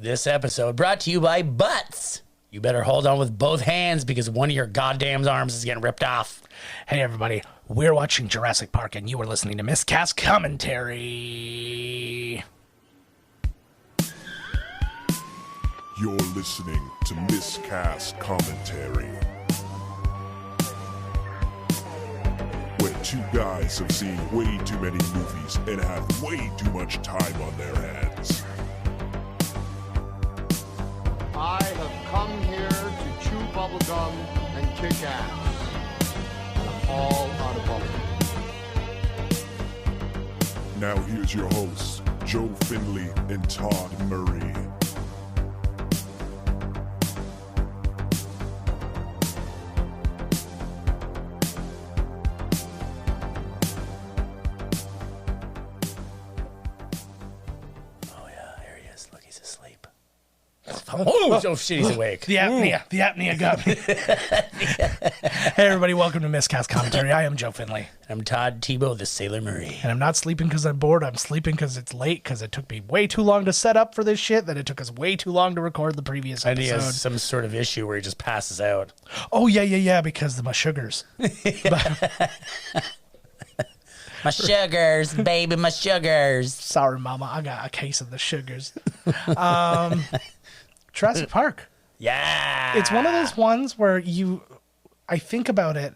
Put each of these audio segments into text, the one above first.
This episode brought to you by Butts. You better hold on with both hands because one of your goddamn arms is getting ripped off. Hey everybody, we're watching Jurassic Park and you are listening to Miscast Commentary. You're listening to Miscast Commentary, where two guys have seen way too many movies and have way too much time on their hands. I have come here to chew bubblegum and kick ass. I'm all out of bubblegum. Now here's your hosts, Joe Finley and Todd Murray. Oh shit, he's awake. The apnea got me. Hey everybody, welcome to Miscast Commentary. I am Joe Finley. I'm Todd Tebow, the Sailor Murray. And I'm not sleeping because I'm bored. I'm sleeping because it's late, because it took me way too long to set up for this shit, that it took us way too long to record the previous And he episode. has some sort of issue where he just passes out. Oh, yeah, because of my sugars. My sugars, baby, my sugars. Sorry, Mama, I got a case of the sugars. Jurassic Park. Yeah. It's one of those ones where I think about it,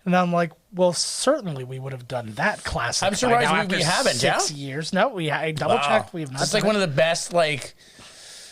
and I'm like, well, certainly we would have done that classic. I'm surprised by now we after haven't, 6 years. No, I double-checked. We have not It's done like one of the best,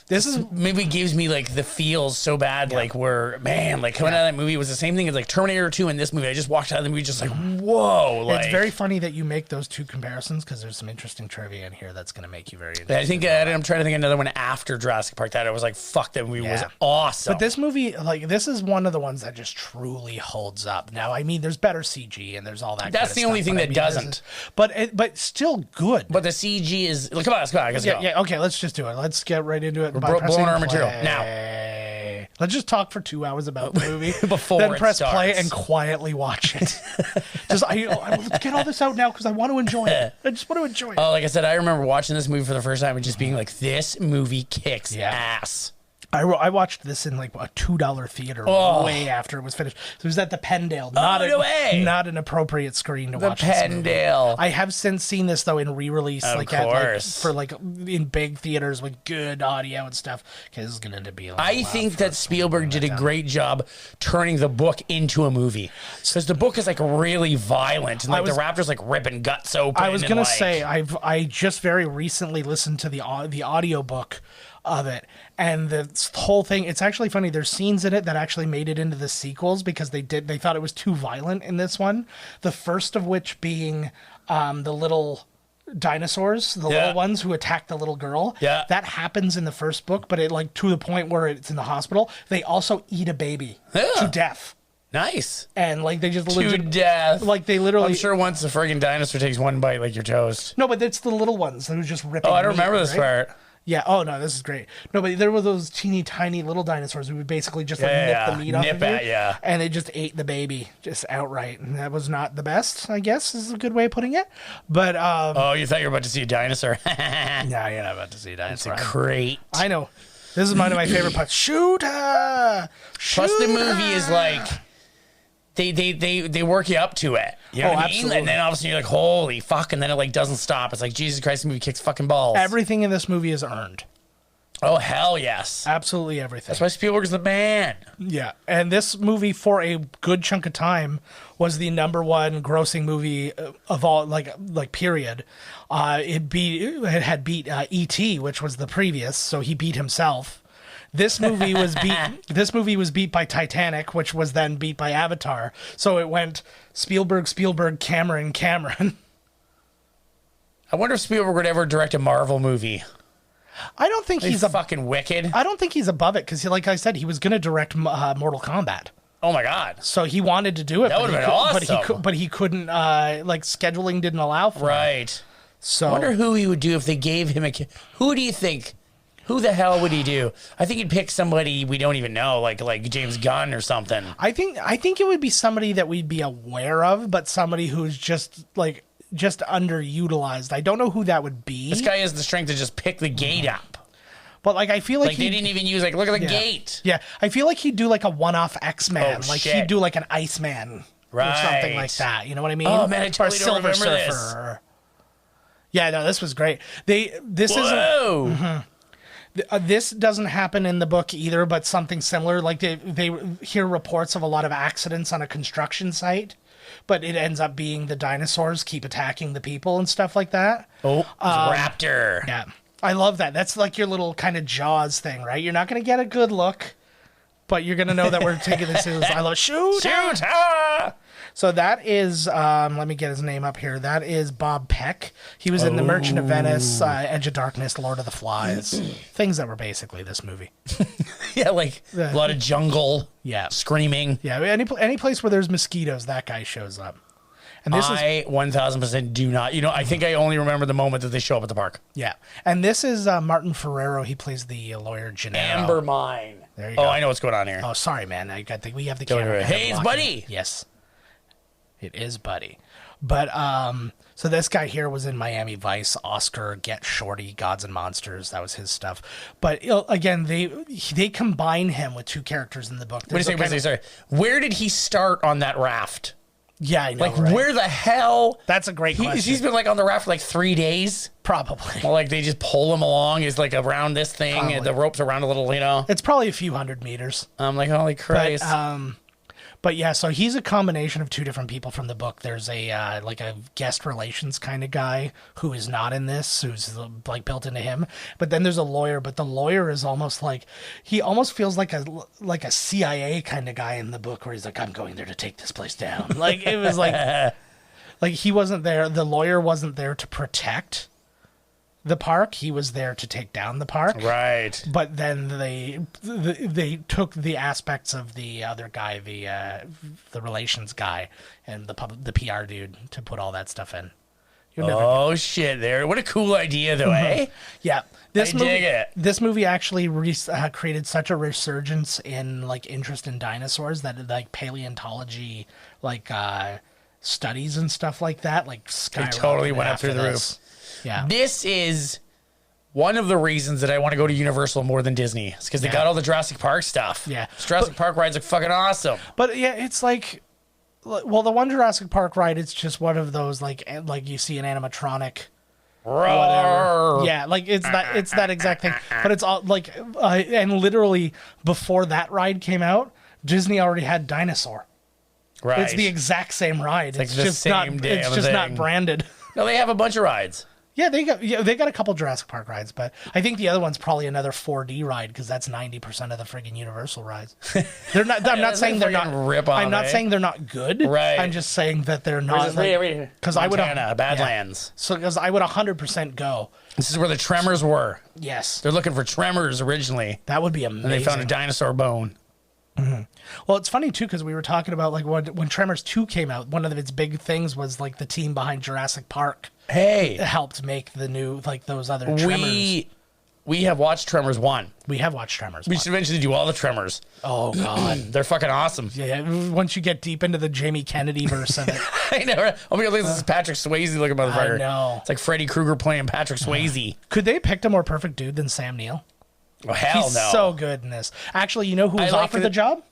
This is movie gives me like the feels so bad, like where like coming out of that movie was the same thing as like Terminator 2 in this movie. I just walked out of the movie just like, whoa. Like, it's very funny that you make those two comparisons, because there's some interesting trivia in here that's going to make you very interested. I think I'm trying to think of another one after Jurassic Park that I was like, fuck, that movie was awesome. But this movie, this is one of the ones that just truly holds up. Now, I mean, there's better CG and there's all that. That's the only thing that doesn't. But still good. But the CG is come on, let's go. Yeah. Okay, let's just do it. Let's get right into it. We're blowing our material now. Let's just talk for 2 hours about the movie before then it press starts. play and quietly watch it. Let's get all this out now because I want to enjoy it. I just want to enjoy it. Oh, like I said, I remember watching this movie for the first time and just being like, this movie kicks ass. I watched this in like a $2 theater way after it was finished. So it was at the Pendale, not an appropriate screen to watch. The Pendale. I have since seen this though in re-release, for in big theaters with good audio and stuff. Because this is going to end up being. I think that Spielberg did a great job turning the book into a movie, because the book is like really violent and the raptors like ripping guts open. I was going to say I just very recently listened to the audiobook of it, and the whole thing, it's actually funny. There's scenes in it that actually made it into the sequels because they thought it was too violent in this one. The first of which being the little dinosaurs, the little ones who attack the little girl. Yeah, that happens in the first book, but it to the point where it's in the hospital. They also eat a baby to death. Nice. And they just to death. They literally. I'm sure once the friggin' dinosaur takes one bite, like you're toast. No, but it's the little ones that are just ripping. Oh, I don't remember this part. Yeah. Oh no, this is great. No, but there were those teeny tiny little dinosaurs who would basically just nip the meat off of you, and they just ate the baby just outright, and that was not the best. I guess is a good way of putting it. But oh, you thought you were about to see a dinosaur? No, you're not about to see a dinosaur. It's a crate. I know. This is one of my favorite parts. Shoot her! Plus, the movie is like. They work you up to it. You know what I mean? Absolutely. And then all of a sudden you're like, holy fuck, and then it doesn't stop. It's like, Jesus Christ, the movie kicks fucking balls. Everything in this movie is earned. Oh, hell yes. Absolutely everything. That's why Spielberg's the man. Yeah. And this movie, for a good chunk of time, was the #1 grossing movie of all, period. It had beat E.T., which was the previous, so he beat himself. This movie was beat. This movie was beat by Titanic, which was then beat by Avatar. So it went Spielberg, Cameron. I wonder if Spielberg would ever direct a Marvel movie. I don't think he's fucking wicked. I don't think he's above it, because, like I said, he was going to direct Mortal Kombat. Oh my God! So he wanted to do it. That would have been awesome. But he couldn't. Scheduling didn't allow for it. Right. So I wonder who he would do if they gave him a. Who do you think? Who the hell would he do? I think he'd pick somebody we don't even know, like James Gunn or something. I think it would be somebody that we'd be aware of, but somebody who's just underutilized. I don't know who that would be. This guy has the strength to just pick the gate up. But like, I feel like they didn't even use like, look at the gate. Yeah, I feel like he'd do like a one-off X-Man. Oh, like shit. he'd do like an Iceman or something like that. You know what I mean? Oh man, I totally or don't remember Silver this. Surfer. Yeah, no, this was great. This Whoa. this doesn't happen in the book either, but something similar. Like they hear reports of a lot of accidents on a construction site, but it ends up being the dinosaurs keep attacking the people and stuff like that. Oh, raptor. Yeah. I love that. That's like your little kind of Jaws thing, right? You're not going to get a good look, but you're going to know that we're taking this seriously. I love shoot. So that is, let me get his name up here. That is Bob Peck. He was in The Merchant of Venice, Edge of Darkness, Lord of the Flies. Things that were basically this movie. Yeah, like a lot of jungle. Yeah. Screaming. Yeah, any place where there's mosquitoes, that guy shows up. And this I 1000% do not. I think I only remember the moment that they show up at the park. Yeah. And this is Martin Ferrero. He plays the lawyer Gennaro. Amber Mine. There you go. Oh, I know what's going on here. Oh, sorry, man. We have the camera. Hey, it's Buddy. Yes. It is Buddy. But so this guy here was in Miami Vice, Oscar, Get Shorty, Gods and Monsters. That was his stuff. But again, they combine him with two characters in the book. Wait a second, sorry. Where did he start on that raft? Yeah, I know. Like, right? where the hell? That's a great question. He's been like on the raft for like 3 days. Probably. Well, like they just pull him along. Is like around this thing, and the rope's around a little, It's probably a few hundred meters. I'm like, holy Christ. But yeah, so he's a combination of two different people from the book. There's a like a guest relations kind of guy who is not in this, who's like built into him. But then there's a lawyer, but the lawyer is almost like he almost feels like a CIA kind of guy in the book, where he's like, I'm going there to take this place down. Like it was like he wasn't there. The lawyer wasn't there to protect the park. He was there to take down the park. Right. But then they took the aspects of the other guy, the relations guy, and the PR dude to put all that stuff in. Shit! What a cool idea, though, eh? Yeah. Dig it. This movie actually created such a resurgence in like interest in dinosaurs that like paleontology, like studies and stuff like that, like skyrocketed. They totally went up through the roof. Yeah. This is one of the reasons that I want to go to Universal more than Disney. It's because they got all the Jurassic Park stuff. Yeah. Jurassic Park rides are fucking awesome. But yeah, it's like, well, the one Jurassic Park ride, it's just one of those like you see an animatronic. Whatever. Yeah, like it's that exact thing. But it's all like, and literally before that ride came out, Disney already had Dinosaur. Right. It's the exact same ride. It's like just not branded. No, they have a bunch of rides. Yeah, they got a couple Jurassic Park rides, but I think the other one's probably another 4D ride because that's 90% of the friggin' Universal rides. They're not. I'm not saying they're not. I'm not saying they're not good. Right. I'm just saying that they're not. Because I would Badlands. So because I would 100% go. This is where the Tremors were. Yes. They're looking for Tremors originally. That would be amazing. And they found a dinosaur bone. Mm-hmm. Well, it's funny too because we were talking about like when Tremors 2 came out, one of its big things was like the team behind Jurassic Park. Hey, helped make the new like those other Tremors. We have watched Tremors 1. We have watched Tremors 1. We should eventually do all the Tremors. Oh god, they're fucking awesome. Yeah, once you get deep into the Jamie Kennedy verse of it. I know. Right? Oh my god, this is Patrick Swayze looking motherfucker. I know. It's like Freddy Krueger playing Patrick Swayze. Could they have picked a more perfect dude than Sam Neill? Oh hell He's no. so good in this. Actually, you know who was offered the job?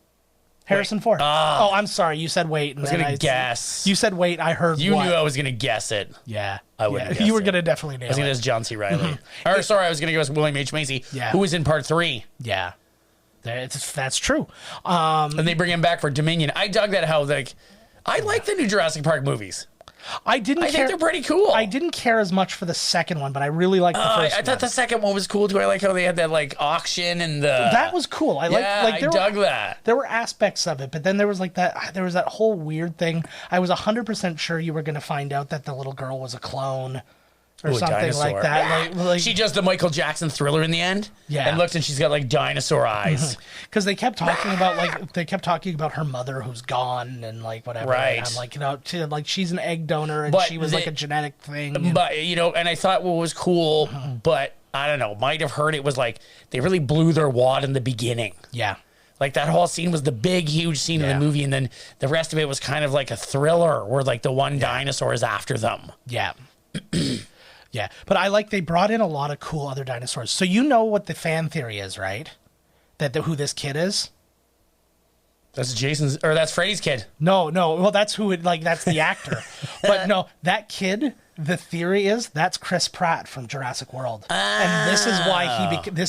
Harrison Ford. Oh, I'm sorry. You said wait. And I was going to guess. You said wait. I heard You knew I was going to guess it. Yeah. I wouldn't You were going to definitely nail it. I was going to guess John C. Reilly. Or, sorry, I was going to guess William H. Macy, who was in part 3. Yeah. That's true. And they bring him back for Dominion. I dug that how, like, I like the new Jurassic Park movies. I think they're pretty cool. I didn't care as much for the second one, but I really liked the first one. I thought the second one was cool too. I like how they had that like auction and the that was cool. I dug that. There were aspects of it, but then there was that whole weird thing. I was 100% sure you were going to find out that the little girl was a clone. Or something like that. Yeah. Like, she does the Michael Jackson Thriller in the end. Yeah. And looked and she's got like dinosaur eyes. Because they kept talking about her mother who's gone and like whatever. Right. And I'm like, she's an egg donor and she was like a genetic thing. But, and I thought what was cool, but I don't know, might have heard it was like they really blew their wad in the beginning. Yeah. Like that whole scene was the big, huge scene in the movie. And then the rest of it was kind of like a thriller where like the one dinosaur is after them. Yeah. Yeah, but I like they brought in a lot of cool other dinosaurs. So you know what the fan theory is, right? That who this kid is? That's Jason's, or that's Freddy's kid. No. Well, that's who it like. That's the actor. But no, that kid. The theory is that's Chris Pratt from Jurassic World, and this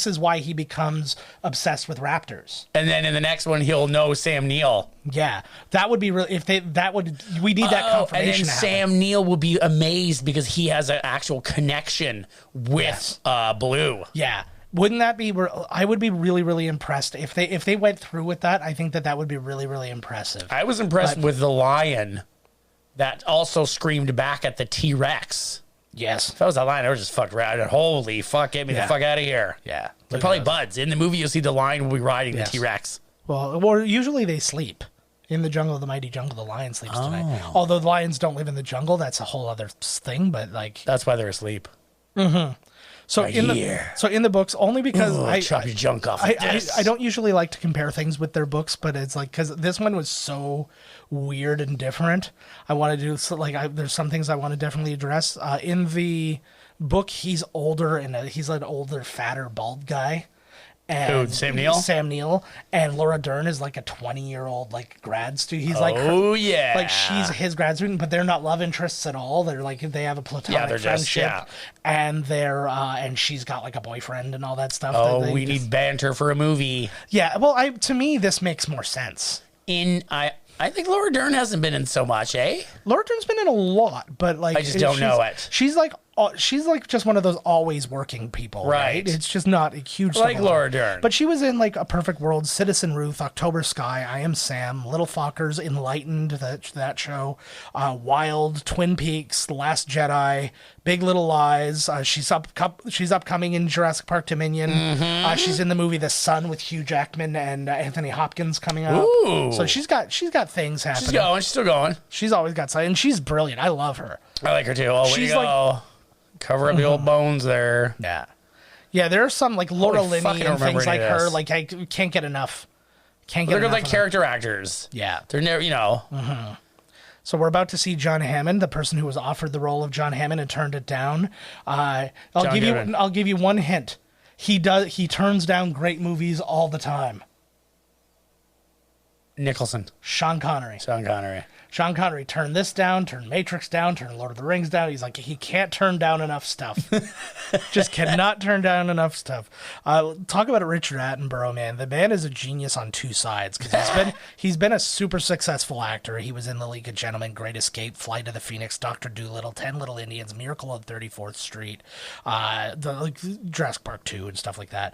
is why he becomes obsessed with raptors. And then in the next one, he'll know Sam Neill. Yeah, that would be really we need that confirmation. And then Sam Neill will be amazed because he has an actual connection with Blue. Yeah. Wouldn't that be? I would be really, really impressed if they went through with that. I think that would be really, really impressive. I was impressed with the lion that also screamed back at the T-Rex. Yes, if that was a lion, I was just fucked right. Holy fuck! Get me the fuck out of here. Yeah, they're probably buds. In the movie, you'll see the lion will be riding the T-Rex. Well, usually they sleep. In the jungle of the mighty jungle, the lion sleeps tonight. Although the lions don't live in the jungle, that's a whole other thing. But like, that's why they're asleep. Mm-hmm. So in the books, only because I chop your junk off. I don't usually like to compare things with their books, but it's like because this one was so weird and different. I want to do there's some things I want to definitely address. In the book, he's older and he's an older, fatter, bald guy. And Sam Neill? Sam Neill. And Laura Dern is like a 20-year-old like grad student. He's like, she's his grad student, but they're not love interests at all. They're like, they have a platonic friendship. And they're, and she's got like a boyfriend and all that stuff. Oh, we need banter for a movie. Yeah. Well, to me, this makes more sense. I think Laura Dern hasn't been in so much, eh? Laura Dern's been in a lot, but like, I just don't know it. She's like just one of those always working people, right? It's just not a huge like Laura Dern. But she was in like A Perfect World, Citizen Ruth, October Sky, I Am Sam, Little Fockers, Enlightened, that show, Wild, Twin Peaks, The Last Jedi, Big Little Lies. She's upcoming in Jurassic Park Dominion. Mm-hmm. She's in the movie The Sun with Hugh Jackman and Anthony Hopkins coming up. Ooh. So she's got things happening. She's still going. She's always got something, and she's brilliant. I love her. I like her too. Oh, she's like. Cover up the old bones there. Yeah. There are some like Laura Linney and things like her. Like I can't get enough. They're good, like character actors. Yeah, they're never, Mm-hmm. So we're about to see John Hammond, the person who was offered the role of John Hammond and turned it down. I'll give you one hint. He turns down great movies all the time. Nicholson. Sean Connery. Sean Connery turned this down, turned Matrix down, turned Lord of the Rings down. He's like, he can't turn down enough stuff. Just cannot turn down enough stuff. Talk about Richard Attenborough, man. The man is a genius on two sides because he's been a super successful actor. He was in The League of Gentlemen, Great Escape, Flight of the Phoenix, Dr. Dolittle, 10 Little Indians, Miracle on 34th Street, Jurassic Park 2 and stuff like that.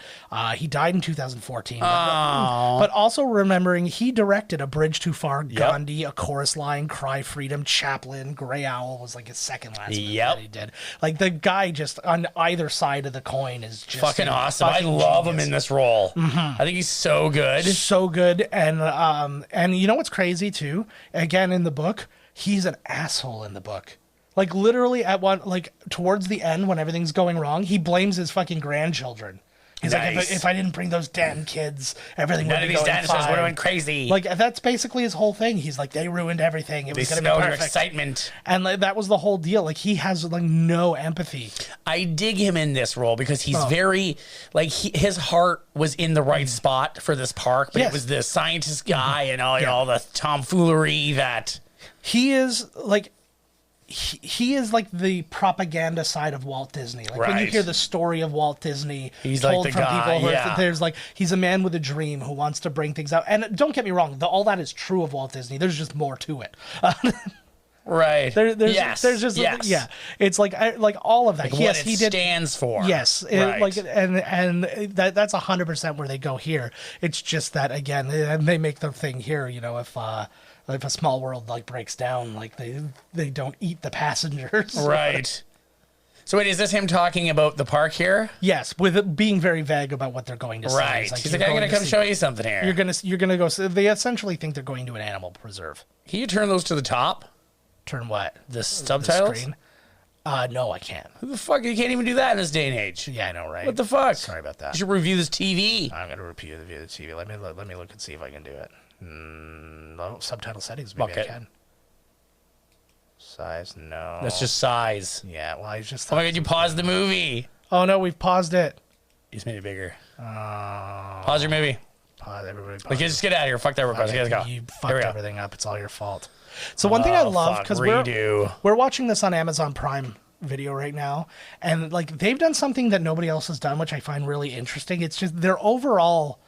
He died in 2014. But also remembering he directed A Bridge Too Far, Gandhi, A Chorus Line, Cry Freedom, Chaplin, Grey Owl was like his second last movie that he did. Like the guy just on either side of the coin is just fucking awesome. I love him in this role. Mm-hmm. I think he's so good. So good. And you know what's crazy too? Again, in the book, he's an asshole in the book. Like literally towards the end when everything's going wrong, he blames his fucking grandchildren. He's like, if I didn't bring those damn kids, everything would be going fine. None of these dinosaurs would have went crazy. Like, that's basically his whole thing. He's like, they ruined everything. It was going to be perfect. Your excitement. And that was the whole deal. Like, he has, like, no empathy. I dig him in this role because he's very, like, his heart was in the right spot for this park, but it was the scientist guy and all the tomfoolery that... He is, like... He is like the propaganda side of Walt Disney. Like when you hear the story of Walt Disney he's told like the from guy, people, there's like he's a man with a dream who wants to bring things out. And don't get me wrong, all that is true of Walt Disney. There's just more to it. There's just it's like all of that. Like what it stands for. Yes, and that's 100% where they go here. It's just that again, and they make the thing here. You know, if a small world like breaks down, like they don't eat the passengers. Right. So wait, is this him talking about the park here? Yes, with it being very vague about what they're going to say. Right. He's like, I'm going to come show you something here. You're gonna go. They essentially think they're going to an animal preserve. Can you turn those to the top? Turn what? The subtitles? The screen? No, I can't. Who the fuck? You can't even do that in this day and age. Yeah, I know, right? What the fuck? Sorry about that. You should review this TV. I'm going to review the TV. Let me look and see if I can do it. No, subtitle settings. Maybe I can. Size, no. That's just size. Yeah, well, I just... Oh my God, you paused the movie. Oh, no, we've paused it. You just made it bigger. Pause your movie. Pause, everybody pause. Like, just get out of here. Fuck that request. Okay, Let's go. you Here fucked we go. everything up. It's all your fault. So one thing I love, because we're watching this on Amazon Prime Video right now, and like they've done something that nobody else has done, which I find really interesting. It's just their overall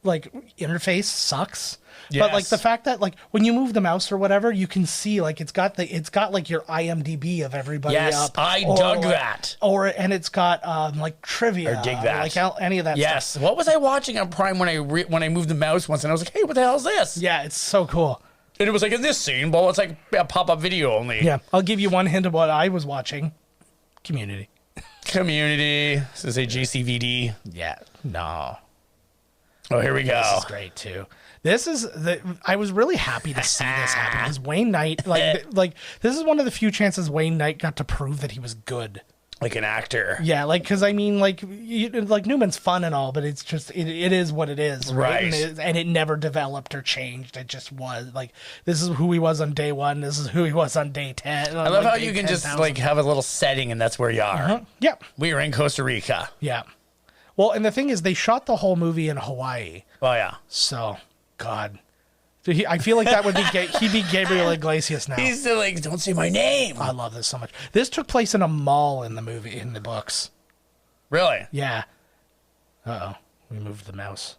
like interface sucks. Yes. But like the fact that like when you move the mouse or whatever, you can see like it's got like your IMDb of everybody Yes, up. I or, dug like, that. and it's got like trivia. Or dig that. Like any of that Yes. stuff. What was I watching on Prime when I moved the mouse once, and I was like, hey, what the hell is this? Yeah, it's so cool. And it was like in this scene, well, it's like a pop-up video only. Yeah, I'll give you one hint of what I was watching. Community. Community. This is a JCVD. Yeah. No. Oh, here we go. This is great too. I was really happy to see this happen because Wayne Knight, like this is one of the few chances Wayne Knight got to prove that he was good. Like an actor. Yeah, like because I mean, like Newman's fun and all, but it's just it is what it is, right? And it never developed or changed. It just was like this is who he was on day one. This is who he was on day 10. I love how you can 10, just 000. Like have a little setting and that's where you are. Yeah, we are in Costa Rica. Yeah. Well, and the thing is, they shot the whole movie in Hawaii. Oh yeah. So, God. I feel like that would be he'd be Gabriel Iglesias now. He's still like, don't say my name. I love this so much. This took place in a mall in the books. Really? Yeah. Uh-oh. We moved the mouse.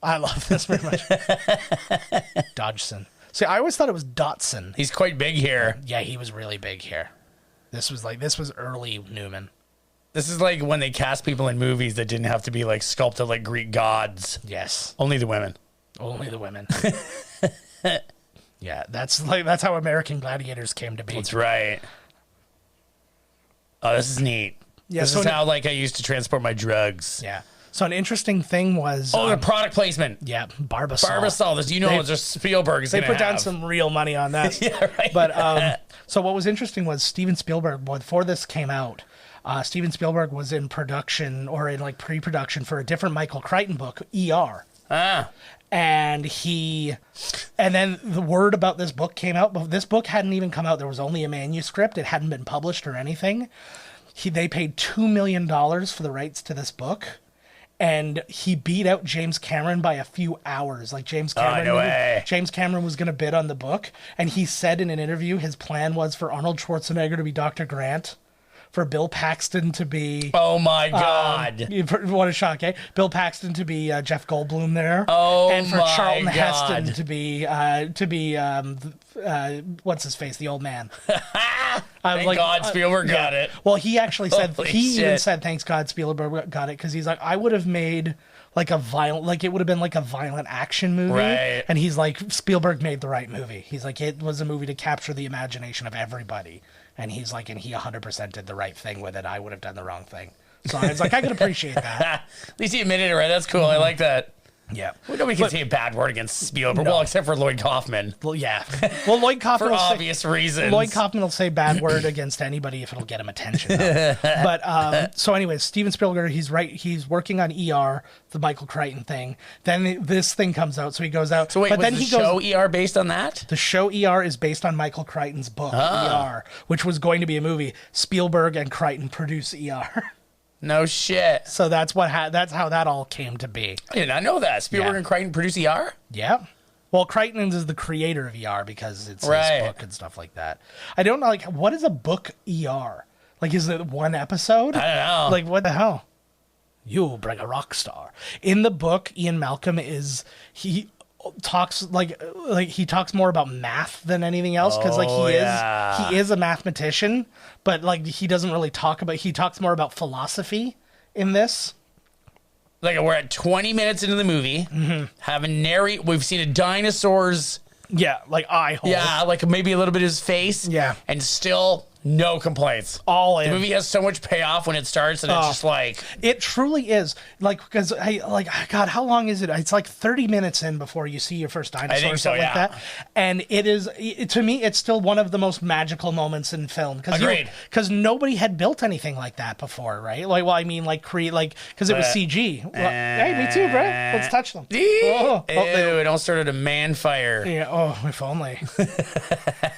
I love this very much. Dodgson. See, I always thought it was Dotson. He's quite big here. Yeah, he was really big here. This was early Newman. This is like when they cast people in movies that didn't have to be like sculpted like Greek gods. Yes. Only the women. Only the women. Yeah, that's how American Gladiators came to be. That's right. Oh, this is neat. Yeah, this is how like I used to transport my drugs. Yeah. So an interesting thing was the product placement. Yeah, Barbasol. Barbasol. This just Spielberg's. They put down some real money on that. Yeah, right. But so what was interesting was Steven Spielberg. Before this came out, Steven Spielberg was in production or in like pre-production for a different Michael Crichton book, ER. And then the word about this book came out, but this book hadn't even come out. There was only a manuscript. It hadn't been published or anything. They paid $2 million for the rights to this book. And he beat out James Cameron by a few hours. Like James Cameron, James Cameron was going to bid on the book. And he said in an interview, his plan was for Arnold Schwarzenegger to be Dr. Grant, for Bill Paxton to be... Oh, my God. What a shock, eh? Bill Paxton to be Jeff Goldblum there. Oh, and for my Charlton God. Heston to be what's his face, the old man. Thank God Spielberg got it. Well, he actually said... Holy even shit. said, thanks God Spielberg got it, because he's like, I would have made... like a violent, like it would have been like a violent action movie. Right. And he's like, Spielberg made the right movie. He's like, it was a movie to capture the imagination of everybody. And he's like, and he 100% did the right thing with it. I would have done the wrong thing. So I was like, I can appreciate that. At least he admitted it, right? That's cool. I like that. Yeah. Nobody can say a bad word against Spielberg. No. Well, except for Lloyd Kaufman. Well, yeah. Well, Lloyd Kaufman for obvious reasons. Lloyd Kaufman will say bad word against anybody if it'll get him attention. But so, anyways, Steven Spielberg, he's right. He's working on ER, the Michael Crichton thing. Then this thing comes out, so he goes out. So wait, but was then the he show goes, ER based on that? The show ER is based on Michael Crichton's book ER, which was going to be a movie. Spielberg and Crichton produce ER. No shit. So that's that's how that all came to be. I did not know that. Spielberg and Crichton produce ER? Yeah. Well, Crichton is the creator of ER because it's his book and stuff like that. I don't know, like, what is a book ER? Like, is it one episode? I don't know. Like, what the hell? You bring a rock star. In the book, Ian Malcolm he talks he talks more about math than anything else because he is a mathematician, but like he doesn't really he talks more about philosophy in this. Like we're at 20 minutes into the movie, we've seen a dinosaur's eye hole. Yeah, like maybe a little bit of his face. Yeah. And still no complaints. All in. The movie has so much payoff when it starts, and it's just like... It truly is. Like, because, God, how long is it? It's like 30 minutes in before you see your first dinosaur or something like that. And to me, it's still one of the most magical moments in film. Agreed. Because nobody had built anything like that before, right? Like, well, I mean, because it was CG. Well, hey, me too, bro. Let's touch them. Ew, it all started a man fire. Yeah, if only.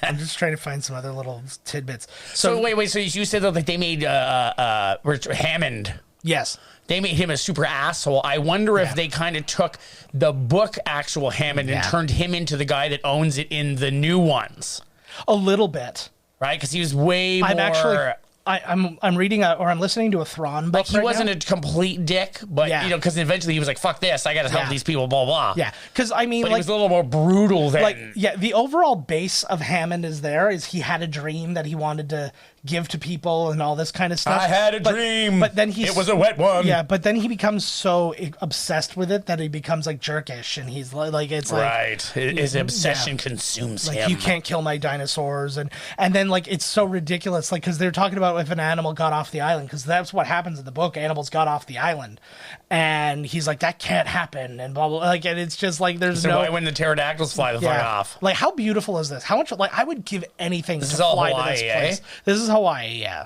I'm just trying to find some other little tidbits. So wait. So you said that like they made Hammond. Yes. They made him a super asshole. I wonder if they kind of took the book actual Hammond and turned him into the guy that owns it in the new ones. A little bit. Right? Because he was way more... I'm reading I'm listening to a Thrawn book. Like he wasn't a complete dick, but you know, because eventually he was like, "Fuck this! I got to help these people." Blah blah. Yeah, because I mean, but he was a little more brutal than. The overall base of Hammond is he had a dream that he wanted to give to people and all this kind of stuff. I had a dream, but then it was a wet one. Yeah, but then he becomes so obsessed with it that he becomes like jerkish, and he's like, it's like right. His obsession consumes him. You can't kill my dinosaurs, and then like it's so ridiculous, like because they're talking about if an animal got off the island, because that's what happens in the book. Animals got off the island, and he's like, that can't happen, and blah blah. Like, and it's just like there's so why when the pterodactyls fly the fuck off? Like, how beautiful is this? How much? Like, I would give anything to fly to this place. This is Hawaii, yeah.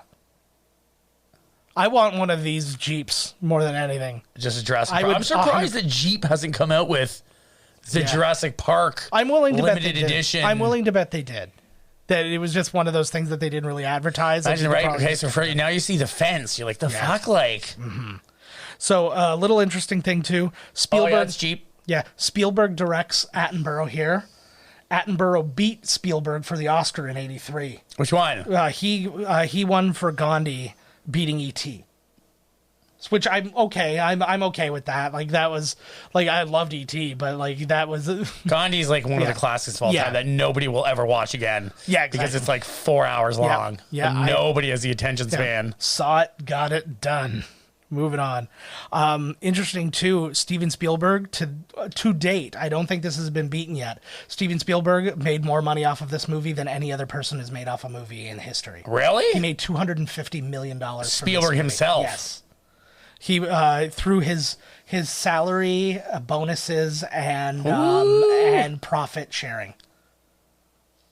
I want one of these Jeeps more than anything. Just a Jurassic Park. I'm surprised that Jeep hasn't come out with the Jurassic Park. I'm willing to limited bet they edition. Did. I'm willing to bet they did. That it was just one of those things that they didn't really advertise. Imagine, right? Okay, so now you see the fence. You're like, the fuck, like. Mm-hmm. So a little interesting thing too. Spielberg. Oh, yeah, it's Jeep. Yeah, Spielberg directs Attenborough here. Attenborough beat Spielberg for the Oscar in '83. Which one? He won for Gandhi, beating E.T. Which I'm okay. I'm okay with that. Like that was like I loved E.T., but like that was Gandhi's like one of the classics of all time that nobody will ever watch again. Yeah, exactly. Because it's like 4 hours long. Yeah, and nobody has the attention span. Saw it, got it, done. Moving on. Interesting too, Steven Spielberg to date, I don't think this has been beaten yet. Steven Spielberg made more money off of this movie than any other person has made off a movie in history. Really? He made $250 million. Spielberg himself. Yes. He through his salary, bonuses, and profit sharing.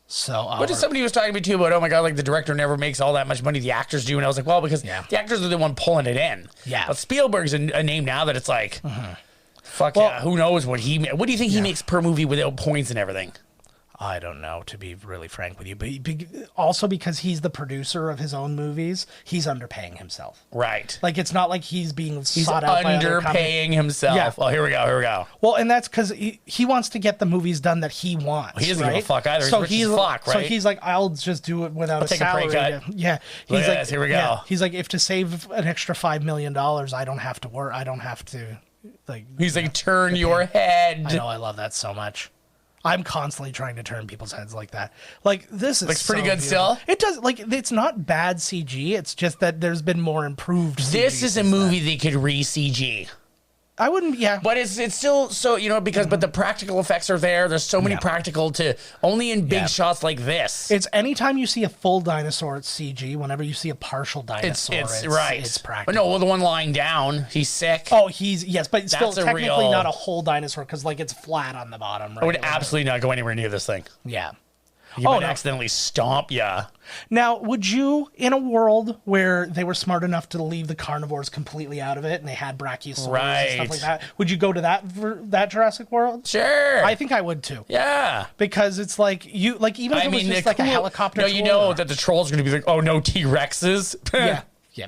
So, what did somebody was talking to me too about? Oh my god, like the director never makes all that much money. The actors do, and I was like, well, because the actors are the one pulling it in. Yeah, but Spielberg's a name now that it's like, fuck yeah, who knows what he? What do you think he makes per movie without points and everything? I don't know, to be really frank with you, but also because he's the producer of his own movies, he's underpaying himself. Right. Like it's not like he's being sought out by other underpaying himself. Yeah. Oh, here we go. Well, and that's because he wants to get the movies done that he wants. He doesn't give a fuck either. So he's rich as fuck, right? So he's like, I'll just do it without a salary. Take a pay cut. Yeah. He's like, here we go. Yeah. He's like, if to save an extra $5 million, I don't have to work. I don't have to like. He's like, turn your head. I know. I love that so much. I'm constantly trying to turn people's heads like that. Like this is looks pretty good beautiful. still. It does. Like it's not bad CG. It's just that there's been more improved. This is a movie they could re-CG. I wouldn't. Yeah, but it's still so because but the practical effects are there. There's so many practical to only in big shots like this. It's anytime you see a full dinosaur, it's CG. Whenever you see a partial dinosaur, it's right. It's practical. But no, well, the one lying down, he's sick. Oh, but still technically not a whole dinosaur because like it's flat on the bottom. Right? I would absolutely not go anywhere near this thing. Yeah. You might accidentally stomp ya. Now, would you, in a world where they were smart enough to leave the carnivores completely out of it and they had brachiosaurs and stuff like that, would you go to that Jurassic World? Sure. I think I would too. Yeah. Because it's like, even if it was just like a helicopter tour. You know that the troll's going to be like, oh no, T-Rexes? Yeah. Yeah.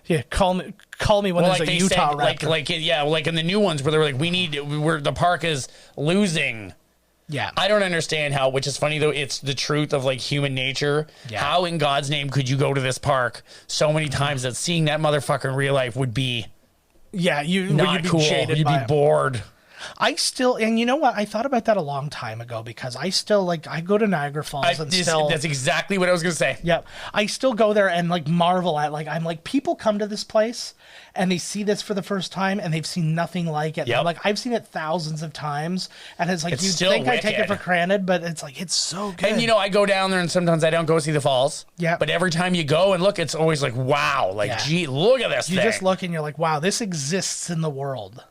Yeah, call me when there's a Utah raptor. Like in the new ones where they're like, the park is losing. Yeah. I don't understand how, which is funny though, it's the truth of like human nature. Yeah. How in God's name could you go to this park so many times that seeing that motherfucker in real life would be you'd be cool. You'd be bored. And you know what? I thought about that a long time ago because I still I go to Niagara Falls that's exactly what I was going to say. Yep. I still go there and marvel at I'm like, people come to this place and they see this for the first time and they've seen nothing like it. Yep. I've seen it thousands of times and it's like, you think I take it for granted, but it's like, it's so good. And I go down there and sometimes I don't go see the falls. Yeah. But every time you go and look, it's always like, wow, gee, look at this thing. You just look and you're like, wow, this exists in the world.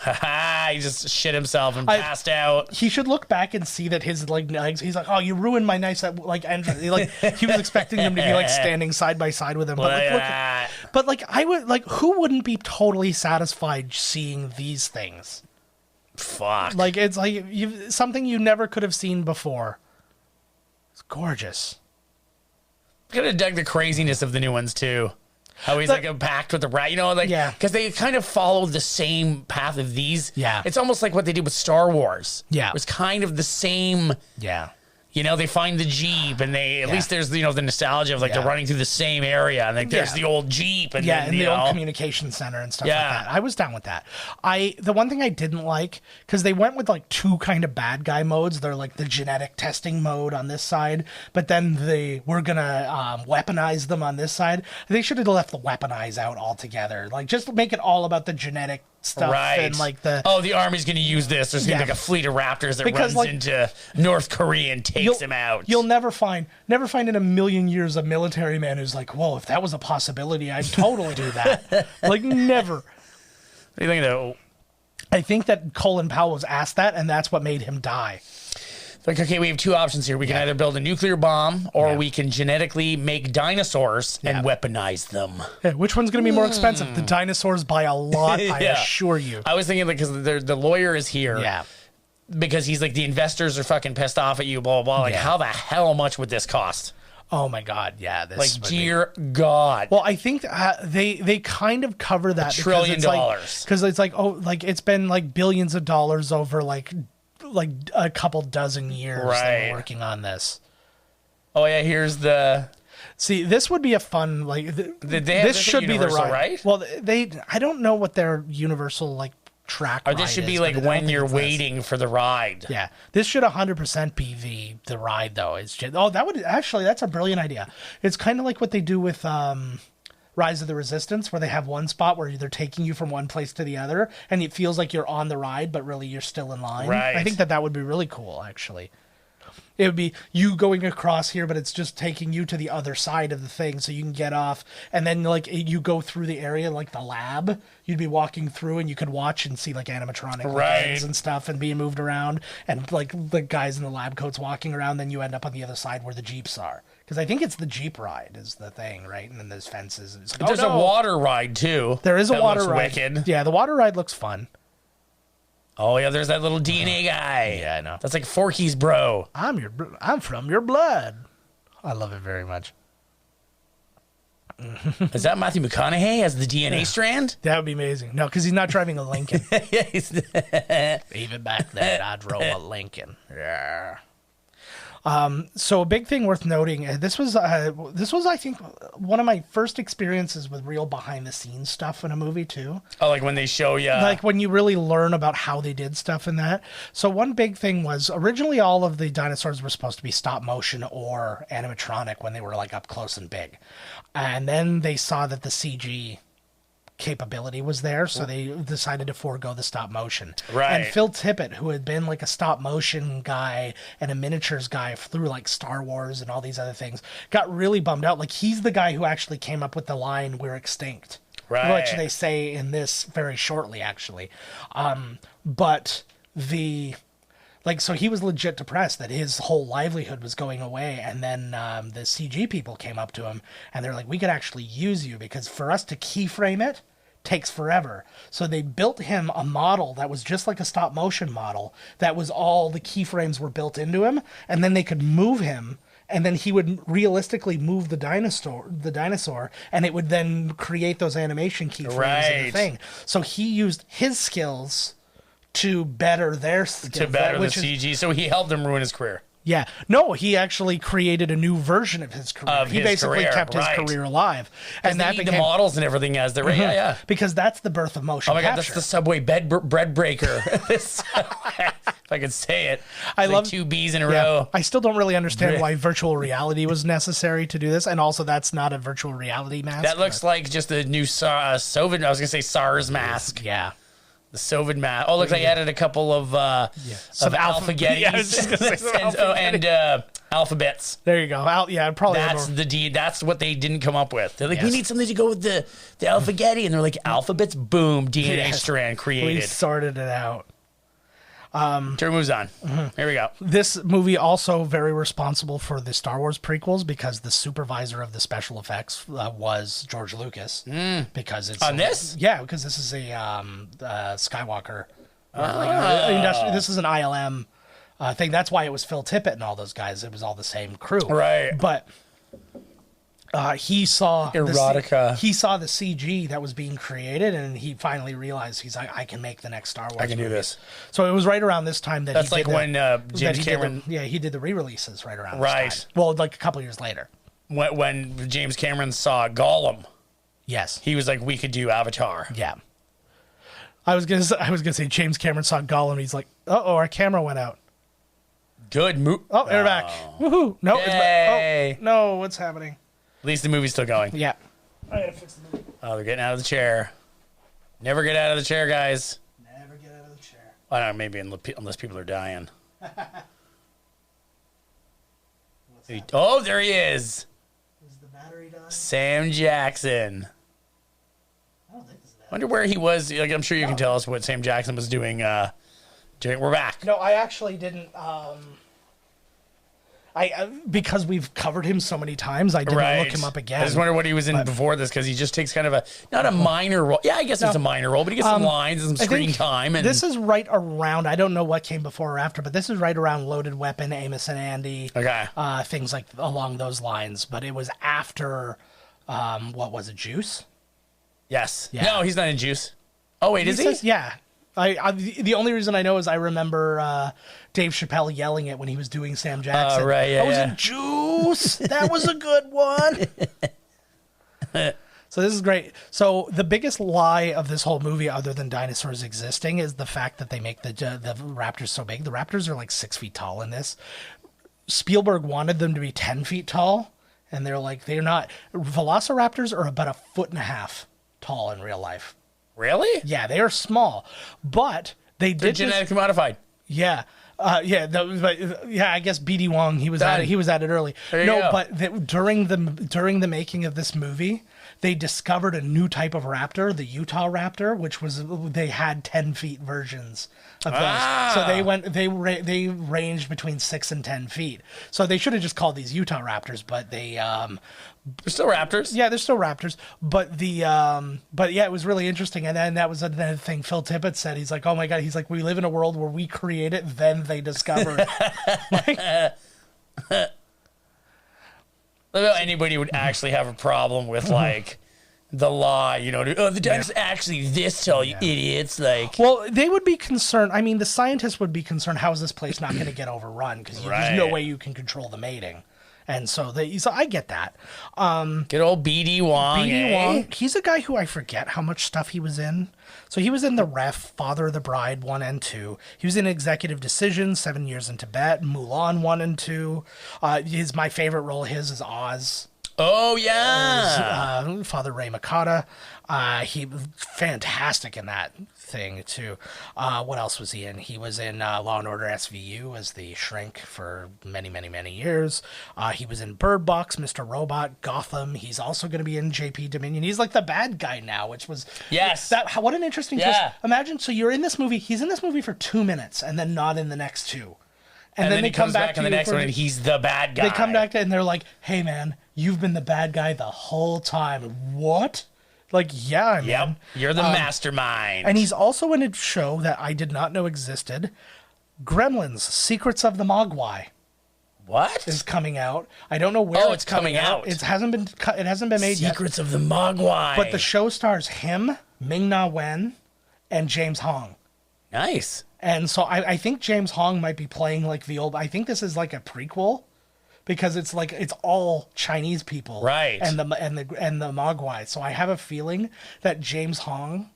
He just shit himself and passed out. He should look back and see that his legs. He's like, oh, you ruined my nice entrance. He was expecting them to be standing side by side with him. But I would who wouldn't be totally satisfied seeing these things? Fuck. It's something you never could have seen before. It's gorgeous. Could have dug the craziness of the new ones too. How he's like a pact with the rat, you know, like because they kind of follow the same path of these. Yeah, it's almost like what they did with Star Wars. Yeah, it was kind of the same. Yeah. You know, they find the Jeep, and they at least there's, you know, the nostalgia of like they're running through the same area, and like there's the old Jeep, and and the old communication center and stuff like that. I was down with that. The one thing I didn't like, because they went with like two kind of bad guy modes. They're like the genetic testing mode on this side, but then we're gonna weaponize them on this side. They should have left the weaponize out altogether. Like just make it all about the genetic stuff and like the army's gonna use this. There's gonna be like a fleet of raptors that runs into North Korea and takes him out. You'll never find in a million years a military man who's like, whoa, if that was a possibility, I'd totally do that. Like never. What do you think though? I think that Colin Powell was asked that, and that's what made him die. Like, okay, we have two options here. We can either build a nuclear bomb, or we can genetically make dinosaurs and weaponize them. Yeah, which one's going to be more expensive? The dinosaurs by a lot, I assure you. I was thinking, like, because the lawyer is here. Yeah. Because he's like, the investors are fucking pissed off at you, blah, blah, blah. Like, how the hell much would this cost? Oh, my God. Yeah. Like, dear God. Well, I think they kind of cover that. $1 trillion. Because it's like, it's been like billions of dollars over like a couple dozen years that we're working on this. Oh yeah, here's the. See, this would be a fun this should be the ride. Right? Well, I don't know what their universal like track. Or this should be like when you're waiting for the ride. Yeah, this should 100% be the ride though. It's just that's a brilliant idea. It's kind of like what they do with Rise of the Resistance, where they have one spot where they're taking you from one place to the other, and it feels like you're on the ride, but really you're still in line. Right. I think that would be really cool, actually. It would be you going across here, but it's just taking you to the other side of the thing, so you can get off, and then like you go through the area, like the lab. You'd be walking through, and you could watch and see like animatronic legs and stuff, and being moved around, and like the guys in the lab coats walking around. Then you end up on the other side where the Jeeps are. Because I think it's the Jeep ride is the thing, right? And then there's fences. And there's a water ride, too. There is a water ride. Wicked. Yeah, the water ride looks fun. Oh, yeah, there's that little DNA guy. Yeah, I know. That's like Forky's bro. I'm from your blood. I love it very much. Is that Matthew McConaughey as the DNA strand? That would be amazing. No, because he's not driving a Lincoln. Yeah, Even back then, I drove a Lincoln. Yeah. So a big thing worth noting, this was I think one of my first experiences with real behind the scenes stuff in a movie too. Oh, like when they show you, like when you really learn about how they did stuff in that. So one big thing was originally all of the dinosaurs were supposed to be stop motion or animatronic when they were like up close and big, and then they saw that the CG capability was there, so they decided to forego the stop motion. Right. And Phil Tippett, who had been like a stop motion guy and a miniatures guy through like Star Wars and all these other things, got really bummed out. Like he's the guy who actually came up with the line "We're extinct," which they say in this very shortly, actually. But so he was legit depressed that his whole livelihood was going away. And then the CG people came up to him and they're like, we could actually use you because for us to keyframe it takes forever. So they built him a model that was just like a stop motion model that was all the keyframes were built into him. And then they could move him. And then he would realistically move the dinosaur, and it would then create those animation keyframes in the thing. So he used his skills to better their skills. To better the CG. So he helped them ruin his career. Yeah. No, he actually created a new version of his career. He basically kept his career alive. And that became the models and everything as they're yeah. Because that's the birth of motion capture. God, that's the Subway bread breaker. If I could say it. I love like 2 B's in a row. I still don't really understand why virtual reality was necessary to do this. And also that's not a virtual reality mask. That looks like just a new SOVID, I was going to say SARS mask. Yeah. The SOVID mask. Oh, looks like I added a couple of alpha-getties. Yeah, I was just gonna say and alphabets. There you go. Probably that's what they didn't come up with. They're like, we need something to go with the alpha-getty, and they're like, alphabets, boom, DNA strand created. We sorted it out. Turn moves on. Here we go. This movie also very responsible for the Star Wars prequels because the supervisor of the special effects was George Lucas. Because it's this? Yeah, because this is a Skywalker. This is an ILM thing. That's why it was Phil Tippett and all those guys. It was all the same crew. Right. But he saw erotica. He saw the CG that was being created, and he finally realized he's like, I can make the next Star Wars. I can do this. So it was right around this time that that's he like did when James Cameron. he did the re-releases right around Right. this time. Well, like a couple years later. When James Cameron saw Gollum, Yes. he was like, we could do Avatar. Yeah. I was gonna say James Cameron saw Gollum. He's like, oh, our camera went out. Good move. Oh, they're back. Woohoo! No, it's Yay. oh no, what's happening? At least the movie's still going. Yeah. I gotta fix the movie. Oh, they're getting out of the chair. Never get out of the chair, guys. Never get out of the chair. I don't know, maybe unless people are dying. Oh, there he is. Is the battery dying? Sam Jackson. I don't think this is that. Wonder where he was. Like, I'm sure you can tell us what Sam Jackson was doing. We're back. No, I actually didn't. Because we've covered him so many times, I didn't look him up again. I just wonder what he was in before this, because he just takes kind of not a minor role. Yeah, I guess it's a minor role, but he gets some lines and some screen time. And this is right around, I don't know what came before or after, but this is right around Loaded Weapon, Amos and Andy. Okay. Things like along those lines. But it was after, what was it, Juice? Yes. Yeah. No, he's not in Juice. Oh, wait, is he? Yeah. The only reason I know is I remember Dave Chappelle yelling it when he was doing Sam Jackson. Oh, right, yeah, I was in Juice. That was a good one. So this is great. So the biggest lie of this whole movie, other than dinosaurs existing, is the fact that they make the raptors so big. The raptors are like 6 feet tall in this. Spielberg wanted them to be 10 feet tall, and they're not. Velociraptors are about 1.5 feet tall in real life. Really? Yeah, they are small, but they're genetically modified. Yeah. I guess BD Wong, he was at it early. But during the making of this movie, they discovered a new type of raptor, the Utah raptor, which they had 10 feet versions of those. So they ranged between 6 and 10 feet. So they should have just called these Utah raptors, but they're still raptors. Yeah, they're still raptors. But it was really interesting. And then that was another thing Phil Tippett said. He's like, oh my God, he's like, we live in a world where we create it, then they discover it. Anybody would actually have a problem with like the lie, the dinosaurs actually this tall, you idiots. Like, well, they would be concerned. I mean, the scientists would be concerned. How is this place not going to get overrun? Because there's no way you can control the mating. And so I get that. Good old BD Wong. BD Wong. He's a guy who I forget how much stuff he was in. So he was in The Ref, Father of the Bride 1 and 2. He was in Executive Decision, 7 Years in Tibet, Mulan 1 and 2. My favorite role is Oz. Oh yeah, Father Ray Makata. He was fantastic in that thing too. What else was he in? He was in Law and Order SVU as the Shrink for many, many, many years. He was in Bird Box, Mr. Robot, Gotham. He's also going to be in JP Dominion. He's like the bad guy now, which was what an interesting twist. Imagine, so you're in this movie. He's in this movie for 2 minutes and then not in the next 2. And then they come back in the next one, and he's the bad guy. They come back and they're like, "Hey, man, you've been the bad guy the whole time." What? Like, yeah, man. Yep, you're the mastermind. And he's also in a show that I did not know existed, Gremlins: Secrets of the Mogwai. What is coming out? I don't know where it's coming out. It hasn't been made yet. Secrets of the Mogwai. But the show stars him, Ming-Na Wen, and James Hong. Nice. And so I think James Hong might be playing like the old. I think this is like a prequel, because it's all Chinese people, right? And the Mogwai. So I have a feeling that James Hong,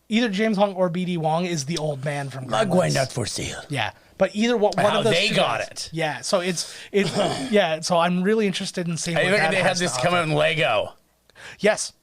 either James Hong or BD Wong, is the old man from Gremlins. Mogwai not for sale. Yeah, but either one of those. They got it. Yeah. So it's yeah. So I'm really interested in seeing. I think they had this come out in Lego. Yes.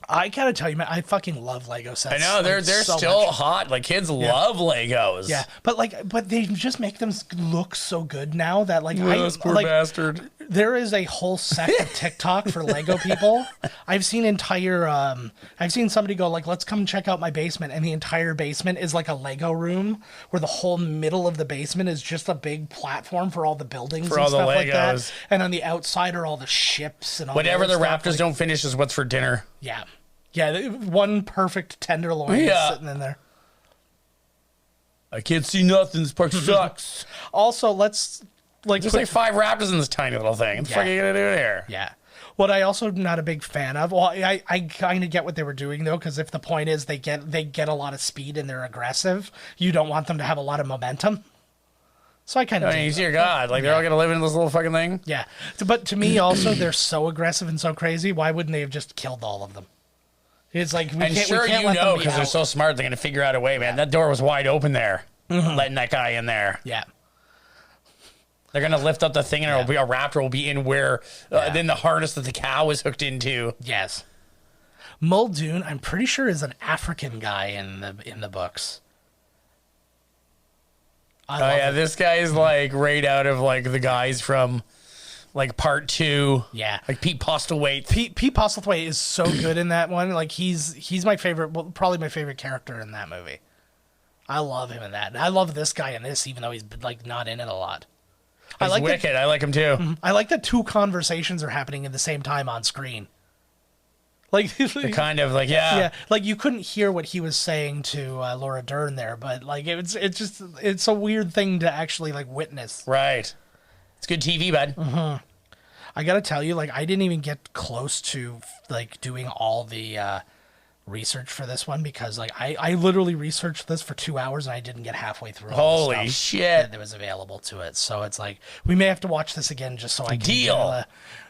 I gotta tell you, man, I fucking love Lego sets. I know they're so still hot. Like, kids love Legos. Yeah, but they just make them look so good now that this poor bastard. There is a whole sect of TikTok for Lego people. I've seen somebody go like, "Let's come check out my basement," and the entire basement is like a Lego room where the whole middle of the basement is just a big platform for all the buildings and stuff like that. And on the outside are all the ships and all whatever the Raptors don't finish is what's for dinner. Yeah. Yeah, one perfect tenderloin is sitting in there. I can't see nothing. This park sucks. Also, let's There's like 5 raptors in this tiny little thing. What the fuck are you gonna do here? Yeah. What I also not a big fan of. Well, I kind of get what they were doing though, because if the point is they get a lot of speed and they're aggressive, you don't want them to have a lot of momentum. So I kind of. He's your god. Like they're all gonna live in this little fucking thing. Yeah, but to me also, they're so aggressive and so crazy. Why wouldn't they have just killed all of them? It's like we can't because they're so smart, they're gonna figure out a way, man. That door was wide open there, letting that guy in there. Yeah. They're going to lift up the thing and it'll be a raptor will be in where then the harness that the cow is hooked into. Yes. Muldoon, I'm pretty sure, is an African guy in the books. This guy is like right out of like the guys from like part 2. Yeah. Like Pete Postlethwaite. Pete Postlethwaite is so good in that one. Like he's my favorite, well, probably my favorite character in that movie. I love him in that. And I love this guy in this, even though he's like not in it a lot. He's wicked. I like him too. I like that 2 conversations are happening at the same time on screen. Like kind of like yeah. Like you couldn't hear what he was saying to Laura Dern there, but like it's a weird thing to actually like witness. Right. It's good TV, bud. I gotta tell you, like I didn't even get close to like doing all the research for this one because like I literally researched this for 2 hours and I didn't get halfway through all the Holy stuff shit that was available to it. So it's like we may have to watch this again just so I can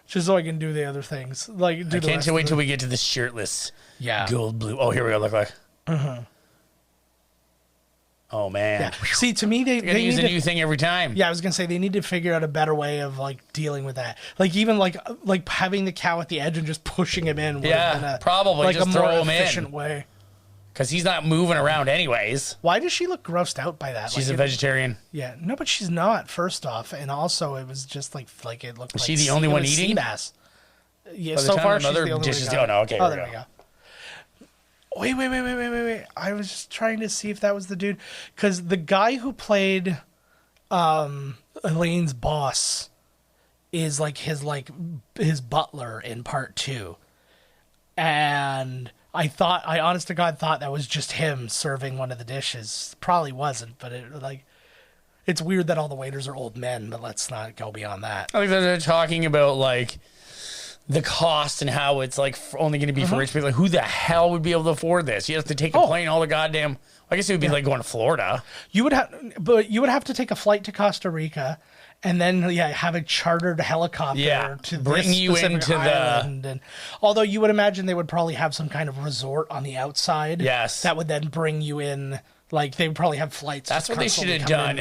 just so I can do the other things. Like I can't wait till we get to the shirtless Goldblum. Oh, here we go. Look like oh man. Yeah. See, to me they use a new thing every time. Yeah, I was gonna say they need to figure out a better way of like dealing with that. Like even like having the cow at the edge and just pushing him in. Probably like just a throw more him efficient in. way. Because he's not moving around anyways. Why does she look grossed out by that? She's a vegetarian. Yeah, no, but she's not. First off, and also it was just like it looked. Is like she the only one eating? Sea bass. Yeah, so far she's the only dishes. one. Oh no, okay. Oh, there we go. Wait. I was just trying to see if that was the dude. Because the guy who played Elaine's boss is like his butler in part 2. And I honest to God thought that was just him serving one of the dishes. Probably wasn't, but it's weird that all the waiters are old men, but let's not go beyond that. I think they're talking about like the cost and how it's like only going to be for rich people. Like, who the hell would be able to afford this? You have to take a plane all the goddamn. I guess it would be like going to Florida. You would have to take a flight to Costa Rica, and then have a chartered helicopter to bring you into island. And although you would imagine they would probably have some kind of resort on the outside. Yes, that would then bring you in. Like they would probably have flights. That's what they should have done.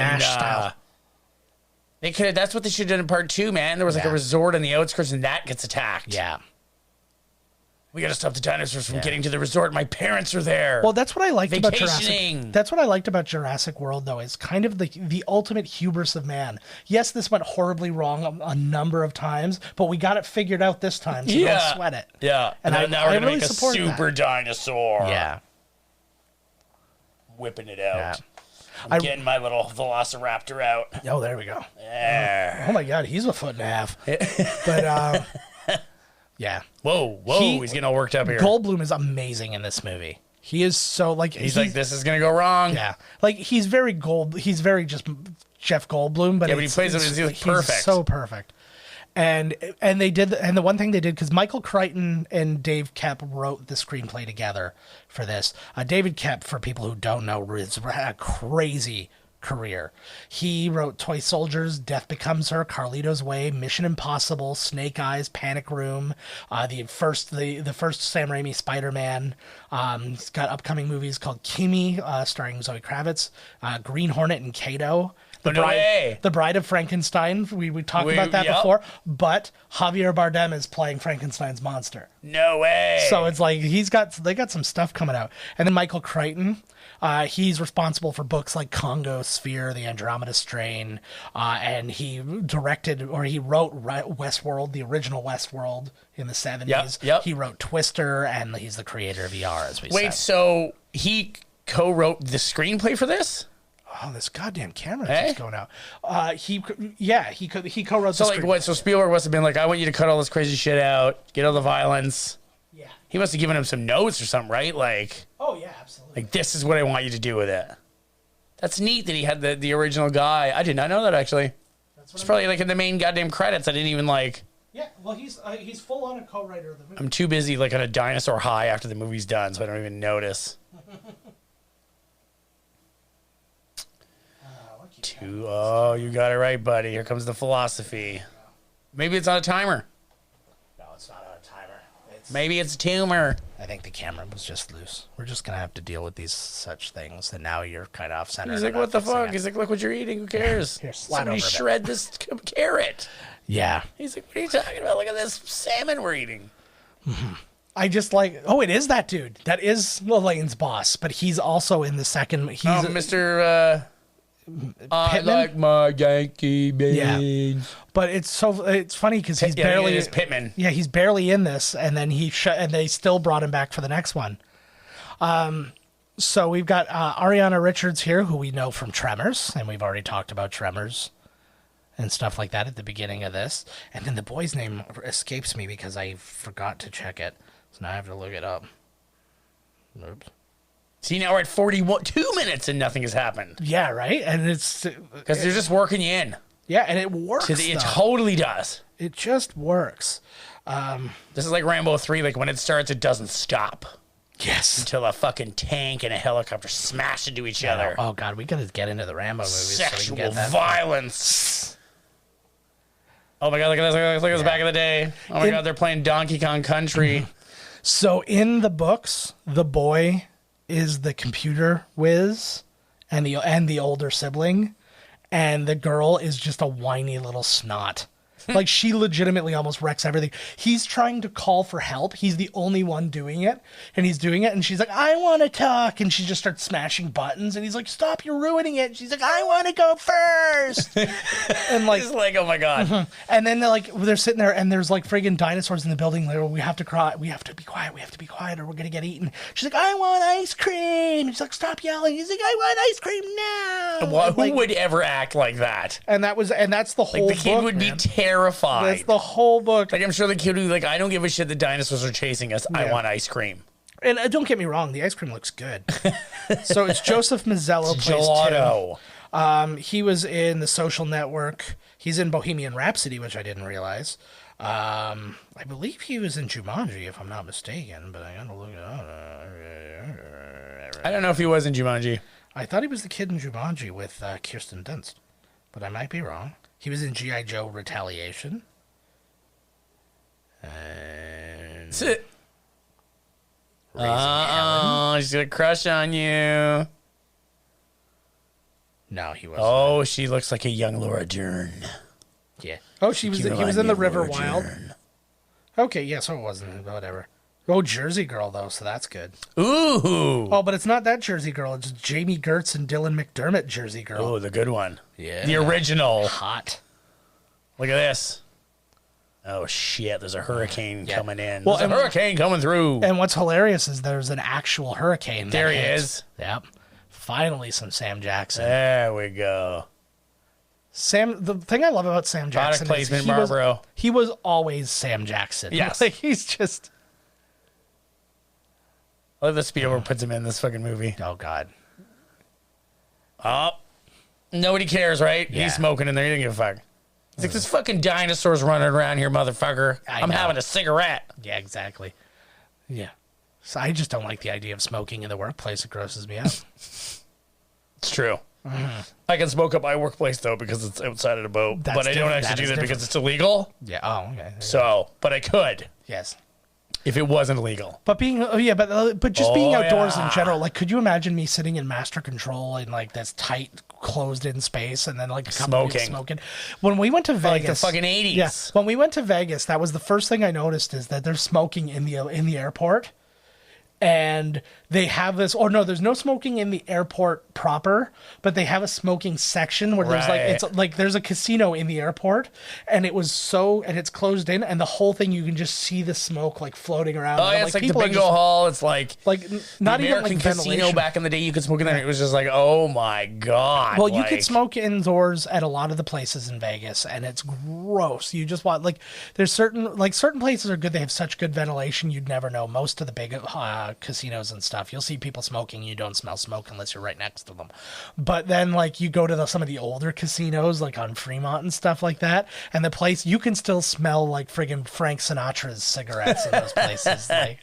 They could. That's what they should have done in part 2, man. There was like a resort on the outskirts, and that gets attacked. Yeah. We got to stop the dinosaurs from getting to the resort. My parents are there. Well, that's what I liked about Jurassic. That's what I liked about Jurassic World, though, is kind of the ultimate hubris of man. Yes, this went horribly wrong a number of times, but we got it figured out this time, so don't sweat it. Yeah, and now we're going to make a super dinosaur. Yeah. Whipping it out. Yeah. I'm getting my little velociraptor out. Oh, there we go. Yeah. Oh my God, he's 1.5 feet. But yeah. Whoa, he's getting all worked up here. Goldblum is amazing in this movie. He is so like he's like, this is gonna go wrong. Yeah, like he's very just Jeff Goldblum, but he plays it perfect. He's so perfect. And the one thing they did, because Michael Crichton and Dave Koepp wrote the screenplay together for this. David Koepp, for people who don't know, is a crazy career. He wrote Toy Soldiers, Death Becomes Her, Carlito's Way, Mission Impossible, Snake Eyes, Panic Room, the first Sam Raimi Spider-Man. He's got upcoming movies called Kimi, starring Zoe Kravitz, Green Hornet and Kato. The Bride of Frankenstein. We talked about that before, but Javier Bardem is playing Frankenstein's monster. No way. So it's like they got some stuff coming out. And then Michael Crichton, he's responsible for books like Congo Sphere, The Andromeda Strain, and he wrote Westworld, the original Westworld in the 70s. Yep. He wrote Twister, and he's the creator of ER, as we said. Wait, so he co-wrote the screenplay for this? Oh, this goddamn camera keeps going out. He co-wrote. So like what? So Spielberg must have been like, I want you to cut all this crazy shit out, get all the violence. Yeah. He must have given him some notes or something, right? Like. Oh yeah, absolutely. Like, this is what I want you to do with it. That's neat that he had the original guy. I did not know that, actually. It's probably like in the main goddamn credits. I didn't even like... Yeah, well, he's full on a co-writer of the movie. I'm too busy like on a dinosaur high after the movie's done, so I don't even notice. Oh, you got it right, buddy. Here comes the philosophy. Maybe it's on a timer. No, it's not on a timer. Maybe it's a tumor. I think the camera was just loose. We're just going to have to deal with these such things, and now you're kind of off-center. He's like, what the fuck? He's like, look what you're eating. Who cares? Here, slide Somebody over a bit. shred this carrot. Yeah. He's like, what are you talking about? Look at this salmon we're eating. I just like, oh, it is that dude. That is Elaine's boss, but he's also in the second. He's Mr. I like my Yankee beans. Yeah. But it's funny because he's barely. It is Pittman. Yeah, he's barely in this, and then and they still brought him back for the next one. So we've got Ariana Richards here, who we know from Tremors, and we've already talked about Tremors and stuff like that at the beginning of this. And then the boy's name escapes me because I forgot to check it, so now I have to look it up. Oops. See, now we're at 42 minutes and nothing has happened. Yeah, right? And it's... Because they're just working you in. Yeah, and it works, It totally does. It just works. This is like Rambo 3. Like, when it starts, it doesn't stop. Yes. Until a fucking tank and a helicopter smash into each other. Oh, God, we got to get into the Rambo movies. Sexual so we can get that violence. Oh, my God, look at this. Look at this back in the day. Oh, my God, they're playing Donkey Kong Country. So, in the books, the boy is the computer whiz and the older sibling, and the girl is just a whiny little snot. Like, she legitimately almost wrecks everything. He's trying to call for help. He's the only one doing it, and he's doing it, and she's like, I want to talk, and she just starts smashing buttons, and he's like, stop, you're ruining it. And she's like, I want to go first. And like, He's like, oh my God. and then they're sitting there, and there's like friggin' dinosaurs in the building. Like, we have to cry. We have to be quiet. We have to be quiet, or we're gonna get eaten. She's like, I want ice cream. He's like, stop yelling. He's like, I want ice cream now. Well, Like, who would ever act like that? and that's the whole Like, the kid book, would man. be terrified. That's the whole book. Like, I'm sure the kid would be like, I don't give a shit the dinosaurs are chasing us. I want ice cream. And don't get me wrong, the ice cream looks good. So it's Joseph Mazzello plays Gelato. Tim. He was in The Social Network. He's in Bohemian Rhapsody, which I didn't realize. I believe he was in Jumanji, if I'm not mistaken, but I gotta look it up. I don't know if he was in Jumanji. I thought he was the kid in Jumanji with Kirsten Dunst, but I might be wrong. He was in G.I. Joe Retaliation. And That's it. Raising Helen. Oh, she's got a crush on you. No, he wasn't. Oh, she looks like a young Laura Dern. Yeah. Oh, he was in the River Wild. Okay, yeah, so it wasn't. Whatever. Oh, Jersey Girl, though, so that's good. Ooh. Oh, but it's not that Jersey Girl. It's Jamie Gertz and Dylan McDermott Jersey Girl. Oh, the good one. Yeah. The original. Hot. Look at this. Oh, shit. There's a hurricane coming in. Well, There's a hurricane coming through. And what's hilarious is there's an actual hurricane. There he is. Yep. Finally, some Sam Jackson. There we go. The thing I love about Sam Jackson Product is placement, Marlboro. he was always Sam Jackson. Yes. Like, he's just... I love that Spielberg puts him in this fucking movie. Oh, God. Oh. Nobody cares, right? Yeah. He's smoking in there. He didn't give a fuck. He's like, there's fucking dinosaurs running around here, motherfucker. I'm know. having a cigarette. Yeah, exactly. Yeah. So I just don't like the idea of smoking in the workplace. It grosses me out. It's true. I can smoke at my workplace, though, because it's outside of the boat. That's But I don't different. actually That do is that different. because it's illegal. Yeah. Oh, okay. So, but I could Yes. if it wasn't illegal. But but just being Oh, outdoors yeah. in general, like, could you imagine me sitting in master control in like this tight, closed-in space, and then like a couple of people smoking? When we went to Vegas, Like the fucking 80s. yeah, when we went to Vegas, that was the first thing I noticed is that there's smoking in the airport, and they have this. Or no, there's no smoking in the airport proper, but they have a smoking section where there's like Right. it's like there's a casino in the airport, and it's closed in, and the whole thing you can just see the smoke like floating around. Oh, and, yeah, it's like the people are bingo just- hall. It's like not the even American like casino ventilation. back in the day. You could smoke in there. It was just like, oh my god. Well, you like, could smoke indoors at a lot of the places in Vegas, and it's gross. You just want there's certain places are good. They have such good ventilation, you'd never know. Most of the big casinos and stuff. You'll see people smoking. You don't smell smoke unless you're right next to them. But then, like, you go to some of the older casinos, like on Fremont and stuff like that, and the place, you can still smell, like, friggin' Frank Sinatra's cigarettes in those places. Like,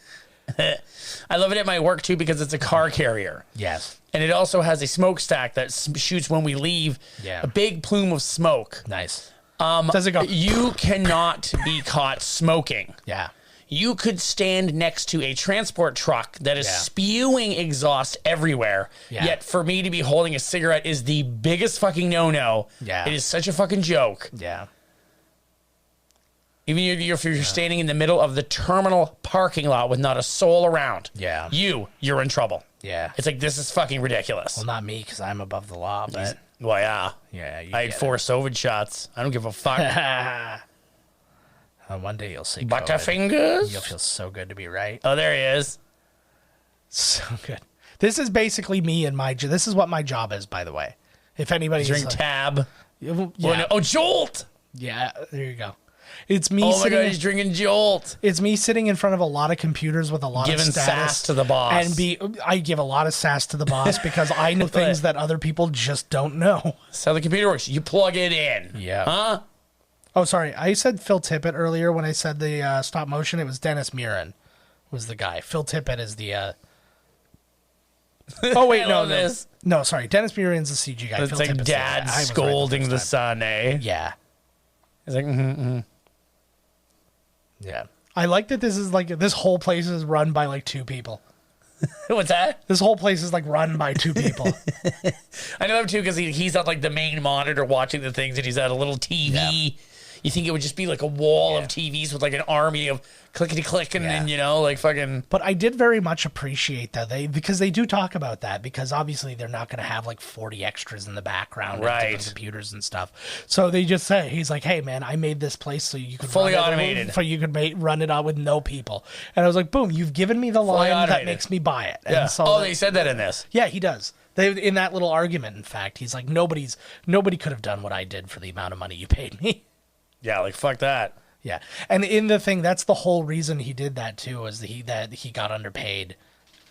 I love it at my work, too, because it's a car carrier. yes. And it also has a smokestack that shoots when we leave a big plume of smoke. Nice. Does it go? You cannot be caught smoking. Yeah. You could stand next to a transport truck that is spewing exhaust everywhere. Yeah. Yet for me to be holding a cigarette is the biggest fucking no-no. Yeah. It is such a fucking joke. Yeah. Even if you're standing in the middle of the terminal parking lot with not a soul around. Yeah. You're in trouble. Yeah. It's like, this is fucking ridiculous. Well, not me, because I'm above the law, but... Well, yeah. Yeah, I had 4 Soviet shots. I don't give a fuck. One day you'll see COVID. Butterfingers? You'll feel so good to be right. Oh, there he is. So good. This is basically me and this is what my job is, by the way. If anybody's... Drink tab. Yeah. Oh, Jolt! Yeah, there you go. It's me Oh my sitting... God, he's drinking Jolt. It's me sitting in front of a lot of computers with a lot Giving of status. sass to the boss. I give a lot of sass to the boss because I know things that other people just don't know. That's how the computer works. You plug it in. Yeah. Huh? Oh, sorry. I said Phil Tippett earlier when I said the stop motion. It was Dennis Muren was the guy. Phil Tippett is the... Oh, wait, no. This. No, sorry. Dennis Muren's the CG guy. It's Phil like Tippett's dad the guy. I was right scolding the first time. son, eh? Yeah. He's like, Yeah. I like that this is like, this whole place is run by like 2 people. What's that? This whole place is like run by 2 people. I know him too because he's at like the main monitor watching the things and he's at a little TV. Yeah. You think it would just be like a wall of TVs with like an army of clickety clicking and like fucking. But I did very much appreciate that because they do talk about that because obviously they're not going to have like 40 extras in the background, right? And computers and stuff. So they just say he's like, "Hey man, I made this place so you could fully automated, so you could run it out with no people." And I was like, "Boom! You've given me the line that makes me buy it." Yeah. And so they said that in this. Yeah, he does. In that little argument, in fact, he's like, nobody could have done what I did for the amount of money you paid me. Yeah, like fuck that. Yeah, and in the thing, that's the whole reason he did that too, is that he got underpaid,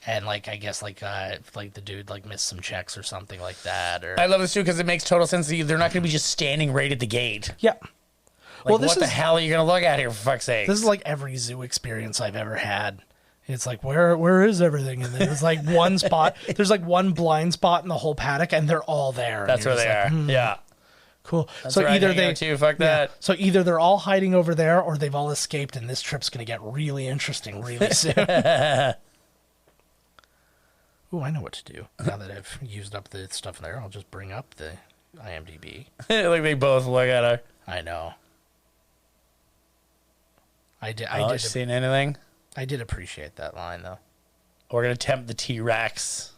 and like I guess like the dude like missed some checks or something like that. Or I love this too because it makes total sense. They're not going to be just standing right at the gate. Yeah. Like, what the hell are you going to look at here, for fuck's sake? This is like every zoo experience I've ever had. It's like, where is everything? And there's like one spot. There's like one blind spot in the whole paddock, and they're all there. That's where they are. Yeah. Cool. That's so either they too. Fuck that. So either they're all hiding over there, or they've all escaped, and this trip's going to get really interesting really soon. Ooh, I know what to do. Now that I've used up the stuff there, I'll just bring up the IMDb. Like they both look at her. I know. I did. Seen anything? I did appreciate that line though. We're gonna tempt the T-Rex.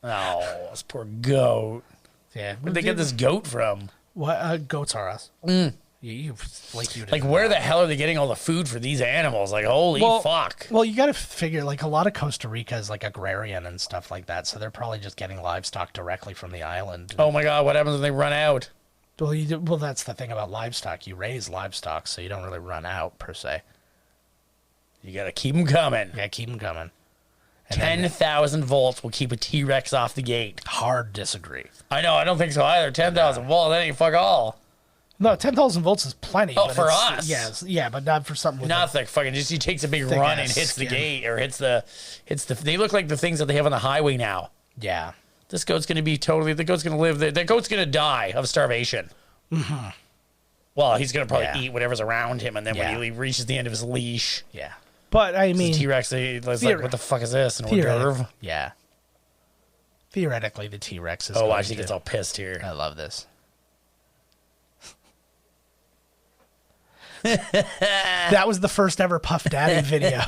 Oh, this poor goat. Yeah. Where'd they get this goat from? What goats are us? You like where the hell are they getting all the food for these animals? Like holy fuck. Well, you got to figure like a lot of Costa Rica is like agrarian and stuff like that, so they're probably just getting livestock directly from the island. Oh my god, what happens when they run out? Well, that's the thing about livestock. You raise livestock, so you don't really run out per se. You gotta keep them coming. Yeah, keep them coming. 10,000 volts will keep a T-Rex off the gate. Hard disagree. I know, I don't think so either. 10,000 volts, that ain't fuck all. No, 10,000 volts is plenty. Oh, for us? Yeah, but not for something with nothing. Fucking just he takes a big run and hits the gate or hits the. They look like the things that they have on the highway now. Yeah. This goat's going to be the goat's going to live. The goat's going to die of starvation. Mm-hmm. Well, he's going to probably eat whatever's around him, and then when he reaches the end of his leash. Yeah. But, I mean... T-Rex, he's like, what the fuck is this? An hors d'oeuvre? Yeah. Theoretically, the T-Rex is watch, he gets all pissed here. I love this. That was the first ever Puff Daddy video.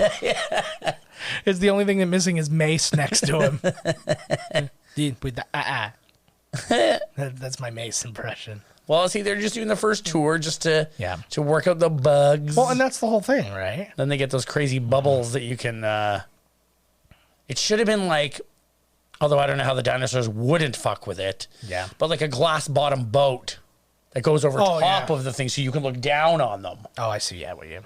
It's the only thing that's missing is Mace next to him. With the That's my Mace impression. Well, see, they're just doing the first tour just to work out the bugs. Well, and that's the whole thing, right? Then they get those crazy bubbles that you can... It should have been like... Although I don't know how the dinosaurs wouldn't fuck with it. Yeah. But like a glass-bottom boat that goes over top of the thing so you can look down on them. Oh, I see. Yeah, well, yeah.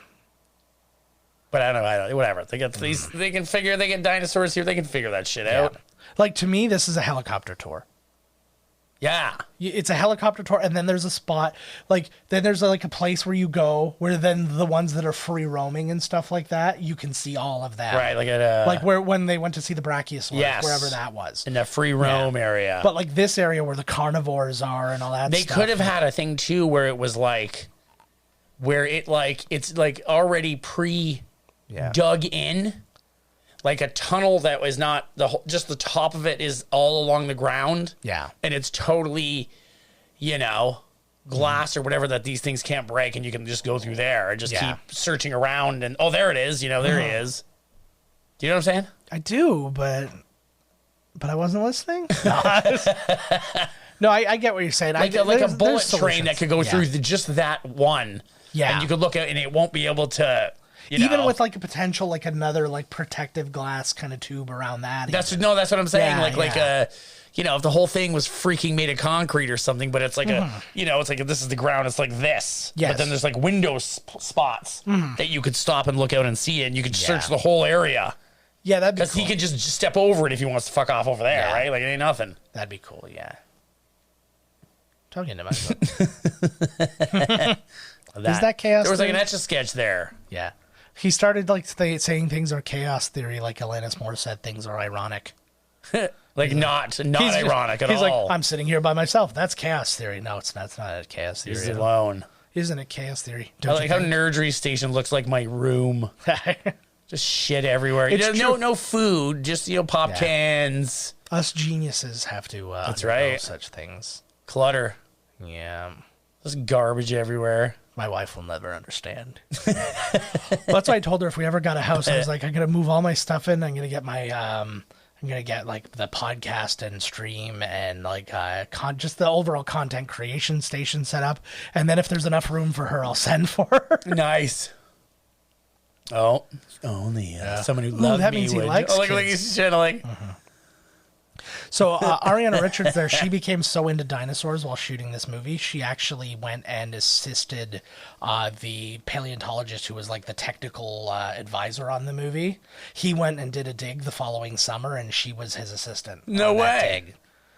But I don't know. Whatever. They get these. They get dinosaurs here. They can figure that shit out. Like, to me, this is a helicopter tour. Yeah. It's a helicopter tour, and then there's a spot, like, then there's like a place where you go, where then the ones that are free roaming and stuff like that, you can see all of that. Right, like at like when they went to see the Brachiosaurus, wherever that was. In the free roam area. But like this area where the carnivores are and all that they stuff. could have had a thing too where it was like, where it like, it's like already dug in. Like a tunnel that was not just the top of it is all along the ground. Yeah. And it's totally, glass or whatever that these things can't break, and you can just go through there and just keep searching around and there it is, there he is. Do you know what I'm saying? I do, but I wasn't listening. No, I get what you're saying. Like a bullet train that could go through just that one. Yeah. And you could look at it and it won't be able to. Even with like a potential, like another like protective glass kind of tube around that. That's what I'm saying. If the whole thing was freaking made of concrete or something, but it's like it's like this is the ground. It's like this. Yes. But then there's like window spots that you could stop and look out and see it, and you could search the whole area. Yeah, that'd be cool. Because he could just step over it if he wants to fuck off over there, right? Like it ain't nothing. That'd be cool. Yeah. Talking to myself. Is that chaos? There was like an Etch-a-Sketch there. Yeah. He started like saying things are chaos theory, like Alanis Morris said things are ironic. Not ironic at all. He's like, I'm sitting here by myself. That's chaos theory. No, it's not. It's not a chaos theory. He's alone. Isn't it chaos theory? I like how Nerdry Station looks like my room. Just shit everywhere. No food. Just pop cans. Us geniuses have to. That's right. Such things. Clutter. Yeah. Just garbage everywhere. My wife will never understand. That's why I told her if we ever got a house, I was like, I'm gonna move all my stuff in. I'm gonna get my I'm gonna get like the podcast and stream and like just the overall content creation station set up. And then if there's enough room for her, I'll send for her. Nice. Oh, only someone who loves that me means he would. likes like he's trying to like. So Ariana Richards there, she became so into dinosaurs while shooting this movie. She actually went and assisted the paleontologist who was like the technical advisor on the movie. He went and did a dig the following summer, and she was his assistant. No way. Dig.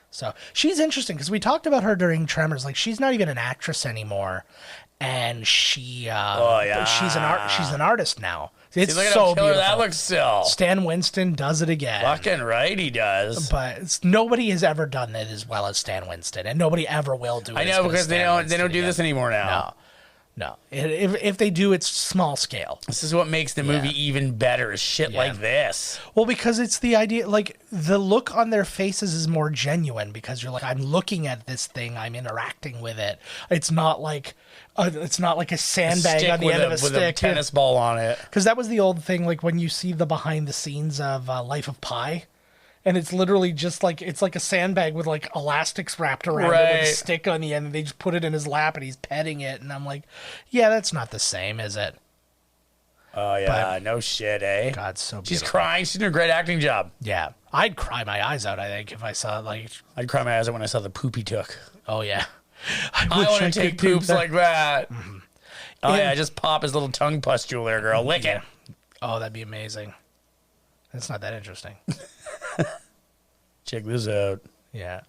So she's interesting because we talked about her during Tremors. Like she's not even an actress anymore, and she's an artist now. It's so beautiful. That looks still. Stan Winston does it again. Fucking right, he does. But nobody has ever done it as well as Stan Winston, and nobody ever will do it. I know because they don't do this anymore now. No. If they do, it's small scale. This is what makes the movie even better. Is shit like this. Well, because it's the idea, like the look on their faces is more genuine because you're like, I'm looking at this thing, I'm interacting with it. It's not like a sandbag on the end of a stick with a tennis ball on it. Because that was the old thing, like when you see the behind the scenes of Life of Pi. And it's literally just like, it's like a sandbag with like elastics wrapped around it with a stick on the end. And they just put it in his lap and he's petting it. And I'm like, yeah, that's not the same, is it? Oh, yeah. But, no shit, eh? God, so beautiful. She's crying. She's doing a great acting job. Yeah. I'd cry my eyes out, I think, if I saw like... I'd cry my eyes out when I saw the poop he took. Oh, yeah. I want to take poops like that. Mm-hmm. Oh, yeah. Just pop his little tongue pustule there, girl. Lick it. Oh, that'd be amazing. That's not that interesting. Check this out. Yeah.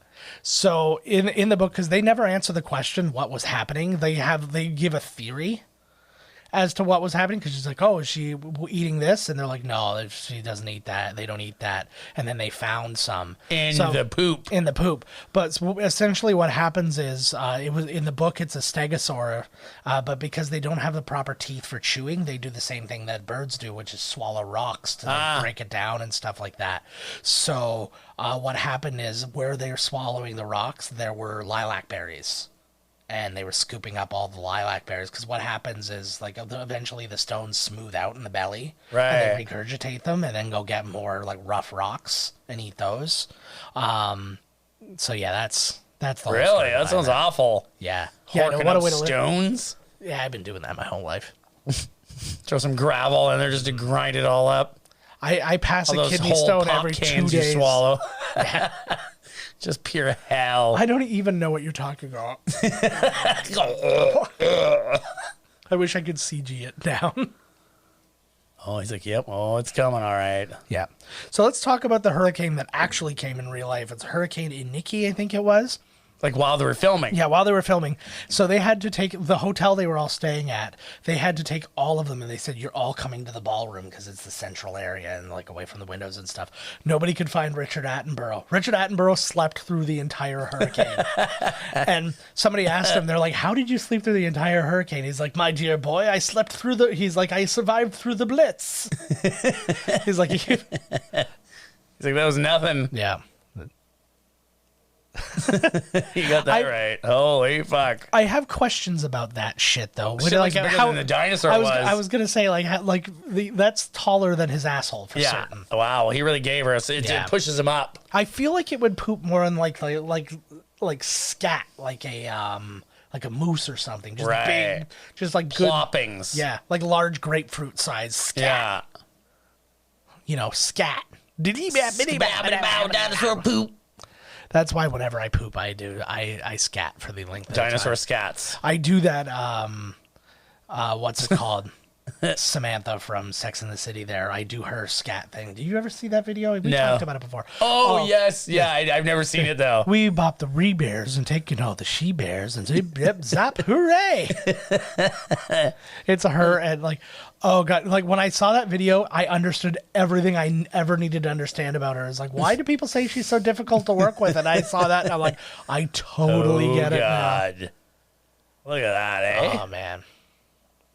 So in the book, because they never answer the question what was happening, they give a theory as to what was happening, because she's like, oh, is she eating this? And they're like, no, she doesn't eat that. They don't eat that. And then they found some in the poop. But essentially what happens is it was in the book, it's a stegosaur, but because they don't have the proper teeth for chewing, they do the same thing that birds do, which is swallow rocks to break it down and stuff like that. So what happened is where they're swallowing the rocks, there were lilac berries. And they were scooping up all the lilac berries, because what happens is, like, eventually the stones smooth out in the belly, and they regurgitate them, and then go get more like rough rocks and eat those. So yeah, that's the whole really that sounds awful. Yeah, no, what a way to stones. Yeah, I've been doing that my whole life. Throw some gravel in there just to grind it all up. I pass a kidney stone every 2 days. You swallow. Just pure hell. I don't even know what you're talking about. I wish I could CG it down. Oh, he's like, yep. Oh, it's coming. All right. Yeah. So let's talk about the hurricane that actually came in real life. It's Hurricane Iniki, I think it was. Like while they were filming. Yeah, while they were filming. So they had to take the hotel they were all staying at. They had to take all of them, and they said, you're all coming to the ballroom because it's the central area and like away from the windows and stuff. Nobody could find Richard Attenborough. Richard Attenborough slept through the entire hurricane. And somebody asked him, they're like, how did you sleep through the entire hurricane? He's like, my dear boy, I slept through I survived through the Blitz. He's like, that was nothing. Yeah. You got that right. Holy fuck! I have questions about that shit though. Shit like bigger than the dinosaur was. I was gonna say that's taller than his asshole for certain. Wow, he really gave her. It pushes him up. I feel like it would poop more on like scat, like a moose or something. Just big, just like good ploppings. Yeah, like large grapefruit size scat. Yeah. Scat. Dinosaur poop. That's why whenever I poop, I scat for the length of dinosaur time. scats. I do that, what's it called? Samantha from Sex and the City there. I do her scat thing. Did you ever see that video? We talked about it before. Oh, yes. Yeah, I've never seen it, though. We bop the re-bears and take, the she-bears and zip, zap, hooray! It's her and, oh, God. Like, when I saw that video, I understood everything I ever needed to understand about her. It's like, why do people say she's so difficult to work with? And I saw that, and I'm like, I totally get it now. Look at that, eh? Oh, man.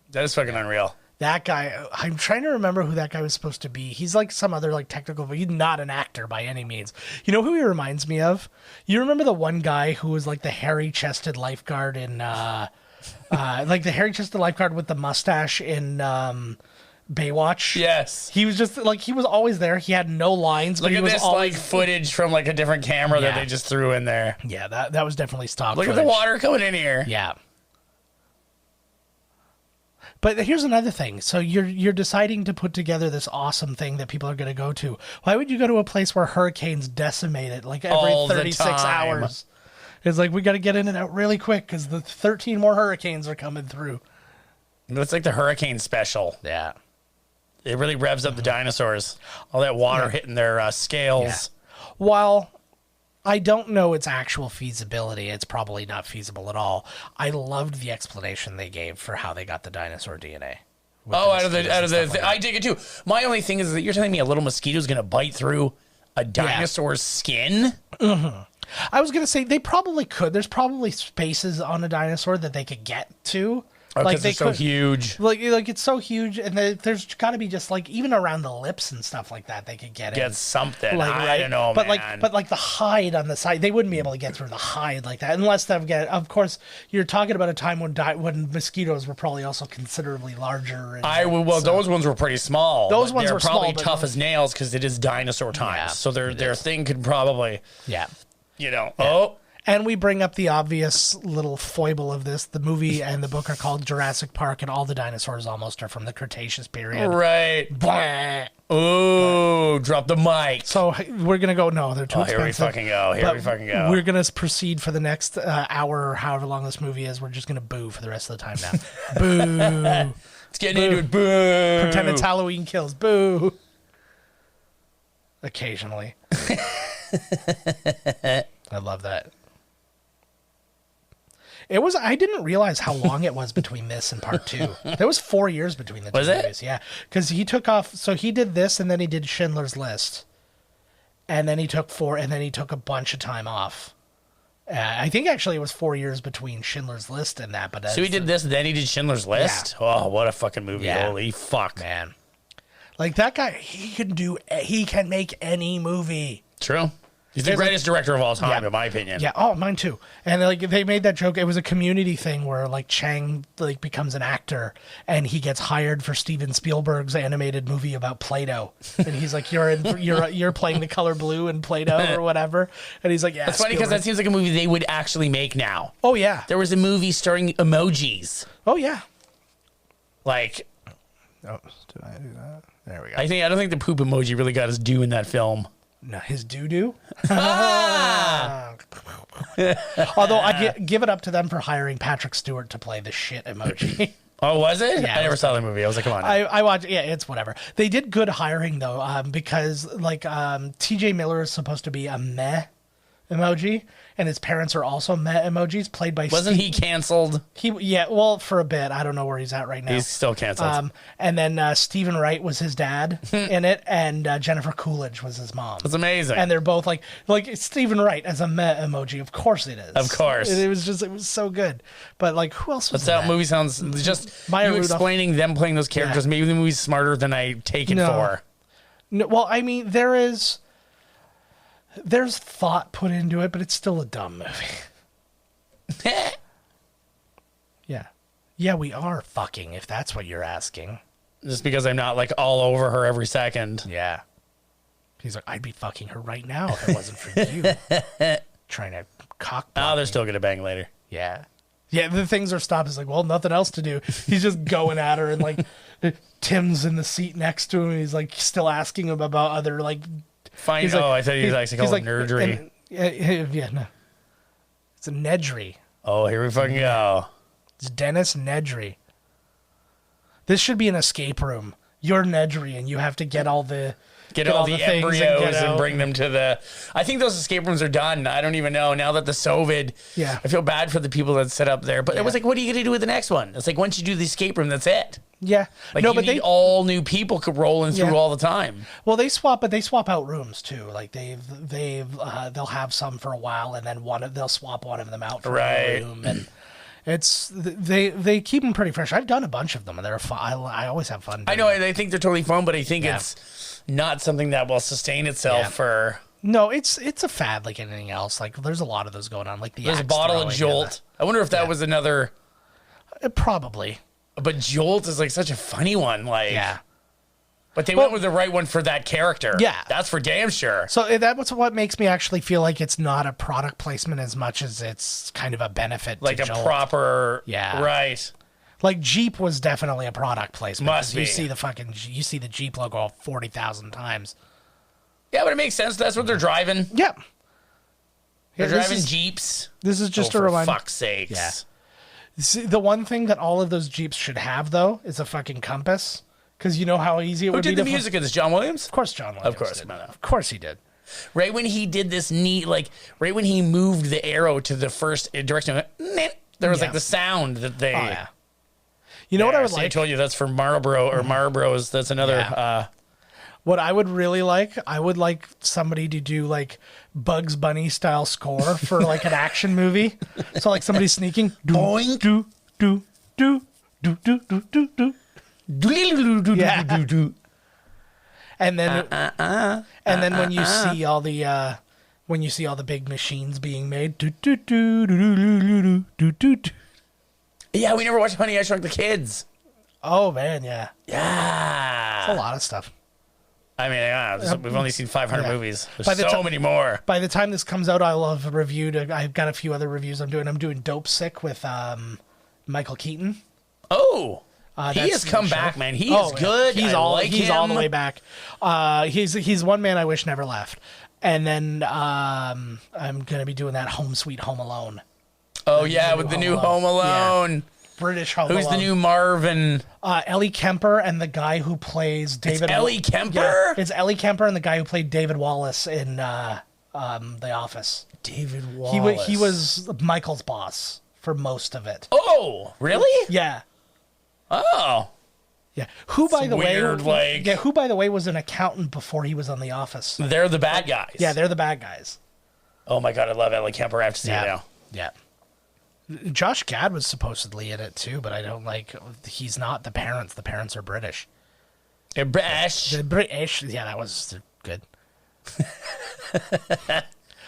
That is fucking unreal. That guy, I'm trying to remember who that guy was supposed to be. He's like some other technical, but he's not an actor by any means. You know who he reminds me of? You remember the one guy who was like the hairy-chested lifeguard in, the hairy-chested lifeguard with the mustache in Baywatch? Yes. He was just he was always there. He had no lines. Look but at was this always footage from a different camera that they just threw in there. Yeah, that was definitely stock Look footage. at the water coming in here. Yeah. But here's another thing. So you're deciding to put together this awesome thing that people are going to go to. Why would you go to a place where hurricanes decimate it every all 36 hours? It's we got to get in and out really quick because the 13 more hurricanes are coming through. It's like the hurricane special. Yeah. It really revs up the dinosaurs. All that water hitting their scales. Yeah. While I don't know its actual feasibility, it's probably not feasible at all. I loved the explanation they gave for how they got the dinosaur DNA. Out of the I dig it too. My only thing is that you're telling me a little mosquito is going to bite through a dinosaur's skin? Mm-hmm. I was going to say they probably could. There's probably spaces on a dinosaur that they could get to. Because it's so huge. It's so huge, and there's got to be just even around the lips and stuff like that they could get something. I don't know, but man. But the hide on the side, they wouldn't be able to get through the hide like that unless they've got. Of course, you're talking about a time when mosquitoes were probably also considerably larger. Those ones were pretty small. Those ones were probably small, tough as nails because it is dinosaur times. Yeah, so their thing could probably. Yeah. And we bring up the obvious little foible of this. The movie and the book are called Jurassic Park, and all the dinosaurs almost are from the Cretaceous period. Right. Blah. Ooh, drop the mic. So we're going to go, no, they're too expensive. Here we fucking go. We're going to proceed for the next hour or however long this movie is. We're just going to boo for the rest of the time now. Boo. Let's get into it. Boo. Pretend it's Halloween Kills. Boo. Occasionally. I love that. I didn't realize how long it was between this and part 2. There was 4 years between the two movies. Yeah. Because he took off, so he did this and then he did Schindler's List. And then he took a bunch of time off. I think actually it was 4 years between Schindler's List and that. But so he did this, then he did Schindler's List? Yeah. Oh, what a fucking movie. Yeah. Holy fuck. Man. That guy, he can make any movie. True. He's the greatest director of all time, in my opinion. Yeah, mine too. And they made that joke. It was a Community thing where Chang becomes an actor and he gets hired for Steven Spielberg's animated movie about Play-Doh. And he's like, you're playing the color blue in Play-Doh or whatever. And he's like, yeah. It's funny because that seems like a movie they would actually make now. Oh yeah. There was a movie starring emojis. Oh yeah. Did I do that? There we go. I don't think the poop emoji really got his due in that film. No, his doo-doo? Although I give it up to them for hiring Patrick Stewart to play the shit emoji. Oh, was it? Yeah, I never saw the movie. I was like, come on. I watched. Yeah, it's whatever. They did good hiring though, because like T.J. Miller is supposed to be a meh emoji, and his parents are also meh emojis, played by. Wasn't he canceled? Well, for a bit. I don't know where he's at right now. He's still canceled. And then Stephen Wright was his dad in it, and Jennifer Coolidge was his mom. That's amazing. And they're both like Stephen Wright as a meh emoji. Of course it is. Of course. It was so good. But like, who else was That's how a movie sounds. Just Maya you Rudolph. Explaining them playing those characters. Maybe the movie's smarter than I take it for. No, well, I mean, there's thought put into it, but it's still a dumb movie. Yeah, we are fucking, if that's what you're asking. Just because I'm not like all over her every second. Yeah. He's like, I'd be fucking her right now if it wasn't for you. Trying to cock. Oh, they're still gonna bang later. Yeah. Yeah, the things are stopped. It's like, well, nothing else to do. He's just going at her, and like Tim's in the seat next to him, and he's like still asking him about other like. Fine. Like, I thought he was actually called nerdery. Yeah, no. It's a Nedry. Oh, here we fucking go. It's Dennis Nedry. This should be an escape room. You're Nedry, and you have to get all the embryos and bring them to the. I think those escape rooms are done. I don't even know now that the COVID. Yeah, I feel bad for the people that set up there, but it was like, what are you going to do with the next one? It's like once you do the escape room, that's it. Yeah, like no, but they all new people could rolling through all the time. Well, they swap out rooms too. Like they'll have some for a while, and then they'll swap one of them out for a room, and they keep them pretty fresh. I've done a bunch of them, and they're fun. I always have fun. I know. I think they're totally fun, but I think it's not something that will sustain itself for. No, it's a fad like anything else. Like there's a lot of those going on. Like there's a bottle of Jolt. I wonder if that was another. Probably. But Jolt is like such a funny one, like But they went with the right one for that character. Yeah, that's for damn sure. So that's what makes me actually feel like it's not a product placement as much as it's kind of a benefit, like to a Jolt. Proper, right? Like Jeep was definitely a product placement. Must be. You see the Jeep logo 40,000 times. Yeah, but it makes sense. That's what they're driving. Yeah, they're driving Jeeps. This is just a reminder. For fuck's sakes. Yeah. See, the one thing that all of those Jeeps should have, though, is a fucking compass. Because you know how easy it would be. Who did the music of this? John Williams? Of course, John Williams. Of course, did. Of course he did. Right when he did this neat, like right when he moved the arrow to the first direction, there was like the sound that they. Oh yeah. You know what I would like? I told you that's for Marlboro or Marlboro's. That's another. Yeah. What I would really like, I would like somebody to do like Bugs Bunny style score for like an action movie. So like somebody sneaking, boing, do do do do do do do do. Yeah. And then when you see all the big machines being made, yeah, we never watched Honey, I Shrunk the Kids. Oh man, yeah, it's a lot of stuff. I mean, we've only seen 500 movies. There's so many more. By the time this comes out, I'll have reviewed. I've got a few other reviews I'm doing. I'm doing Dope Sick with Michael Keaton. Oh. He has come back, man. He is good. He's all the way back. He's one man I wish never left. And then I'm gonna be doing that Home Sweet Home Alone. Oh yeah, with the new Home Alone. Yeah. British Home Alone. Who's the new Marvin? Ellie Kemper and the guy who plays David. It's Ellie Kemper. Yeah, it's Ellie Kemper and the guy who played David Wallace in The Office. David Wallace. He was Michael's boss for most of it. Oh, really? Yeah. Oh. Yeah. Who by the way was an accountant before he was on The Office. They're the bad guys. Yeah, they're the bad guys. Oh my god, I love Ellie Kemper. I have to see it now. Yeah. Josh Gad was supposedly in it too, but I don't like. He's not the parents. The parents are British. They're British. They're British. Yeah, that was good.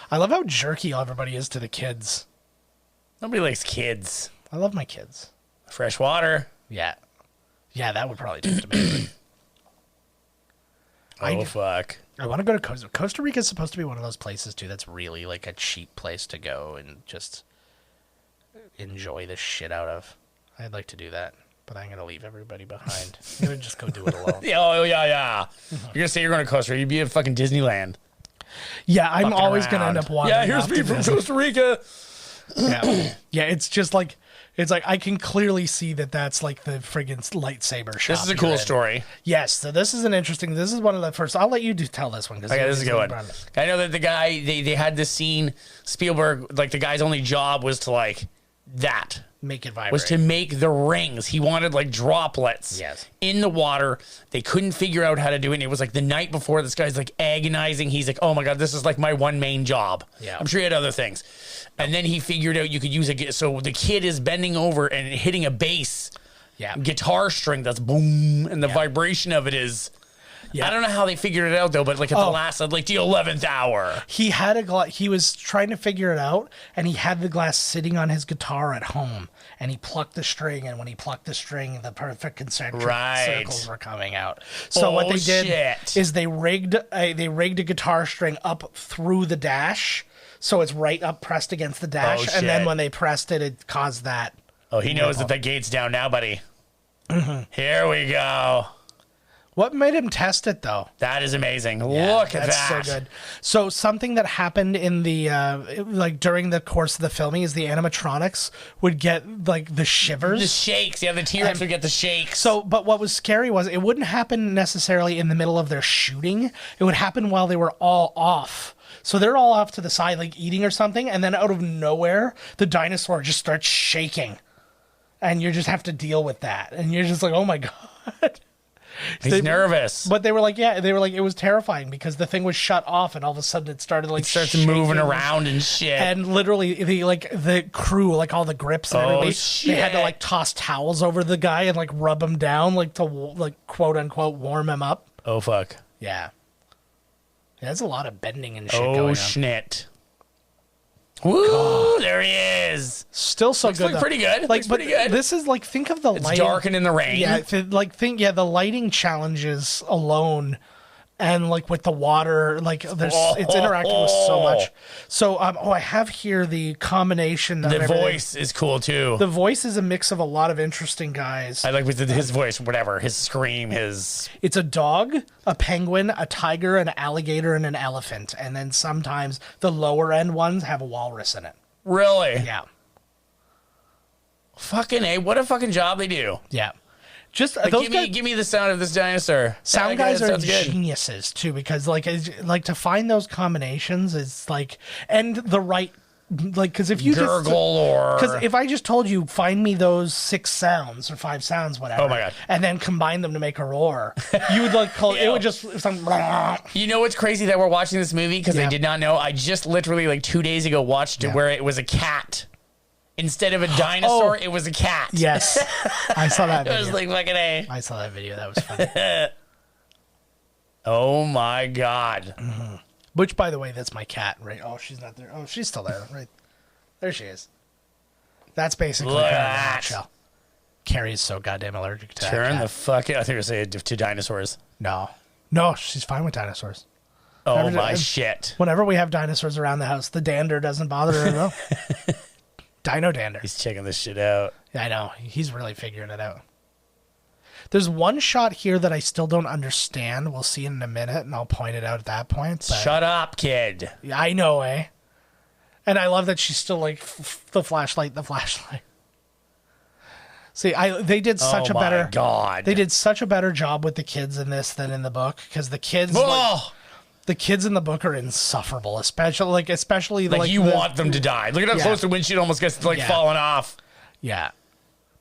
I love how jerky everybody is to the kids. Nobody likes kids. I love my kids. Fresh water. Yeah. Yeah, that would probably taste amazing. Fuck. I want to go to Costa Rica. Costa Rica is supposed to be one of those places too that's really like a cheap place to go and just enjoy the shit out of. I'd like to do that, but I'm gonna leave everybody behind. I'm gonna just go do it alone. Yeah. You're gonna say you're going to Costa Rica. You'd be at fucking Disneyland. Yeah, I'm always gonna end up wandering. Yeah, here's me from Costa Rica. Yeah, it's just like It's like I can clearly see that that's like the friggin' lightsaber shop. This is a cool story. Yes, so this is this is one of the first. I'll let you tell this one. Okay, this is a good one. I know that the guy, they had this scene, Spielberg, like the guy's only job was to like make it vibrate. Was to make the rings. He wanted like droplets in the water. They couldn't figure out how to do it. And it was like the night before, this guy's like agonizing. He's like, oh my God, this is like my one main job. Yeah. I'm sure he had other things. And then he figured out you could use it. So the kid is bending over and hitting a bass guitar string that's boom. And the vibration of it is... I don't know how they figured it out though, but like at the last, like the 11th hour, he had a glass. He was trying to figure it out, and he had the glass sitting on his guitar at home, and he plucked the string, and when he plucked the string, the perfect concentric circles were coming out. So what they did is they rigged a guitar string up through the dash, so it's right up pressed against the dash, and then when they pressed it, it caused that. Oh, he knows that the gate's down now, buddy. Here we go. What made him test it, though? That is amazing. Look at that. That's so good. So something that happened in the, like during the course of the filming is the animatronics would get like the shivers. The shakes. Yeah, the T-Rex would get the shakes. So, but what was scary was it wouldn't happen necessarily in the middle of their shooting. It would happen while they were all off. So they're all off to the side, like eating or something. And then out of nowhere, the dinosaur just starts shaking. And you just have to deal with that. And you're just like, oh my God. He's nervous. But they were like, it was terrifying because the thing was shut off and all of a sudden it started like shaking, moving around and shit. And literally the crew, like all the grips and everybody, they had to like toss towels over the guy and like rub him down, like to like quote unquote warm him up. Oh fuck. Yeah. There's a lot of bending and shit going on. Oh shit. Woo! God. There he is. Still so good. Looks pretty good. Like, pretty good. This is like, think of the lighting. It's dark and in the rain. Yeah, the lighting challenges alone, and like with the water, like it's interacting with so much. So, I have here the combination. The voice is cool too. The voice is a mix of a lot of interesting guys. I like with his voice, whatever, his scream, his. It's a dog, a penguin, a tiger, an alligator, and an elephant, and then sometimes the lower end ones have a walrus in it. Really? Yeah. Fucking A, what a fucking job they do. Yeah. Just like, give me the sound of this dinosaur. Sound guys are geniuses too, because like to find those combinations is like, and the right, like, because if you because if I just told you find me those 6 sounds or 5 sounds, whatever, oh my God, and then combine them to make a roar, you would like call it would just You know what's crazy that we're watching this movie because I did not know. I just literally like 2 days ago watched it where it was a cat. Instead of a dinosaur, it was a cat. Yes. I saw that video. It was like fucking A. I saw that video. That was funny. Oh my God. Mm-hmm. Which, by the way, that's my cat, right? Oh, she's not there. Oh, she's still there. Right. There she is. That's basically her in a nutshell. Carrie's so goddamn allergic to that cat. The fuck out. I think I was saying to dinosaurs. No, she's fine with dinosaurs. Oh, my shit. Whenever we have dinosaurs around the house, the dander doesn't bother her at all. Dino dander. He's checking this shit out. I know. He's really figuring it out. There's one shot here that I still don't understand. We'll see in a minute, and I'll point it out at that point. But shut up, kid. Yeah, I know, eh? And I love that she's still like, the flashlight. See, they did such a better... God. They did such a better job with the kids in this than in the book, because the kids... The kids in the book are insufferable, especially you want them to die. Look at how close the windshield almost gets falling off. Yeah.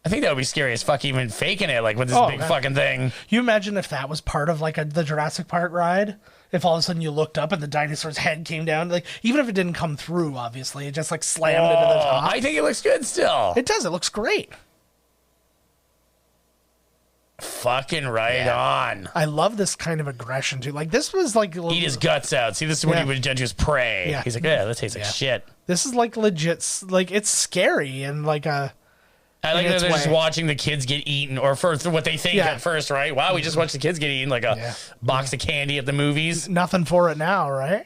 I think that would be scary as fuck, even faking it, like with this big fucking thing. You imagine if that was part of like the Jurassic Park ride? If all of a sudden you looked up and the dinosaur's head came down, like even if it didn't come through, obviously, it just like slammed into the top. I think it looks good still. It does. It looks great. Fucking right on. I love this kind of aggression too. Like this was like eat his guts out. See, this is what he would have done to his prey. Yeah. He's like, yeah, that tastes like shit. This is like legit. Like it's scary and like a. I like that they're just watching the kids get eaten, or for what they think at first, right? Wow, we just watched the kids get eaten like a box of candy at the movies. Nothing for it now, right?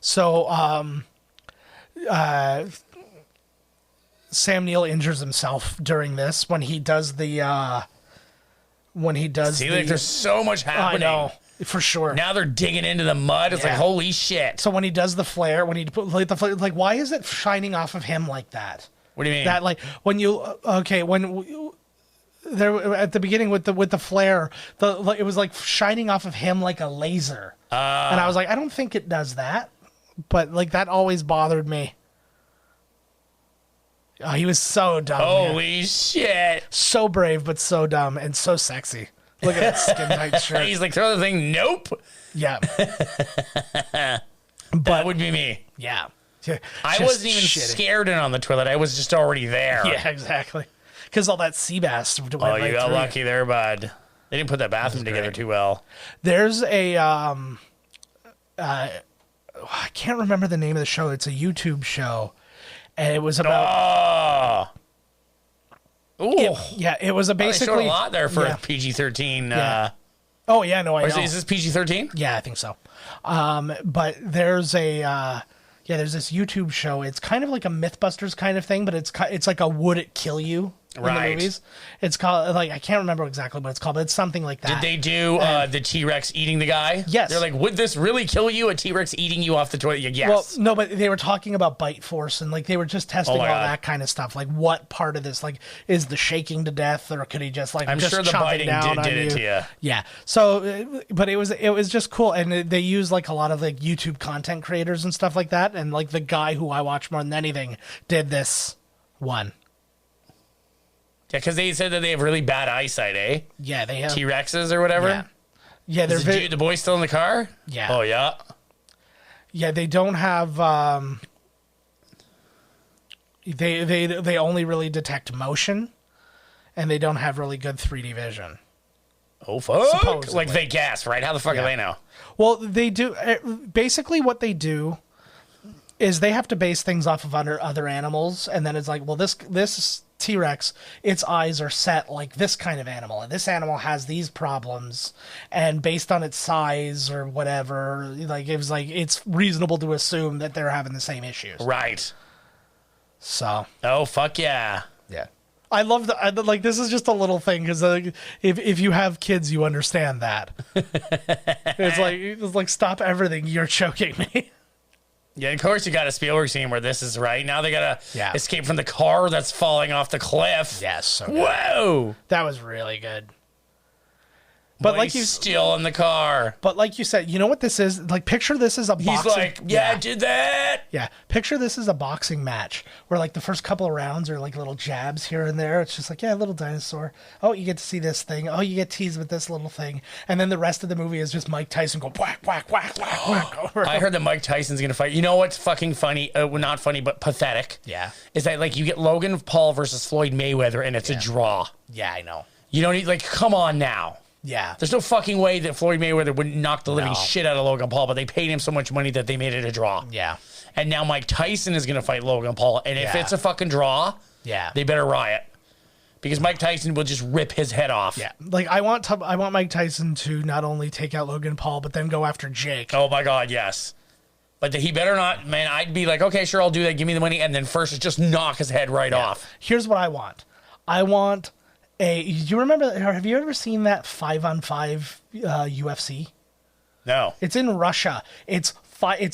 So, Sam Neill injures himself during this when he does the. Like there's so much happening. I know, for sure. Now they're digging into the mud. It's like, holy shit. So when he does the flare, when he put like the flare, like why is it shining off of him like that? What do you mean? That like when there at the beginning with the flare, it was like shining off of him like a laser, and I was like, I don't think it does that, but like that always bothered me. Oh, he was so dumb. Holy shit! So brave, but so dumb and so sexy. Look at that skin tight shirt. He's like, throw the thing. Nope. Yeah. That would be me. Yeah. I wasn't even scared in on the toilet. I was just already there. Yeah, exactly. Because all that sea bass went right through. You got lucky there, bud. They didn't put that bathroom together too well. There's a I can't remember the name of the show. It's a YouTube show, and it was about. Ooh. It was basically they showed a lot there for PG-13. Yeah. Oh yeah, no, I know. Is this PG-13? Yeah, I think so. But there's there's this YouTube show. It's kind of like a MythBusters kind of thing, but it's like a Would It Kill You in the movies. It's called, like, I can't remember exactly what it's called, but it's something like that. Did they do the T-Rex eating the guy? Yes. They're like, would this really kill you? A T-Rex eating you off the toilet? Yes. Well, no, but they were talking about bite force, and like they were just testing all that kind of stuff. Like, what part of this, like, is the shaking to death, or could he just like? I'm sure the biting did it to you. Yeah. So, but it was just cool, and they use like a lot of like YouTube content creators and stuff like that, and like the guy who I watch more than anything did this one. Yeah, because they said that they have really bad eyesight, eh? Yeah, they have T-Rexes or whatever. Yeah, they're the boy still in the car? Yeah. Oh yeah. Yeah, they don't have. They only really detect motion, and they don't have really good 3D vision. Oh fuck! Supposedly. Like they guess, right? How the fuck do they know? Well, they do. Basically, what they do is they have to base things off of other animals, and then it's like, well, this T-Rex, its eyes are set like this kind of animal, and this animal has these problems, and based on its size or whatever, like it was like it's reasonable to assume that they're having the same issues. Right. So. Oh fuck yeah. Yeah. I love that. Like, this is just a little thing because if you have kids, you understand that. It's like stop everything. You're choking me. Yeah, of course you got a Spielberg scene where this is right. Now they gotta escape from the car that's falling off the cliff. Yes. So whoa, that was really good. But like he's still in the car. But like you said, you know what this is? Like, picture this as a boxing. He's like, I did that. Yeah, picture this as a boxing match where like the first couple of rounds are like little jabs here and there. It's just like, little dinosaur. Oh, you get to see this thing. Oh, you get teased with this little thing. And then the rest of the movie is just Mike Tyson go whack, whack, whack, whack, whack. Over. I heard that Mike Tyson's going to fight. You know what's fucking funny? Not funny, but pathetic. Yeah. Is that like you get Logan Paul versus Floyd Mayweather and it's a draw. Yeah, I know. You don't need, like, come on now. Yeah. There's no fucking way that Floyd Mayweather wouldn't knock the living shit out of Logan Paul, but they paid him so much money that they made it a draw. Yeah. And now Mike Tyson is going to fight Logan Paul. And if it's a fucking draw, they better riot. Because Mike Tyson will just rip his head off. Yeah. Like, I want Mike Tyson to not only take out Logan Paul, but then go after Jake. Oh, my God, yes. But he better not, man. I'd be like, okay, sure, I'll do that. Give me the money. And then first just knock his head right off. Here's what I want. I want... you remember? Have you ever seen that 5-on-5 UFC? No. It's in Russia. It's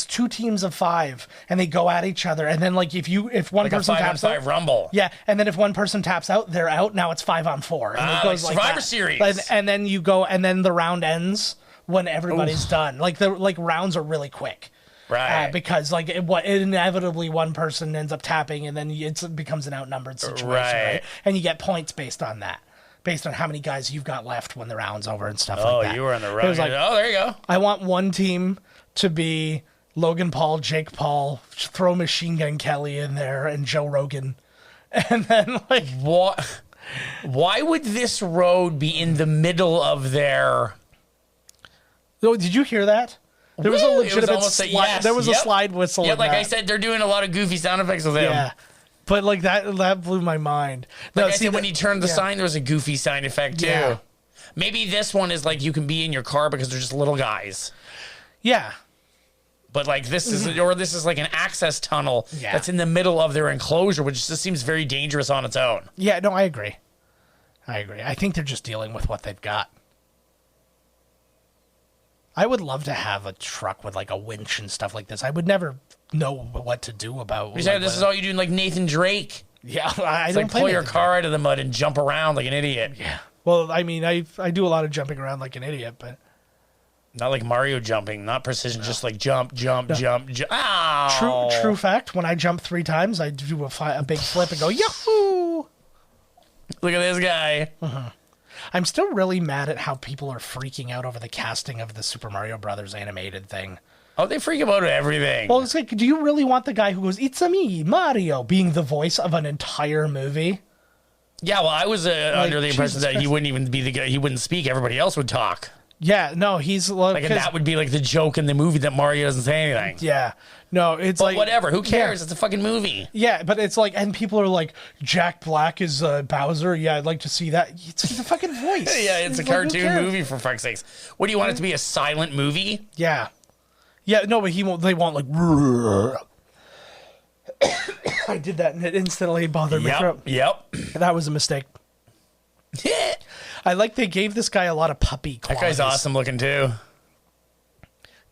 2 teams of 5, and they go at each other. And then, like, if one person taps out, 5-on-5 rumble. Yeah, and then if one person taps out, they're out. Now it's 5-on-4. And it goes like Survivor Series. And then you go, and then the round ends when everybody's done. Like the rounds are really quick. Right. Because inevitably one person ends up tapping, and then it becomes an outnumbered situation, right? And you get points based on that, based on how many guys you've got left when the round's over and stuff like that. Oh, you were on the round. Like, there you go. I want one team to be Logan Paul, Jake Paul, throw Machine Gun Kelly in there, and Joe Rogan, and then like what? Why would this road be in the middle of their? Oh, did you hear that? There was a legitimate slide. There was a slide whistle. Yeah, like I said, they're doing a lot of goofy sound effects with him. Yeah, but like that blew my mind. Like I said, when he turned the sign, there was a goofy sound effect too. Yeah. Maybe this one is like you can be in your car because they're just little guys. Yeah. But like this is like an access tunnel that's in the middle of their enclosure, which just seems very dangerous on its own. Yeah, no, I agree. I think they're just dealing with what they've got. I would love to have a truck with like a winch and stuff like this. I would never know what to do about. This is all you do, like Nathan Drake. Yeah, I don't pull your car out of the mud and jump around like an idiot. Yeah. Well, I mean, I do a lot of jumping around like an idiot, but not like Mario jumping, not precision, just like jump. Ow! True fact. When I jump 3 times, I do a big flip and go yahoo! Look at this guy. I'm still really mad at how people are freaking out over the casting of the Super Mario Brothers animated thing. Oh, they freak about everything. Well, it's like, do you really want the guy who goes, "It's-a me, Mario," being the voice of an entire movie? Yeah, well, I was under the impression that he wouldn't even be the guy. He wouldn't speak. Everybody else would talk. Yeah, no, he's like, and that would be like the joke in the movie that Mario doesn't say anything. Yeah, no, it's but like whatever. Who cares? Yeah. It's a fucking movie. Yeah, but it's like, and people are like, Jack Black is Bowser. Yeah, I'd like to see that. It's a fucking voice. Yeah, it's a cartoon movie for fuck's sakes. What do you want it to be? A silent movie? Yeah, yeah. No, but he won't. They want like. I did that and it instantly bothered me. Yep. That was a mistake. I like they gave this guy a lot of puppy qualities. That guy's awesome looking too.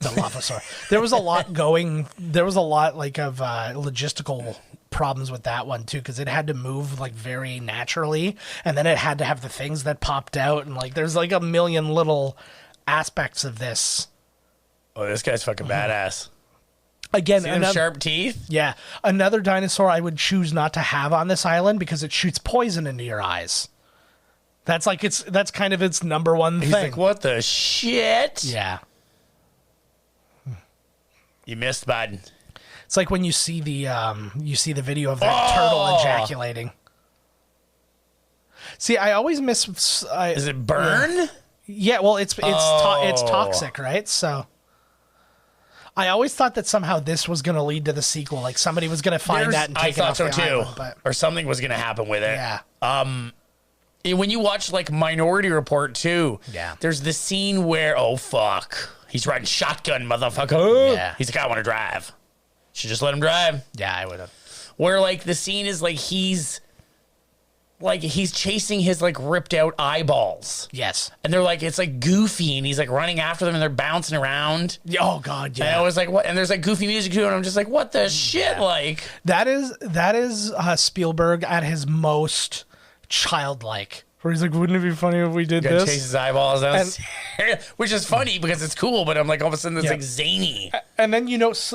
The Lavasaur. There was a lot going. There was a lot like of logistical problems with that one too, because it had to move like very naturally, and then it had to have the things that popped out, and like there's like a million little aspects of this. Oh, this guy's fucking badass. Again, see them sharp teeth. Yeah, another dinosaur I would choose not to have on this island because it shoots poison into your eyes. That's like that's kind of its number one thing. He's like, what the shit? Yeah. You missed, bud. It's like when you see the video of that turtle ejaculating. See, I always miss. Is it burn? Yeah, well, it's toxic, right? So. I always thought that somehow this was going to lead to the sequel. Like somebody was going to find that and take it off the island, but... or something was going to happen with it. Yeah. When you watch like Minority Report too, yeah, there's the scene where he's riding shotgun, motherfucker. Yeah. He's like, I want to drive. Should just let him drive. Yeah, I would have. Where like the scene is like he's chasing his like ripped out eyeballs. Yes. And they're like, it's like Goofy, and he's like running after them and they're bouncing around. Oh God, yeah. And I was like, what? And there's like Goofy music too, and I'm just like, what the shit? Like that is Spielberg at his most childlike. Where he's like, wouldn't it be funny if we did this? Chase his eyeballs out. Which is funny because it's cool, but I'm like, all of a sudden it's like zany. And then,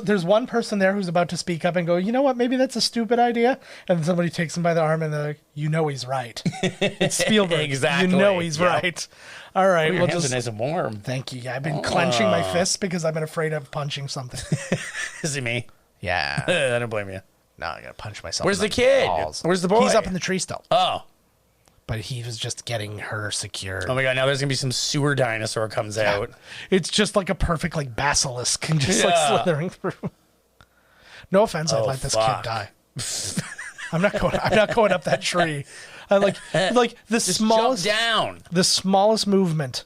there's one person there who's about to speak up and go, you know what, maybe that's a stupid idea. And somebody takes him by the arm and they're like, he's right. It's Spielberg. Exactly. He's right. All right. Your hands are nice and warm. Thank you. Yeah, I've been clenching my fists because I've been afraid of punching something. Is it me? Yeah. I don't blame you. No, I got to punch myself. Where's the kid? Balls. Where's the boy? He's up in the tree still. Oh. But he was just getting her secured. Oh my God, now there's going to be some sewer dinosaur comes out. It's just like a perfect like basilisk and just like slithering through. No offense, I'd let this kid die. I'm not going up that tree. I like the just smallest jump down. The smallest movement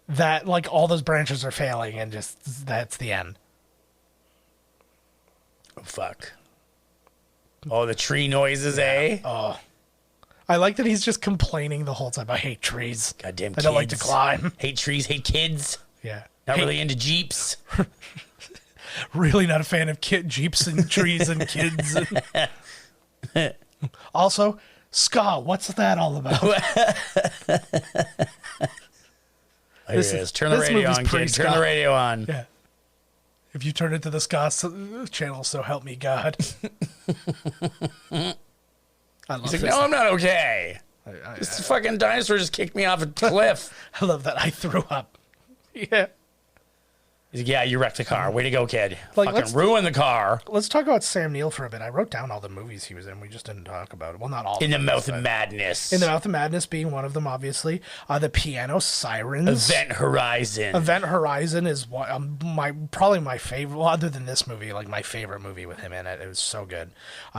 that like all those branches are failing and just that's the end. Oh fuck. Oh, the tree noises, eh? Oh. I like that he's just complaining the whole time. I hate trees. Goddamn kids. I don't like to climb. Hate trees, hate kids. Yeah. Not really into Jeeps. Really not a fan of Jeeps and trees and kids. Also, ska, what's that all about? Here it is. Turn the radio on, kid. Turn the radio on. Yeah. If you turn it to the ska channel, so help me God. He's like, no, I'm not okay. This fucking dinosaur just kicked me off a cliff. I love that. I threw up. Yeah. He's like, yeah, you wrecked the car. Way to go, kid. Like, fucking ruin the car. Let's talk about Sam Neill for a bit. I wrote down all the movies he was in. We just didn't talk about it. Well, not all. In the Mouth of Madness. In the Mouth of Madness being one of them, obviously. The Piano Sirens. Event Horizon. Event Horizon is probably my favorite. Well, other than this movie, like my favorite movie with him in it. It was so good.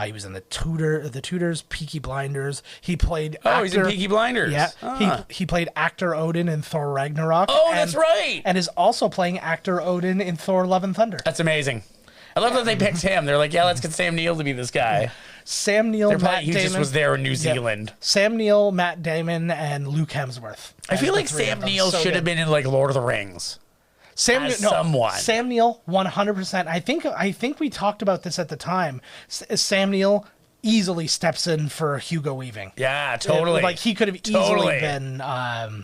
He was in the Tudors, Peaky Blinders. He played. He's in Peaky Blinders. Yeah. He played actor Odin in Thor Ragnarok. Oh, that's right. And is also playing actor Odin in Thor Love and Thunder. That's amazing. I love that they picked him. They're like, yeah, let's get Sam Neill to be this guy. Yeah. Sam Neill, Matt Damon. He just was there in New Zealand. Sam Neill, Matt Damon, and Luke Hemsworth. I feel like Sam Neill should have been in like Lord of the Rings. Someone. Sam Neill, 100%. I think we talked about this at the time. Sam Neill easily steps in for Hugo Weaving. Yeah, totally. Like he could have easily been Elrond.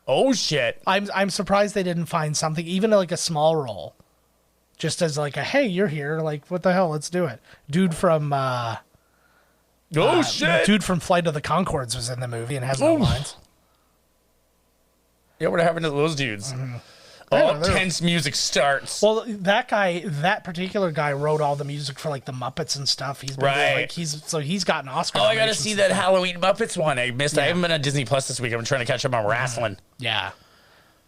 Oh shit. I'm surprised they didn't find something, even like a small role. Just as like a, hey, you're here, like what the hell, let's do it. Dude from Dude from Flight of the Conchords was in the movie and has no lines. Yeah, what happened to those dudes? Tense music starts. Well, that particular guy wrote all the music for like the Muppets and stuff. He's been doing, he's got an Oscar. Oh, I gotta see that Halloween Muppets one. I missed. Yeah. I haven't been on Disney Plus this week. I'm trying to catch up on wrestling. Yeah.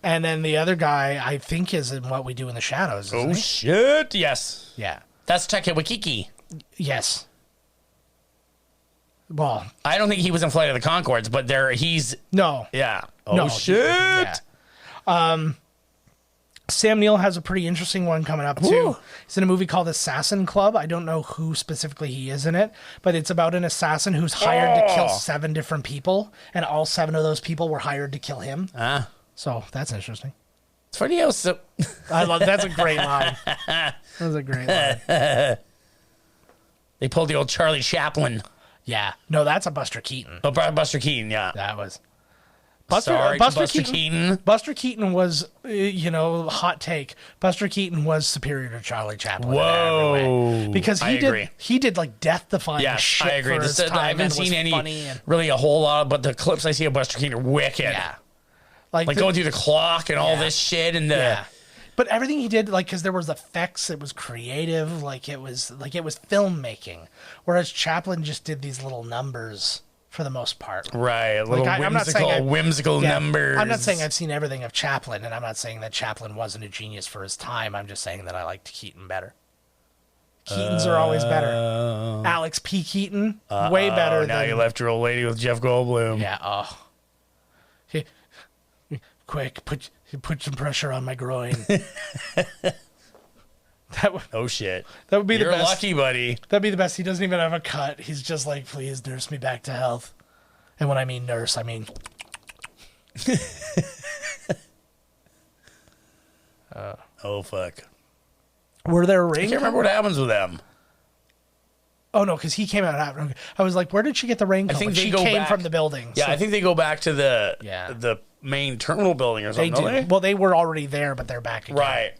And then the other guy, I think, is in What We Do in the Shadows. Oh shit! Yes. Yeah. That's Taika Waititi. Yes. Well, I don't think he was in Flight of the Conchords, but he's no. Yeah. Oh shit! Sam Neill has a pretty interesting one coming up too. He's in a movie called Assassin Club. I don't know who specifically he is in it, but it's about an assassin who's hired to kill 7 different people, and all 7 of those people were hired to kill him. So that's interesting. It's funny how I love that's a great line. That's a great line. They pulled the old Charlie Chaplin. Yeah. No, that's a Buster Keaton. Oh, Buster Keaton, yeah. That was. Buster Keaton. Buster Keaton was, hot take. Buster Keaton was superior to Charlie Chaplin. Whoa. In every way. Because he did like death-defying shit. I agree. For his time. I haven't seen really a whole lot, but the clips I see of Buster Keaton are wicked. Yeah. Like going through the clock and all this shit and But everything he did, like, because there was effects, it was creative, it was filmmaking. Whereas Chaplin just did these little numbers for the most part. Right, whimsical numbers. I'm not saying I've seen everything of Chaplin, and I'm not saying that Chaplin wasn't a genius for his time. I'm just saying that I liked Keaton better. Keatons are always better. Alex P. Keaton, way better. Now you left your old lady with Jeff Goldblum. Yeah. Quick, put some pressure on my groin. Shit. That would be the best. You're lucky, buddy. That'd be the best. He doesn't even have a cut. He's just like, please nurse me back to health. And when I mean nurse, I mean... oh, fuck. Were there rings? I can't remember what happens with them. Oh, no, because he came out after. I was like, where did she get the raincoat? I think she came from the building. Yeah, so. I think they go back to the main terminal building or something. They do. Well, they were already there, but they're back again. Right.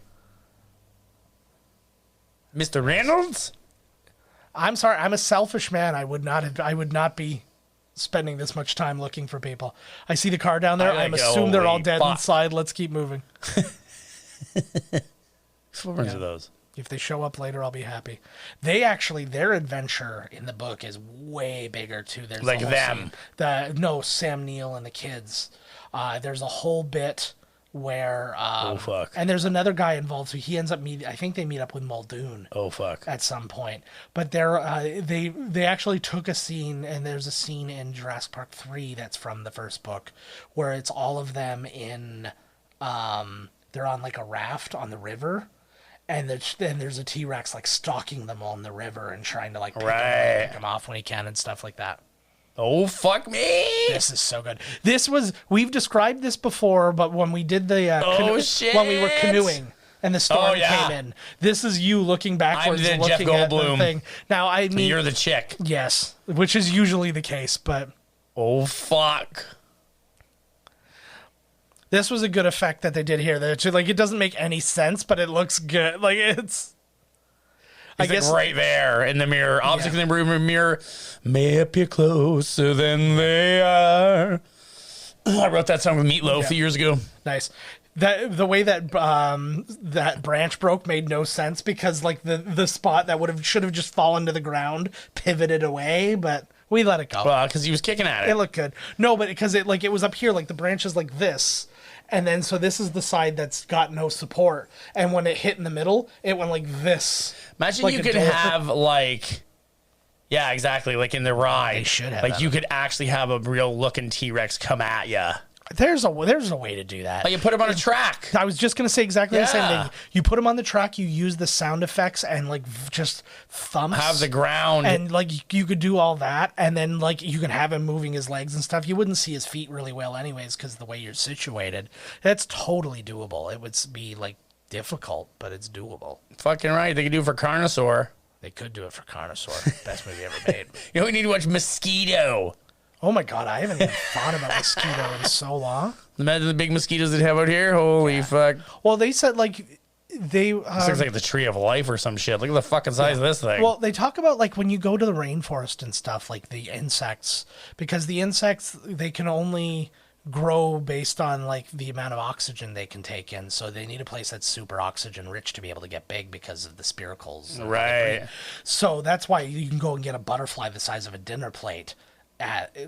Mr. Reynolds? I'm sorry. I'm a selfish man. I would not be spending this much time looking for people. I see the car down there. I assume they're all dead inside. Let's keep moving. What are those? If they show up later, I'll be happy. Their adventure in the book is way bigger too. There's like them. Sam Neill and the kids. There's a whole bit where and there's another guy involved, so he ends up I think they meet up with Muldoon. At some point. But they actually took a scene, and there's a scene in Jurassic Park 3 that's from the first book where it's all of them in they're on like a raft on the river. And there's a T-Rex like stalking them on the river and trying to like pick them off when he can and stuff like that. Oh, fuck me. This is so good. We've described this before, but when we did the when we were canoeing and the storm came in, this is you looking backwards and looking at the thing. Now, I mean, you're the chick. Yes, which is usually the case, but oh, fuck. This was a good effect that they did here. Like, it doesn't make any sense, but it looks good. Like, it's... I guess like right there in the mirror. Object in the room mirror may appear closer than they are. I wrote that song with Meatloaf years ago. Nice. The way that that branch broke made no sense because like the spot that should have just fallen to the ground pivoted away, but we let it go. Well, because he was kicking at it. It looked good. No, but because it was up here, like the branch is like this. And then, so this is the side that's got no support. And when it hit in the middle, it went like this. Imagine like you could have like, yeah, exactly. Like in the ride. They should have like you could actually have a real looking T-Rex come at you. There's a way to do that. Like you put him on a track. I was just going to say exactly the same thing. You put him on the track, you use the sound effects and like just thumps. Have the ground. And like you could do all that. And then like you can have him moving his legs and stuff. You wouldn't see his feet really well anyways because the way you're situated. That's totally doable. It would be like difficult, but it's doable. Fucking right. They could do it for Carnosaur. They could do it for Carnosaur. Best movie ever made. You know, we need to watch Mosquito. Oh my God, I haven't even thought about Mosquito in so long. Imagine the big mosquitoes they have out here. Holy fuck. Well, they said like they this looks like the tree of life or some shit. Look at the fucking size of this thing. Well, they talk about like when you go to the rainforest and stuff, like the insects, because the insects, they can only grow based on like the amount of oxygen they can take in. So they need a place that's super oxygen rich to be able to get big because of the spiracles. Right. So that's why you can go and get a butterfly the size of a dinner plate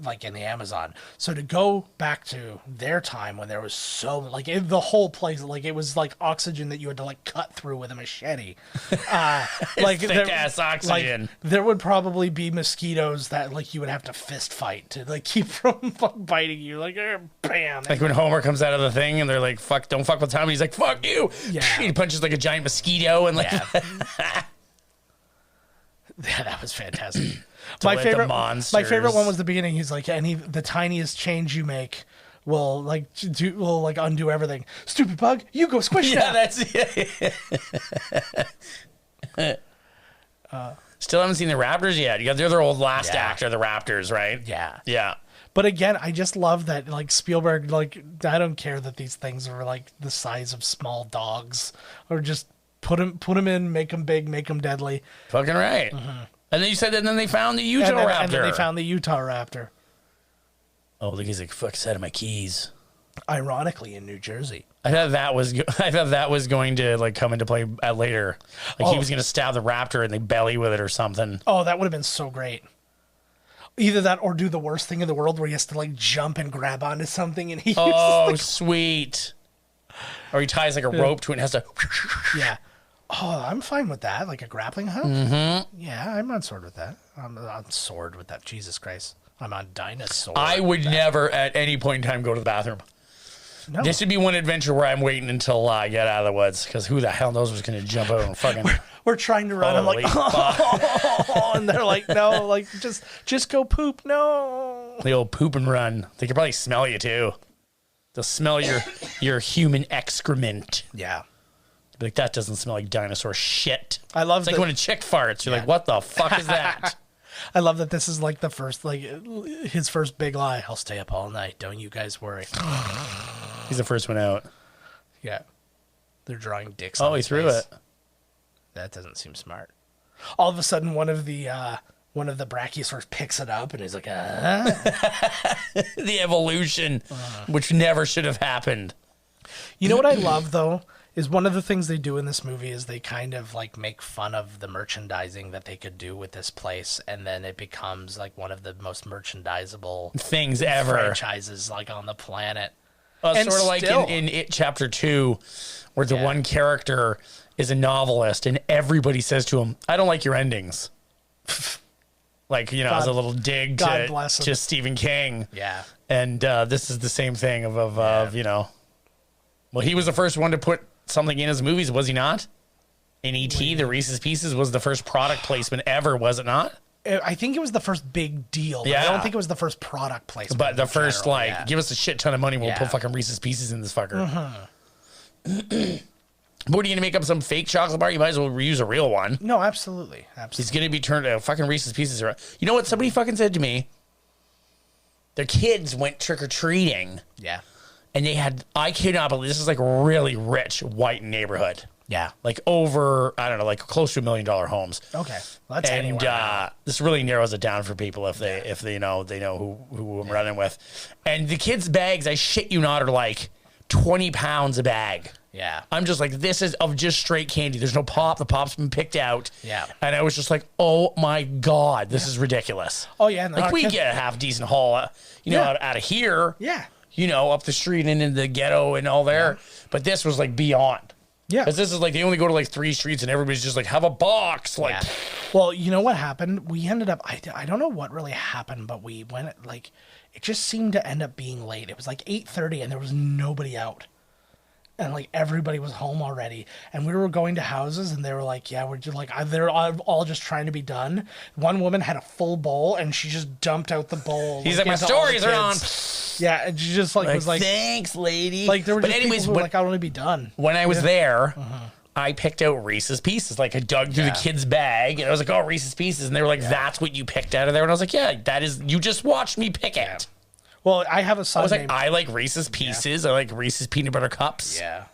like in the Amazon. So to go back to their time when there was so like the whole place, like it was like oxygen that you had to like cut through with a machete. Like thick ass oxygen. Like, there would probably be mosquitoes that like you would have to fist fight to like keep from biting you. Like bam. Like when Homer comes out of the thing and they're like, "Fuck, don't fuck with Tommy." He's like, "Fuck you." Yeah. He punches like a giant mosquito and like. Yeah. Yeah, that was fantastic. My favorite one was the beginning. He's like, the tiniest change you make will undo everything. Stupid bug, you go squish now. That's it. Still haven't seen the Raptors yet. They're their old last actor, the Raptors, right? Yeah. Yeah. But again, I just love that like Spielberg, like I don't care that these things are like the size of small dogs, or just put them in, make them big, make them deadly. Fucking right. Mm-hmm. And then you said that then they found the Utah Raptor. And then they found the Utah Raptor. Oh, look, he's like, fuck, set of my keys. Ironically, in New Jersey. I thought that was going to like come into play later. Like he was going to stab the raptor in the belly with it or something. Oh, that would have been so great. Either that or do the worst thing in the world where he has to like jump and grab onto something and he sweet. Or he ties like a rope to it and has to. Yeah. Oh, I'm fine with that. Like a grappling hook? Mm-hmm. Yeah, I'm on sword with that. I'm on sword with that. Jesus Christ. I'm on dinosaur. I would never at any point in time go to the bathroom. No. This would be one adventure where I'm waiting until I get out of the woods, because who the hell knows what's going to jump out and fucking... We're trying to run. I'm like, oh, and they're like, no, like, just go poop. No. The old poop and run. They could probably smell you, too. They'll smell your human excrement. Yeah. Like, that doesn't smell like dinosaur shit. I love it's like when a chick farts. You're like, what the fuck is that? I love that this is like the first, like his first big lie. I'll stay up all night. Don't you guys worry. He's the first one out. Yeah. They're drawing dicks. Oh, he threw it. That doesn't seem smart. All of a sudden, one of the brachiosaurs picks it up and is like, The evolution, which never should have happened. You know what I love, though? Is one of the things they do in this movie is they kind of like make fun of the merchandising that they could do with this place, and then it becomes like one of the most merchandisable things ever, franchises like on the planet. Sort of like in It Chapter 2, where the one character is a novelist and everybody says to him, "I don't like your endings." Like, you know, as a little dig to Stephen King. Yeah. And this is the same thing of you know, well, he was the first one to put something in his movies, was he not? In E.T., the Reese's Pieces was the first product placement ever, was it not? I think it was the first big deal. Yeah. I don't think it was the first product placement. But the first, give us a shit ton of money, we'll put fucking Reese's Pieces in this fucker. Mm-hmm. What, are you going to make up some fake chocolate bar? You might as well reuse a real one. No, absolutely. He's going to be turned to fucking Reese's Pieces. You know what? Somebody fucking said to me, their kids went trick-or-treating. Yeah. And they had, I cannot believe, this is like a really rich white neighborhood. Yeah. Like over, I don't know, like close to $1 million homes. Okay. Well, that's anywhere. This really narrows it down for people if they know who I'm running with. And the kids' bags, I shit you not, are like 20 pounds a bag. Yeah. I'm just like, this is of just straight candy. There's no pop. The pop's been picked out. Yeah. And I was just like, oh my God, this is ridiculous. Oh, yeah. Like, we get a half decent haul, out of here. Yeah. You know, up the street and into the ghetto and all there. Yeah. But this was like beyond. Yeah. Because this is like, they only go to like 3 streets and everybody's just like, have a box. Like, well, you know what happened? We ended up, I don't know what really happened, but we went like, it just seemed to end up being late. It was like 8:30 and there was nobody out. And like everybody was home already, and we were going to houses, and they were like, "Yeah, we're just like they're all just trying to be done." One woman had a full bowl, and she just dumped out the bowl. He's like, "My stories are on." Yeah, and she just like was like, "Thanks, lady." Like there were just anyways, people who were like, "I want to be done." When I was there, I picked out Reese's Pieces. Like, I dug through the kid's bag, and I was like, oh, Reese's Pieces. And they were like, that's what you picked out of there. And I was like, yeah, that is, you just watched me pick it. Well, I have a son. I was like, I like Reese's Pieces. I like Reese's Peanut Butter Cups. Yeah.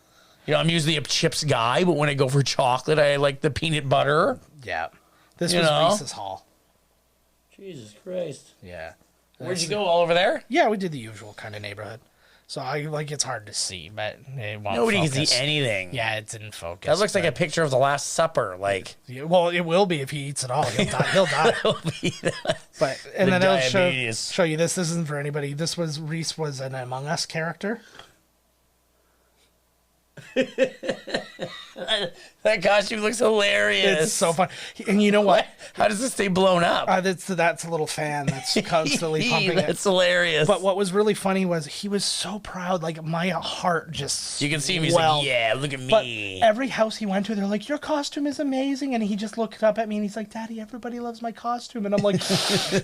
You know, I'm usually a chips guy, but when I go for chocolate, I like the peanut butter. Yeah. This was Reese's Haul. Jesus Christ. Yeah. Where'd you go? All over there? Yeah, we did the usual kind of neighborhood. So I like it's hard to see, but it won't nobody focus. can see anything. Yeah, it didn't focus. That looks like a picture of the Last Supper. Like, well, it will be if he eats it all. He'll die. He'll die. But and then I'll show you this. This isn't for anybody. This was Reese was an Among Us character. That costume looks hilarious. It's so fun. And you know what? How does this stay blown up? That's a little fan that's constantly pumping it. That's hilarious. But what was really funny was he was so proud. Like, my heart just you can see him. He's like, yeah, look at me. But every house he went to, they're like, your costume is amazing. And he just looked up at me and he's like, Daddy, everybody loves my costume. And I'm like,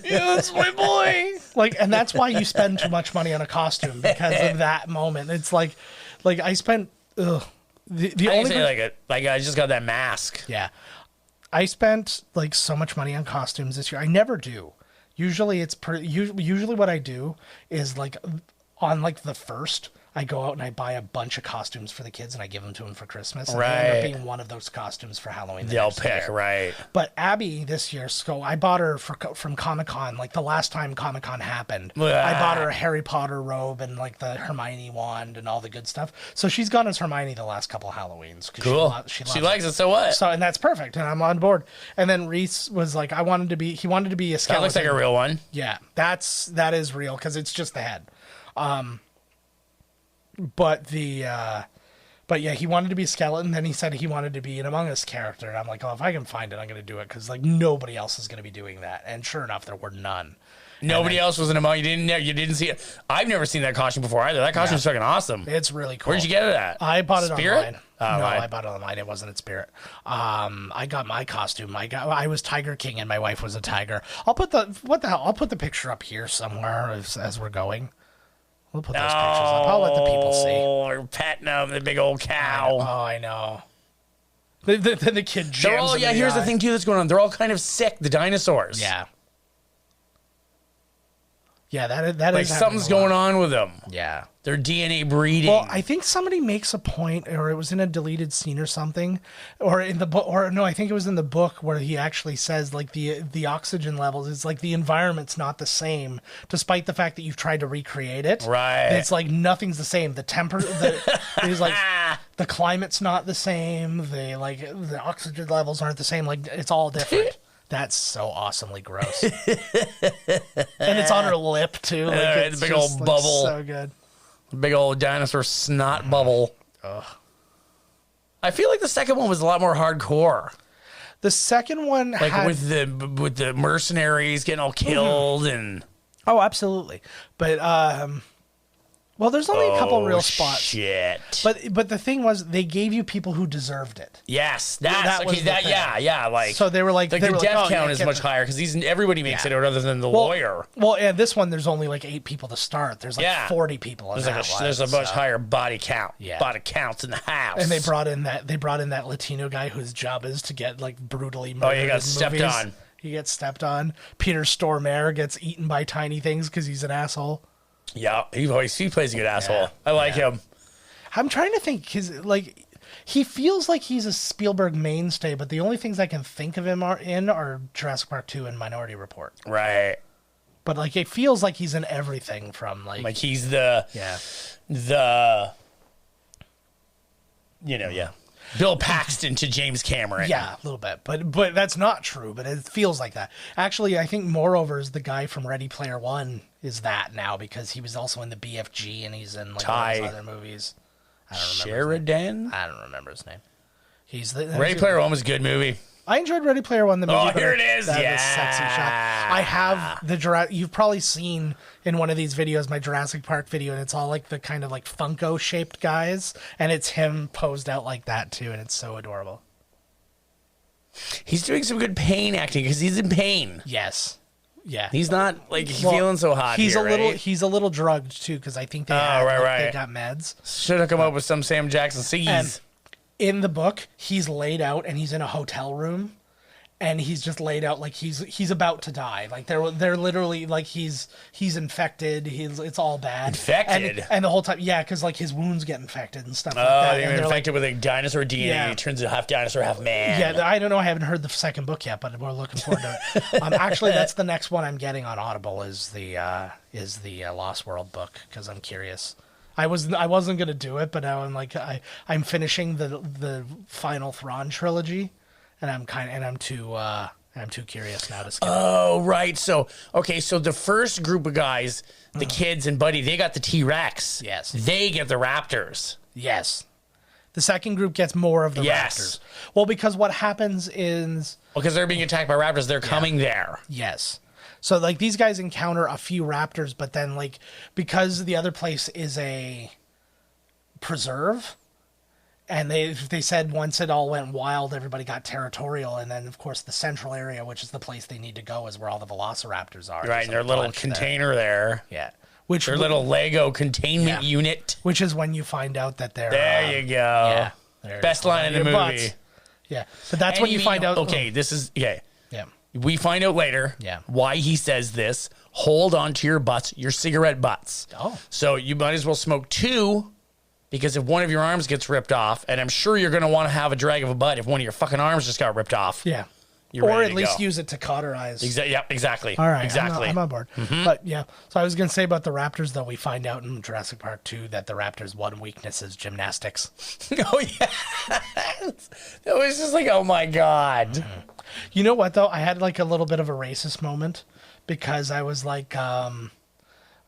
yeah, that's my boy. Like, and that's why you spend too much money on a costume, because of that moment. It's like I spent the only say like I just got that mask. Yeah, I spent like so much money on costumes this year. I never do. Usually it's usually what I do is like on like the first, I go out and I buy a bunch of costumes for the kids and I give them to them for Christmas. And they end up being one of those costumes for Halloween. They'll pick, right. But Abby this year, so I bought her from Comic-Con, like the last time Comic-Con happened. I bought her a Harry Potter robe and like the Hermione wand and all the good stuff. So she's gone as Hermione the last couple Halloweens. Cool. She likes it, so what? So, and that's perfect, and I'm on board. And then Reese was like, he wanted to be a skeleton. That looks like a real one. Yeah, that is real, because it's just the head. But yeah, he wanted to be a skeleton. Then he said he wanted to be an Among Us character, and I'm like, oh, if I can find it, I'm going to do it, because like nobody else is going to be doing that. And sure enough, there were none. Nobody else was an Among. You didn't see it. I've never seen that costume before either. That costume's fucking awesome. It's really cool. Where'd you get it at? I bought it Spirit? online. No, I bought it online. It wasn't at Spirit. I got my costume. I was Tiger King, and my wife was a tiger. I'll put the picture up here somewhere as we're going. We'll put those pictures up. I'll let the people see. Or petting them, the big old cow. I know. Then the kid jams. Here's the thing too that's going on. They're all kind of sick. The dinosaurs. Yeah. Yeah, that like is something's going on with them. Yeah. They're DNA breeding. Well, I think somebody makes a point, or it was in a deleted scene or something, or in the book, or no, I think it was in the book where he actually says like the oxygen levels, it's like the environment's not the same, despite the fact that you've tried to recreate it. Right. It's like nothing's the same. He's like the climate's not the same. The oxygen levels aren't the same. Like it's all different. That's so awesomely gross. And it's on her lip too. Like it's a big old bubble. So good. Big old dinosaur snot bubble. Ugh. I feel like the second one was a lot more hardcore. The second one, with the mercenaries getting all killed and. Oh, absolutely. But well, there's only a couple real spots. Shit. But the thing was, they gave you people who deserved it. Yes, yeah. Like so they were like the death count is much higher because everybody makes it out other than the lawyer. Well, and this one there's only like 8 people to start. There's like 40 people. There's a much higher body count. Yeah, body counts in the house. And they brought in that Latino guy whose job is to get like brutally murdered. Oh, he got stepped on. He gets stepped on. Peter Stormare gets eaten by tiny things because he's an asshole. Yeah, he plays a good asshole. Yeah, I like him. I'm trying to think, because like he feels like he's a Spielberg mainstay, but the only things I can think of him are Jurassic Park 2 and Minority Report. Right. But like it feels like he's in everything from like he's Bill Paxton to James Cameron. Yeah, a little bit. But that's not true, but it feels like that. Actually, I think moreover is the guy from Ready Player One is that now, because he was also in the BFG and he's in like all those other movies. I don't remember Sheridan? I don't remember his name. Ready Player One was a good movie. I enjoyed Ready Player One, the movie. Oh, here it is. Yeah. Sexy shot. I have you've probably seen in one of these videos, my Jurassic Park video, and it's all like the kind of like Funko shaped guys. And it's him posed out like that too. And it's so adorable. He's doing some good pain acting because he's in pain. Yes. Yeah. He's not like feeling so hot. He's a little drugged too, because I think they got meds. Should have come up with some Sam Jackson C's. in the book, he's laid out and he's in a hotel room. And he's just laid out like he's about to die. Like they're literally like he's infected. It's all bad. Infected, and the whole time, yeah, because like his wounds get infected and stuff like that. They're infected with a dinosaur DNA. Yeah. He turns into half dinosaur, half man. Yeah, I don't know. I haven't heard the second book yet, but we're looking forward to it. Actually, that's the next one I'm getting on Audible is the Lost World book because I'm curious. I wasn't gonna do it, but now I'm finishing the final Thrawn trilogy. And I'm too curious now to skip. Oh, right. So the first group of guys, the kids and Buddy, they got the T-Rex. Yes. They get the Raptors. Yes. The second group gets more of the Raptors. Well, because what happens is... Well, because they're being attacked by Raptors, they're coming there. Yes. So, like, these guys encounter a few Raptors, but then, like, because the other place is a preserve... And they said once it all went wild, everybody got territorial. And then, of course, the central area, which is the place they need to go, is where all the velociraptors are. Right, their little container there. Yeah. Their little Lego containment unit. Which is when you find out that they're... There you go. Yeah. Best line in the movie. Butts. Yeah. But that's when you find out... Okay, this is... Yeah. Yeah. We find out later why he says this. Hold on to your butts, your cigarette butts. Oh. So you might as well smoke two... Because if one of your arms gets ripped off, and I'm sure you're going to want to have a drag of a butt if one of your fucking arms just got ripped off. Yeah. Or at least use it to cauterize. Exactly. All right. Exactly. I'm on board. Mm-hmm. But yeah. So I was going to say about the Raptors, though, we find out in Jurassic Park 2 that the Raptors' one weakness is gymnastics. Oh, yeah. That was just like, oh, my God. Mm-hmm. You know what, though? I had like a little bit of a racist moment because I was like...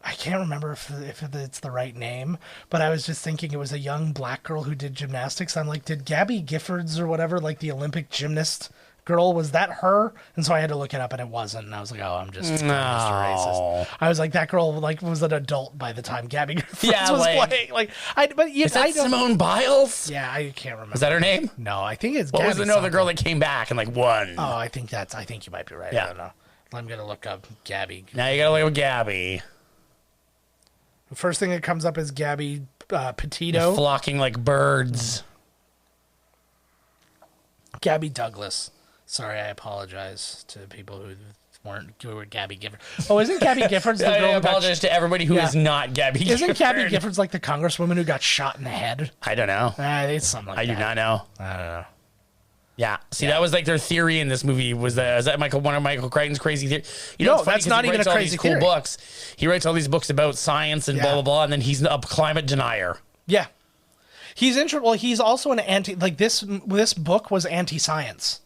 I can't remember if it's the right name, but I was just thinking it was a young black girl who did gymnastics. I'm like, did Gabby Giffords or whatever, like the Olympic gymnast girl, was that her? And so I had to look it up, and it wasn't. And I was like, oh, I'm just racist. I was like, that girl was an adult by the time Gabby Giffords was playing. Like, is that Simone Biles? Yeah, I can't remember. Is that her name? No, I think it's. What was the girl that came back and like won? Oh, I think you might be right. Yeah. I don't know. I'm gonna look up Gabby. Now you gotta look up Gabby. The first thing that comes up is Gabby Petito. Flocking like birds. Gabby Douglas. Sorry, I apologize to people who were Gabby Giffords. Oh, isn't Gabby Giffords the girl? I apologize to everybody who is not Gabby Giffords. Isn't Gabby Giffords like the congresswoman who got shot in the head? I don't know. It's something like that. I do not know. I don't know. Yeah. See, that was like their theory in this movie. Is that one of Michael Crichton's crazy theory? No, that's not even a crazy theory. Cool books. He writes all these books about science and blah, blah, blah, and then he's a climate denier. Yeah. He's also an anti... Like, this book was anti-science.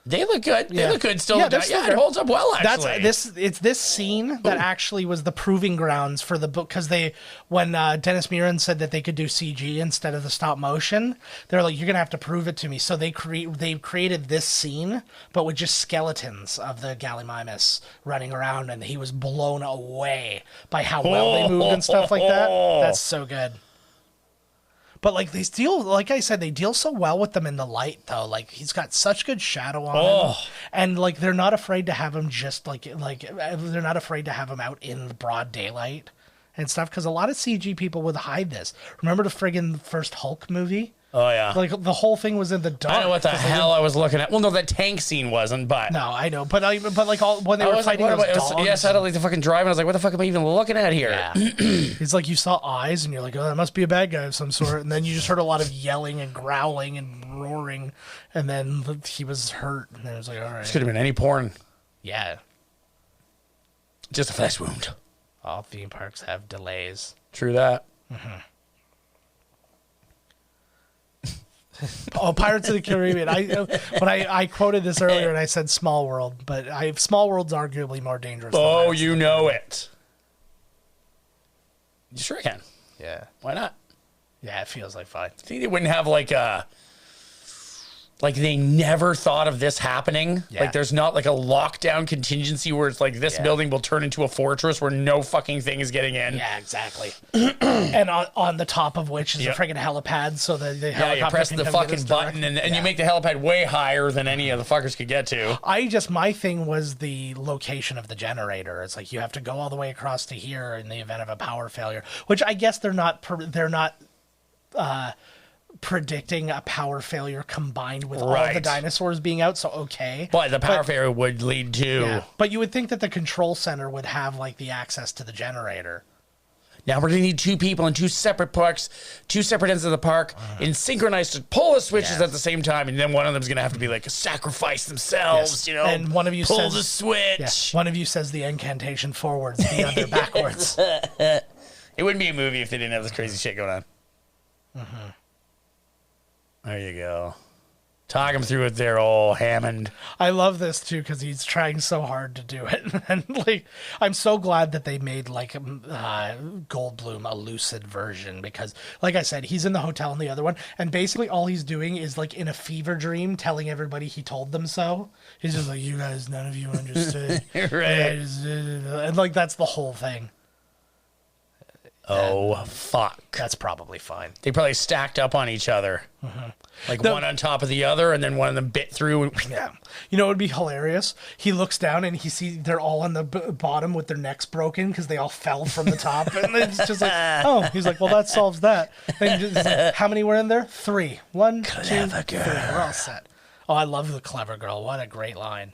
They look good. They look good still. Yeah, it holds up well, actually. It's this scene that actually was the proving grounds for the book, because when Dennis Muren said that they could do CG instead of the stop motion, they're like, you're going to have to prove it to me. So they created this scene, but with just skeletons of the Gallimimus running around, and he was blown away by how well they moved and stuff like that. That's so good. But, like, like I said, they deal so well with them in the light, though. Like, he's got such good shadow on him. And, like, they're not afraid to have him they're not afraid to have him out in the broad daylight and stuff. Because a lot of CG people would hide this. Remember the friggin' first Hulk movie? Oh, yeah. Like, the whole thing was in the dark. I don't know what the hell I was looking at. Well, no, that tank scene wasn't, but... No, I know. But like, when they were fighting those dogs... Yes, I had to, like, the fucking drive, and I was like, what the fuck am I even looking at here? Yeah. It's like you saw eyes, and you're like, oh, that must be a bad guy of some sort. And then you just heard a lot of yelling and growling and roaring, and then he was hurt. And then it was like, all right. This could have been any porn. Yeah. Just a flesh wound. All theme parks have delays. True that. Mm-hmm. Oh, Pirates of the Caribbean. I quoted this earlier and I said Small World, but Small World's arguably more dangerous. Oh, you know it. You sure can. Yeah. Why not? Yeah, it feels like fun. I think they wouldn't have like they never thought of this happening. Yeah. Like there's not like a lockdown contingency where it's like this building will turn into a fortress where no fucking thing is getting in. Yeah, exactly. And on the top of which is a friggin' helipad, so that the helicopter you press the fucking button and you make the helipad way higher than any of the fuckers could get to. My thing was the location of the generator. It's like you have to go all the way across to here in the event of a power failure, which I guess they're not predicting a power failure combined with all the dinosaurs being out, so okay. But the power failure would lead to... Yeah. But you would think that the control center would have, like, the access to the generator. Now we're going to need 2 people in 2 separate parks, 2 separate ends of the park, and synchronized to pull the switches at the same time, and then one of them's going to have to be like sacrifice themselves, you know. And one of you pull says the switch. One of you says the incantation forwards, the other backwards. It wouldn't be a movie if they didn't have this crazy shit going on. There you go. Talk him through it there, old Hammond. I love this too because he's trying so hard to do it, and like I'm so glad that they made like Goldblum a lucid version because, like I said, he's in the hotel in the other one, and basically all he's doing is like in a fever dream telling everybody he told them so. He's just like, "You guys, none of you understood," right? And like that's the whole thing. Oh, fuck. That's probably fine. They probably stacked up on each other. Like one on top of the other, and then one of them bit through. Yeah. You know what would be hilarious? He looks down and he sees they're all on the bottom with their necks broken because they all fell from the top. And it's just like, oh, he's like, well, that solves that. And he's like, how many were in there? 3. 1, 2, 3. We're all set. Oh, I love the clever girl. What a great line.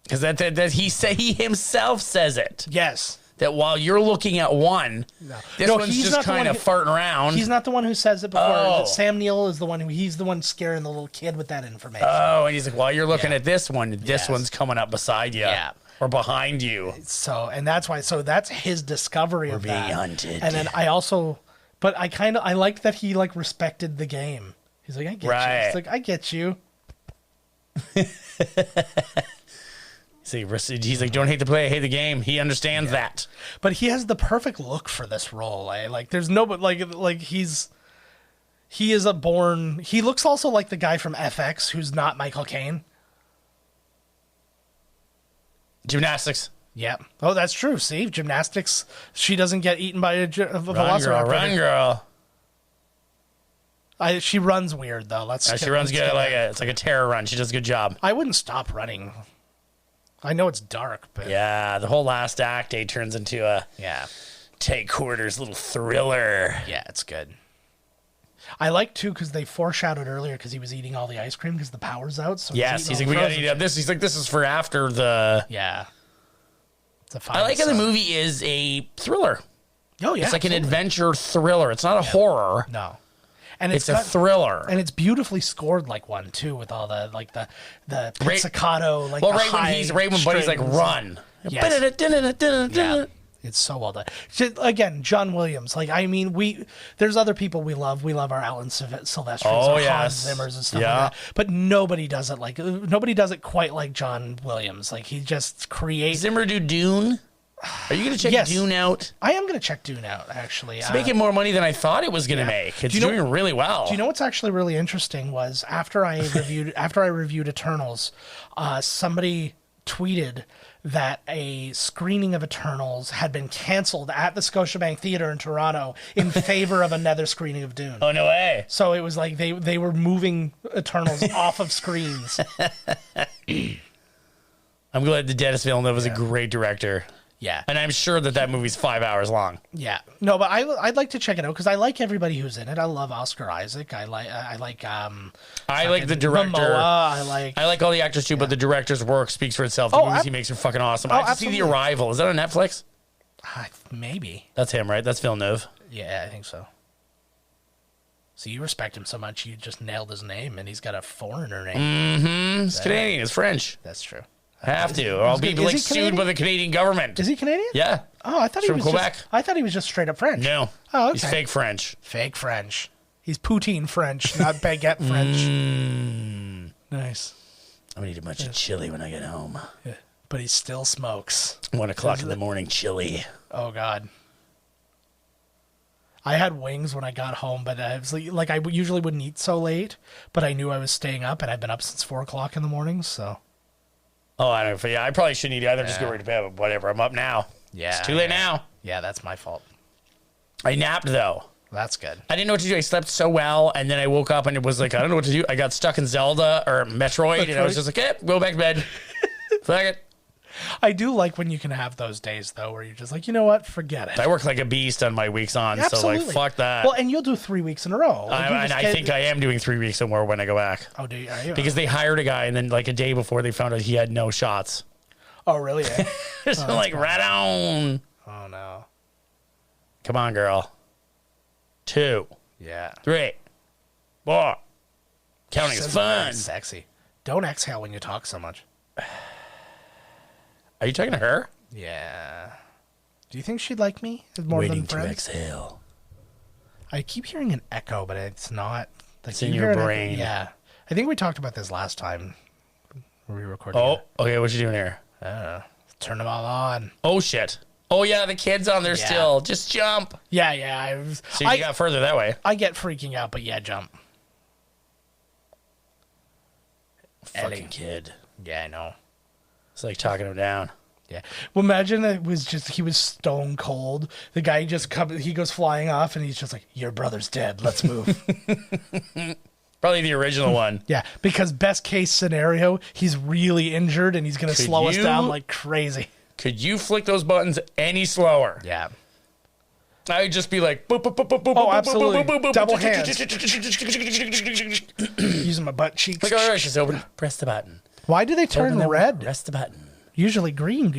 Because that he himself says it. Yes. That while you're looking at one, this one's just kind of farting around. He's not the one who says it before. Sam Neill is the one he's the one scaring the little kid with that information. Oh, and he's like, while you're looking at this one, this one's coming up beside you. Or behind you. So, and that's why, that's his discovery of that. We're being hunted. And then I liked that he like respected the game. He's like, I get you. He's like, I get you. He's like, don't hate the play, I hate the game. He understands that. But he has the perfect look for this role. Like, there's no, but like he looks also like the guy from FX who's not Michael Caine. Gymnastics. Yeah. Oh, that's true. See, gymnastics. She doesn't get eaten by a velociraptor. Run, girl. She runs weird though. She runs good. It's like a terror run. She does a good job. I wouldn't stop running. I know it's dark, but yeah, the whole last act day turns into a take quarters little thriller. Yeah, it's good. I like too because they foreshadowed earlier because he was eating all the ice cream because the power's out. So yes, he's like, we gotta eat this. He's like, this is for after the I like how the movie is a thriller. Oh yeah, it's like an adventure thriller. It's not a horror. No. And it's a thriller, and it's beautifully scored like one too, with all the like the pizzicato like. Well, when Buddy's like run. Yeah. It's so well done. Again, John Williams. Like, I mean, there's other people we love. We love our Alan Silvestri, Hans Zimmers and stuff like that. But nobody does it quite like John Williams. Like, he just creates. Zimmer do Dune? Are you going to check Dune out? I am going to check Dune out, actually. It's making more money than I thought it was going to make. It's doing really well. Do you know what's actually really interesting was after I reviewed Eternals, somebody tweeted that a screening of Eternals had been canceled at the Scotiabank Theatre in Toronto in favor of another screening of Dune. Oh, no way. So it was like they were moving Eternals off of screens. I'm glad that Dennis Villeneuve was a great director. Yeah. And I'm sure that movie's 5 hours long. Yeah. No, but I'd like to check it out because I like everybody who's in it. I love Oscar Isaac. I like the director. Momoa. I like all the actors too, but the director's work speaks for itself. The movies he makes are fucking awesome. I have to see The Arrival. Is that on Netflix? Maybe. That's him, right? That's Villeneuve. Yeah, I think so. So you respect him so much, you just nailed his name, and he's got a foreigner name. Mm-hmm. It's Canadian. It's French. That's true. Have to, or I'll be like sued by the Canadian government. Is he Canadian? Yeah. Oh, I thought he was from Quebec. I thought he was just straight up French. No. Oh, okay. He's fake French. Fake French. He's poutine French, not baguette French. Nice. I'm gonna eat a bunch of chili when I get home. Yeah. But he still smokes. 1 o'clock in the morning, chili. Oh God. I had wings when I got home, but I was like I usually wouldn't eat so late, but I knew I was staying up, and I've been up since 4 o'clock in the morning, so. Oh, I don't know. Yeah, I probably shouldn't eat either. Just go right to bed. But whatever. I'm up now. Yeah. It's too late now. Yeah, that's my fault. I napped, though. That's good. I didn't know what to do. I slept so well, and then I woke up, and it was like, I don't know what to do. I got stuck in Zelda or Metroid, and I was just like, go back to bed. Fuck it. I do like when you can have those days, though, where you're just like, you know what? Forget it. I work like a beast on my weeks on, Absolutely. So, like, fuck that. Well, and you'll do 3 weeks in a row. Like, and I think I am doing 3 weeks or more when I go back. Oh, do you? Are you? Because they hired a guy, and then, like, a day before, they found out he had no shots. Oh, really? Eh? So, like, right on. Oh, no. Come on, girl. 2. Yeah. 3. 4. Counting is fun. Sexy. Don't exhale when you talk so much. Are you talking to her? Yeah. Do you think she'd like me more than friends? Waiting to exhale. I keep hearing an echo, but it's not. Like, it's in your brain. Yeah. I think we talked about this last time we recorded. Oh, okay. What you doing here? Turn them all on. Oh, shit. Oh, yeah. The kid's on there still. Just jump. Yeah. So you got further that way. I get freaking out, but yeah, jump. Fucking kid. Yeah, I know. It's like talking him down. Yeah. Well, imagine it was just, he was stone cold. The guy just comes, he goes flying off and he's just like, your brother's dead. Let's move. Probably the original one. Yeah. Because best case scenario, he's really injured and he's going to slow us down like crazy. Could you flick those buttons any slower? Yeah. I would just be like, boop, boop, boop, boop, boop, oh, boop, absolutely. Boop, boop, boop, double boop, hands. Using my butt cheeks. Like, all right, she's open. Press the button. Why do they turn red? Press the button. Usually green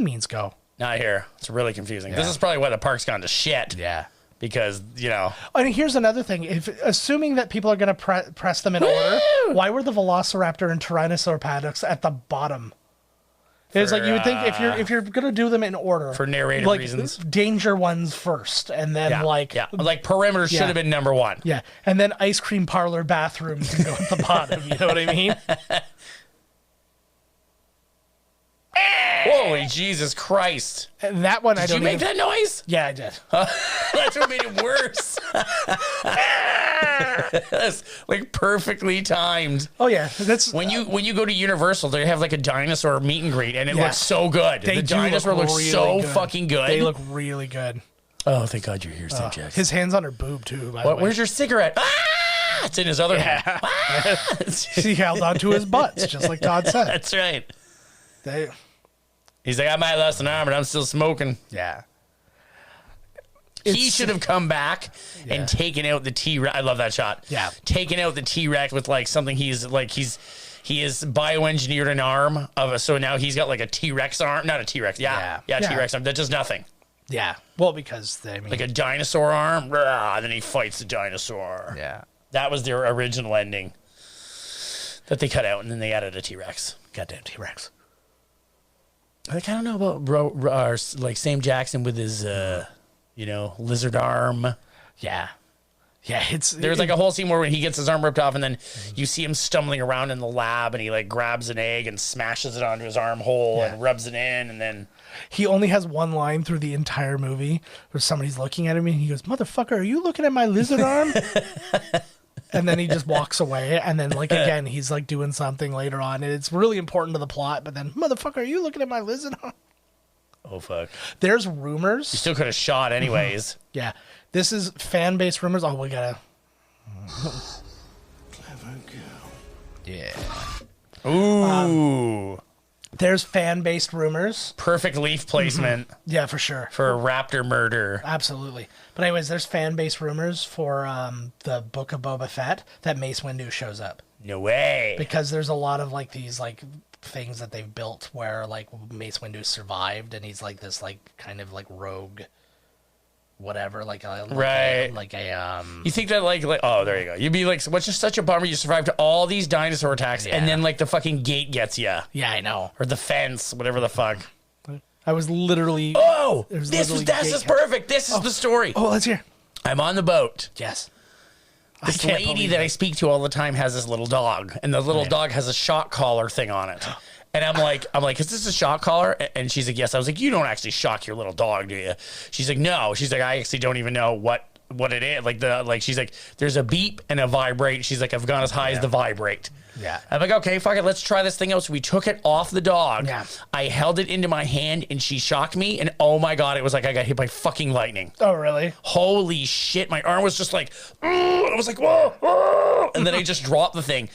means go. Not here. It's really confusing. Yeah. This is probably why the park's gone to shit. Yeah. Because, you know. And here's another thing. Assuming that people are going to press them in order, why were the Velociraptor and Tyrannosaur paddocks at the bottom? It's like you would think if you're gonna do them in order for narrative like, reasons, danger ones first, and then like perimeter should have been number 1. Yeah, and then ice cream parlor bathroom can go at the bottom. You know what I mean? Holy Jesus Christ! And that one, did you make that noise? Yeah, I did. That's what made it worse. That's like perfectly timed. Oh yeah, that's when you go to Universal, they have like a dinosaur meet and greet, and it looks so good. The dinosaur looks really so fucking good. They look really good. Oh, thank God you're here, St. Jackson. His hand's on her boob too. By the way. Where's your cigarette? Ah! It's in his other hand. Ah! He held onto his butts, just like Todd said. That's right. He's like, I might have lost an arm, but I'm still smoking. Yeah. He should have come back and taken out the T-Rex. I love that shot. Yeah. Taken out the T-Rex with like something he is bioengineered an arm of so now he's got like a T-Rex arm. Not a T-Rex. Yeah. T-Rex arm. That does nothing. Yeah. Well, because like a dinosaur arm. And then he fights the dinosaur. Yeah. That was their original ending that they cut out, and then they added a T-Rex. Goddamn T-Rex. Like, I don't know about like Sam Jackson with his, lizard arm. Yeah. Yeah, there's like a whole scene where he gets his arm ripped off, and then you see him stumbling around in the lab, and he like grabs an egg and smashes it onto his armhole and rubs it in, and then he only has one line through the entire movie where somebody's looking at him, and he goes, "Motherfucker, are you looking at my lizard arm?" And then he just walks away, and then like again he's like doing something later on, and it's really important to the plot. But then, "Motherfucker, are you looking at my lizard arm?" Oh fuck! There's rumors. You still could have shot anyways. Yeah, this is fan-based rumors. Oh, we gotta. Clever girl. Yeah. Ooh. There's fan-based rumors. Perfect leaf placement. Yeah, for sure. For a raptor murder. Absolutely. But anyways, there's fan-based rumors for the Book of Boba Fett that Mace Windu shows up. No way. Because there's a lot of like these like things that they've built where like Mace Windu survived, and he's like this like kind of like rogue whatever, you think that like oh, there you go. You'd be like, what's just such a bummer you survived all these dinosaur attacks, and then like the fucking gate gets you. Yeah, I know. Or the fence, whatever the fuck. I was literally this is perfect. This is the story. Oh, let's hear. I'm on the boat. Yes. This lady that I speak to all the time has this little dog, and the little dog has a shock collar thing on it. And I'm like, is this a shock collar? And she's like, yes. I was like, you don't actually shock your little dog, do you? She's like, no. She's like, I actually don't even know what it is. She's like, there's a beep and a vibrate. She's like, I've gone as high as the vibrate. Yeah. I'm like, okay, fuck it. Let's try this thing out. So we took it off the dog. Yeah. I held it into my hand, and she shocked me. And oh my God, it was like I got hit by fucking lightning. Oh, really? Holy shit. My arm was just like, I was like, whoa, whoa. And then I just dropped the thing.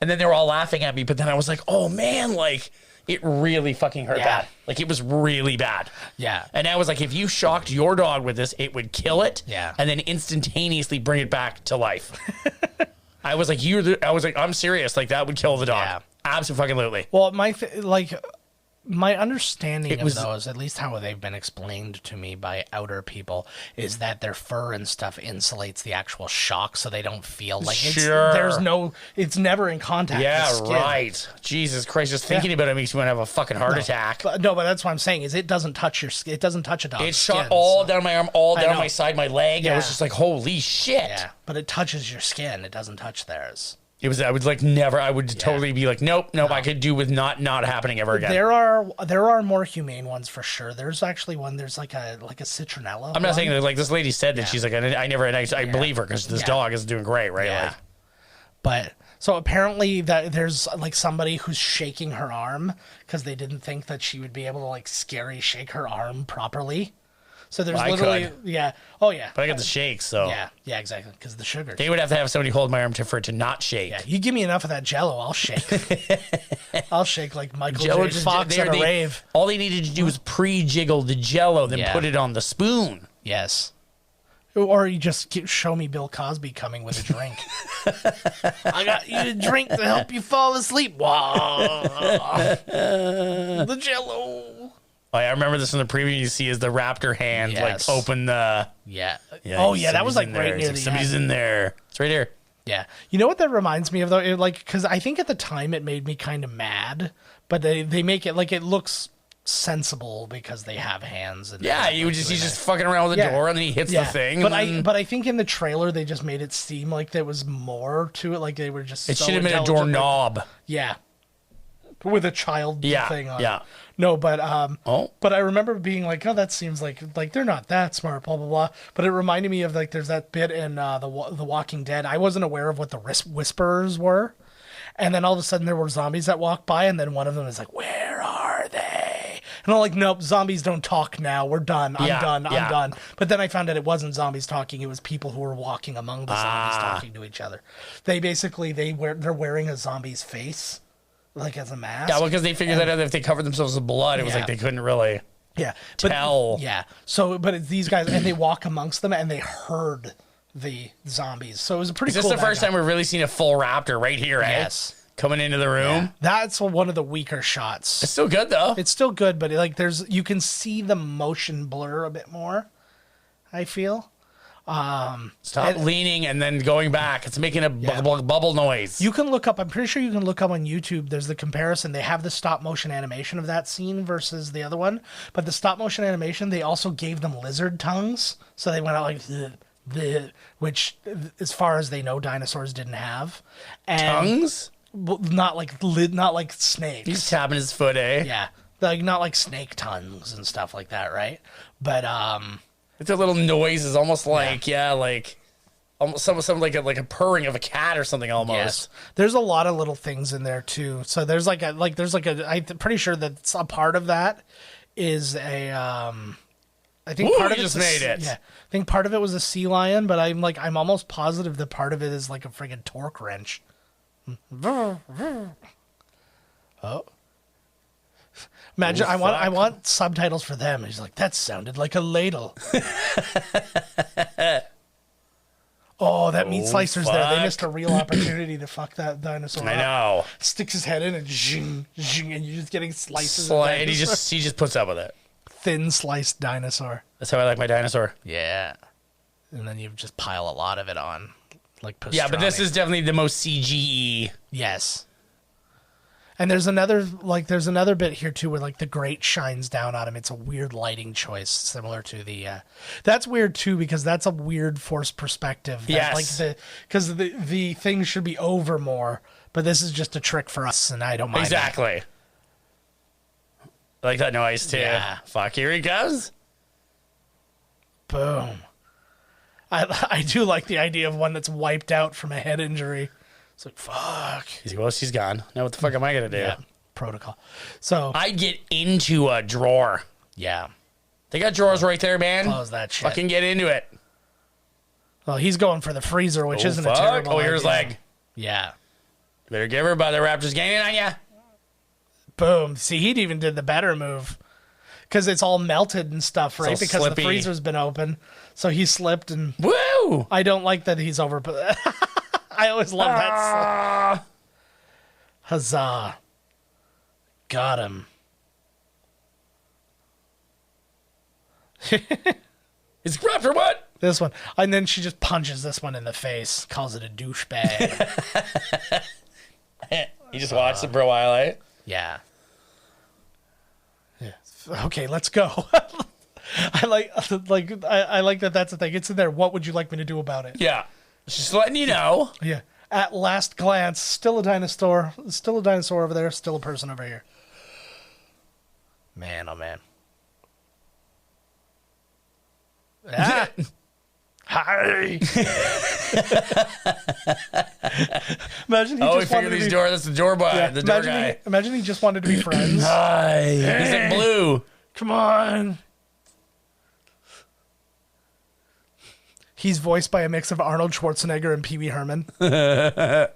And then they were all laughing at me, but then I was like, oh man, like it really fucking hurt bad. Like it was really bad. Yeah. And I was like, if you shocked your dog with this, it would kill it. Yeah. And then instantaneously bring it back to life. I was like, I'm serious. Like that would kill the dog. Yeah. Absolutely. Well, my understanding of those, at least how they've been explained to me by outer people, is that their fur and stuff insulates the actual shock, so they don't feel like it's never in contact with skin. Right. Jesus Christ, just thinking about it makes me want to have a fucking heart attack. But that's what I'm saying, is it doesn't touch your skin. It doesn't touch a dog's skin. It shot all down my arm, all down my side, my leg. Yeah. I was just like, holy shit. Yeah, but it touches your skin. It doesn't touch theirs. I would like never. I would totally be like, nope. I could do with not happening ever again. There are more humane ones for sure. There's actually one. There's like a citronella. I'm not saying that. Like this lady said that she's like, I believe her because this dog is doing great, right? Yeah. Like, but so apparently that there's like somebody who's shaking her arm because they didn't think that she would be able to like shake her arm properly. So there's literally, yeah. Oh, yeah. But I got the shakes, so. Yeah, exactly, because the sugar. They would have to have somebody hold my arm for it to not shake. Yeah, you give me enough of that Jell-O, I'll shake. I'll shake like Michael J. Fox at a rave. All they needed to do was pre-jiggle the Jell-O, then put it on the spoon. Yes. Or you just show me Bill Cosby coming with a drink. I got you a drink to help you fall asleep. Wow. The Jell-O. Oh, yeah, I remember this in the preview. You see is the raptor hand like open the Oh yeah, that was like right near the somebody's in there. It's right here. Yeah, you know what that reminds me of though? Because I think at the time it made me kind of mad, but they make it like it looks sensible because they have hands. And he's just fucking around with the door and then he hits the thing. But I think in the trailer they just made it seem like there was more to it. Like they were just. It should have been a doorknob. Yeah. With a child thing on. Yeah. No, but but I remember being like, oh, that seems like they're not that smart, blah blah blah. But it reminded me of like there's that bit in the Walking Dead. I wasn't aware of what the whisperers were, and then all of a sudden there were zombies that walked by, and then one of them is like, "Where are they?" And I'm like, "Nope, zombies don't talk now. We're done. I'm done." But then I found out it wasn't zombies talking; it was people who were walking among the zombies talking to each other. They basically they're wearing a zombie's face. Like as a mask. Yeah, well, because they figured that out if they covered themselves with blood, it was like they couldn't really tell. So, but it's these guys, and they walk amongst them, and they herd the zombies. So it was a pretty cool. Is this the first time we've really seen a full raptor right here, Yes. Coming into the room? Yeah. That's one of the weaker shots. It's still good, though. It's still good, but like you can see the motion blur a bit more, I feel. Stop leaning and then going back. It's making a bubble noise. You can look up, I'm pretty sure you can look up on YouTube. There's the comparison. They have the stop motion animation of that scene versus the other one. But the stop motion animation, they also gave them lizard tongues. So they went out like which, as far as they know, dinosaurs didn't have. And tongues? Not like snakes. He's tapping his foot, eh? Yeah. Like not like snake tongues and stuff like that, right? But it's a little noise. It's almost like almost some like a purring of a cat or something almost. Yes. There's a lot of little things in there too. So there's I'm pretty sure that a part of that is I think part of it just made it. Yeah. I think part of it was a sea lion, but I'm almost positive that part of it is like a friggin' torque wrench. Oh. Imagine, I want subtitles for them. He's like, that sounded like a ladle. Oh, that meat slicer's there. They missed a real opportunity to fuck that dinosaur. I know. Sticks his head in and zing, zing, and you're just getting slices. And he just puts up with it. Thin sliced dinosaur. That's how I like my dinosaur. Yeah. And then you just pile a lot of it on, like pastrami. Yeah, but this is definitely the most CGE. Yes. And there's another bit here too where like the grate shines down on him. It's a weird lighting choice, similar to the. That's weird too because that's a weird forced perspective. Yes. Because the thing should be over more, but this is just a trick for us, and I don't mind. Exactly. It. I like that noise too. Yeah. Fuck, here he goes. Boom. I do like the idea of one that's wiped out from a head injury. It's like, fuck. He's like, well, she's gone. Now what the fuck am I going to do? Yeah, protocol. So I get into a drawer. Yeah. They got drawers right there, man. Close that shit. Fucking get into it. Well, he's going for the freezer, which isn't a terrible idea. Here's leg. Yeah. Better give her by the Raptors gaining on ya. Boom. See, he even did the better move. Because it's all melted and stuff, right? Because slippy. The freezer's been open. So he slipped and... Woo! I don't like that he's over... I always love that. Huzzah. Got him. It's Raptor what? This one. And then she just punches this one in the face. Calls it a douchebag. You just watched it for a while, eh? Yeah. Okay, let's go. I like that. That's the thing. It's in there. What would you like me to do about it? Yeah, just letting you know. Yeah. At last glance, still a dinosaur. Still a dinosaur over there. Still a person over here. Man, oh man. Ah. Hi. Imagine he just wanted to be... door. That's the door boy. Yeah, the door guy. Imagine he just wanted to be friends. Hi. Hey. He's in blue. Come on. He's voiced by a mix of Arnold Schwarzenegger and Pee Wee Herman.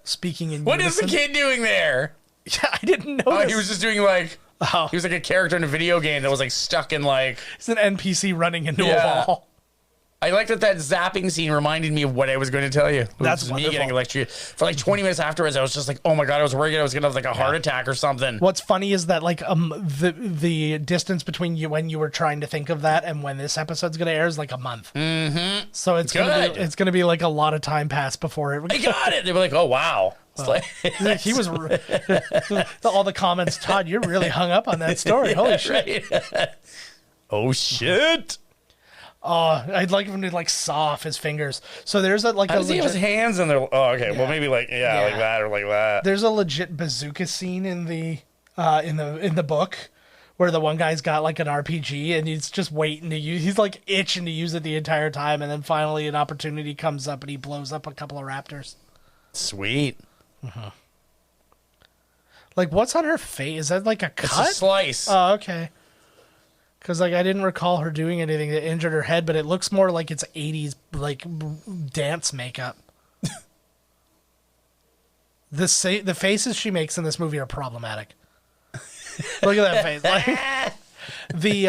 Speaking in What unison. is the kid doing there? Yeah, I didn't know. Oh, he was just doing like... Oh. He was like a character in a video game that was like stuck in like... It's an NPC running into a wall. I liked that zapping scene reminded me of what I was going to tell you. That's me getting electrocuted. For like 20 minutes afterwards, I was just like, oh my God, I was worried I was going to have like a heart attack or something. What's funny is that like the distance between you when you were trying to think of that and when this episode's going to air is like a month. Mm-hmm. So it's going to be like a lot of time passed before it. I got it. They were like, oh wow. Like, he was all the comments. Todd, you're really hung up on that story. Holy shit! Right. Oh shit! I'd like him to like saw off his fingers. So there's a like How does he have his hands in there? Oh, okay. Yeah. Well, maybe like like that or like that. There's a legit bazooka scene in the book where the one guy's got like an RPG and he's just waiting to use. He's like itching to use it the entire time, and then finally an opportunity comes up and he blows up a couple of raptors. Sweet. Mm-hmm. Like, what's on her face? Is that like a cut? It's a slice. Oh, okay. Because like I didn't recall her doing anything that injured her head, but it looks more like it's 80s like dance makeup. The faces she makes in this movie are problematic. Look at that face. Like, the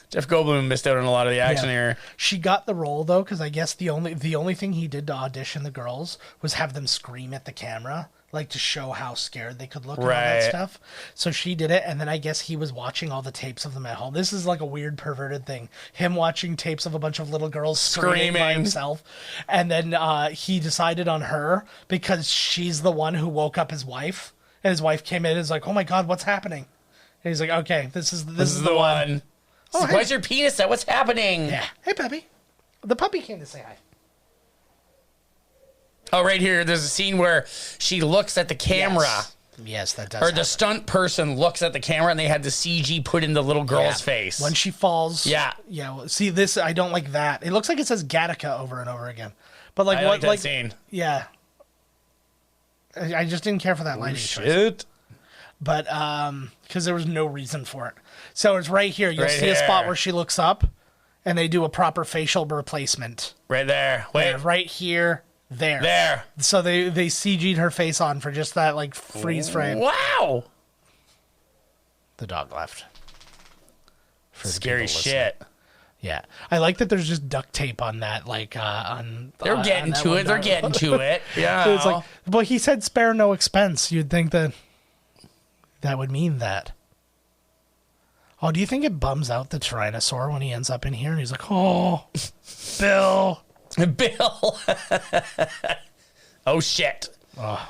Jeff Goldblum missed out on a lot of the action here. She got the role though, because I guess the only thing he did to audition the girls was have them scream at the camera, like to show how scared they could look and all that stuff. So she did it, and then I guess he was watching all the tapes of them at home. This is like a weird perverted thing. Him watching tapes of a bunch of little girls screaming by himself, and then he decided on her because she's the one who woke up his wife, and his wife came in and was like, "Oh my God, what's happening?" And he's like, "Okay, this is the one." Oh, hey. Why's your penis out? What's happening? Yeah. Hey, puppy. The puppy came to say hi. Oh, right here, there's a scene where she looks at the camera. Yes, that does. Or the stunt person looks at the camera, and they had the CG put in the little girl's face. When she falls. Yeah. Yeah. Well, see, this, I don't like that. It looks like it says Gattaca over and over again. But like, I like that scene. Yeah. I just didn't care for that lighting choice. But, because there was no reason for it. So it's right here. You'll see a spot where she looks up, and they do a proper facial replacement. Right there. Wait. Right here. There. So they CG'd her face on for just that like freeze frame. Wow. The dog left. Scary shit. Yeah. I like that there's just duct tape on that, like on They're getting to it. They're getting to it. Yeah. So it's like, but he said spare no expense. You'd think that would mean that. Oh, do you think it bums out the Tyrannosaur when he ends up in here and he's like, "Oh, Bill." Bill. Oh shit. Oh.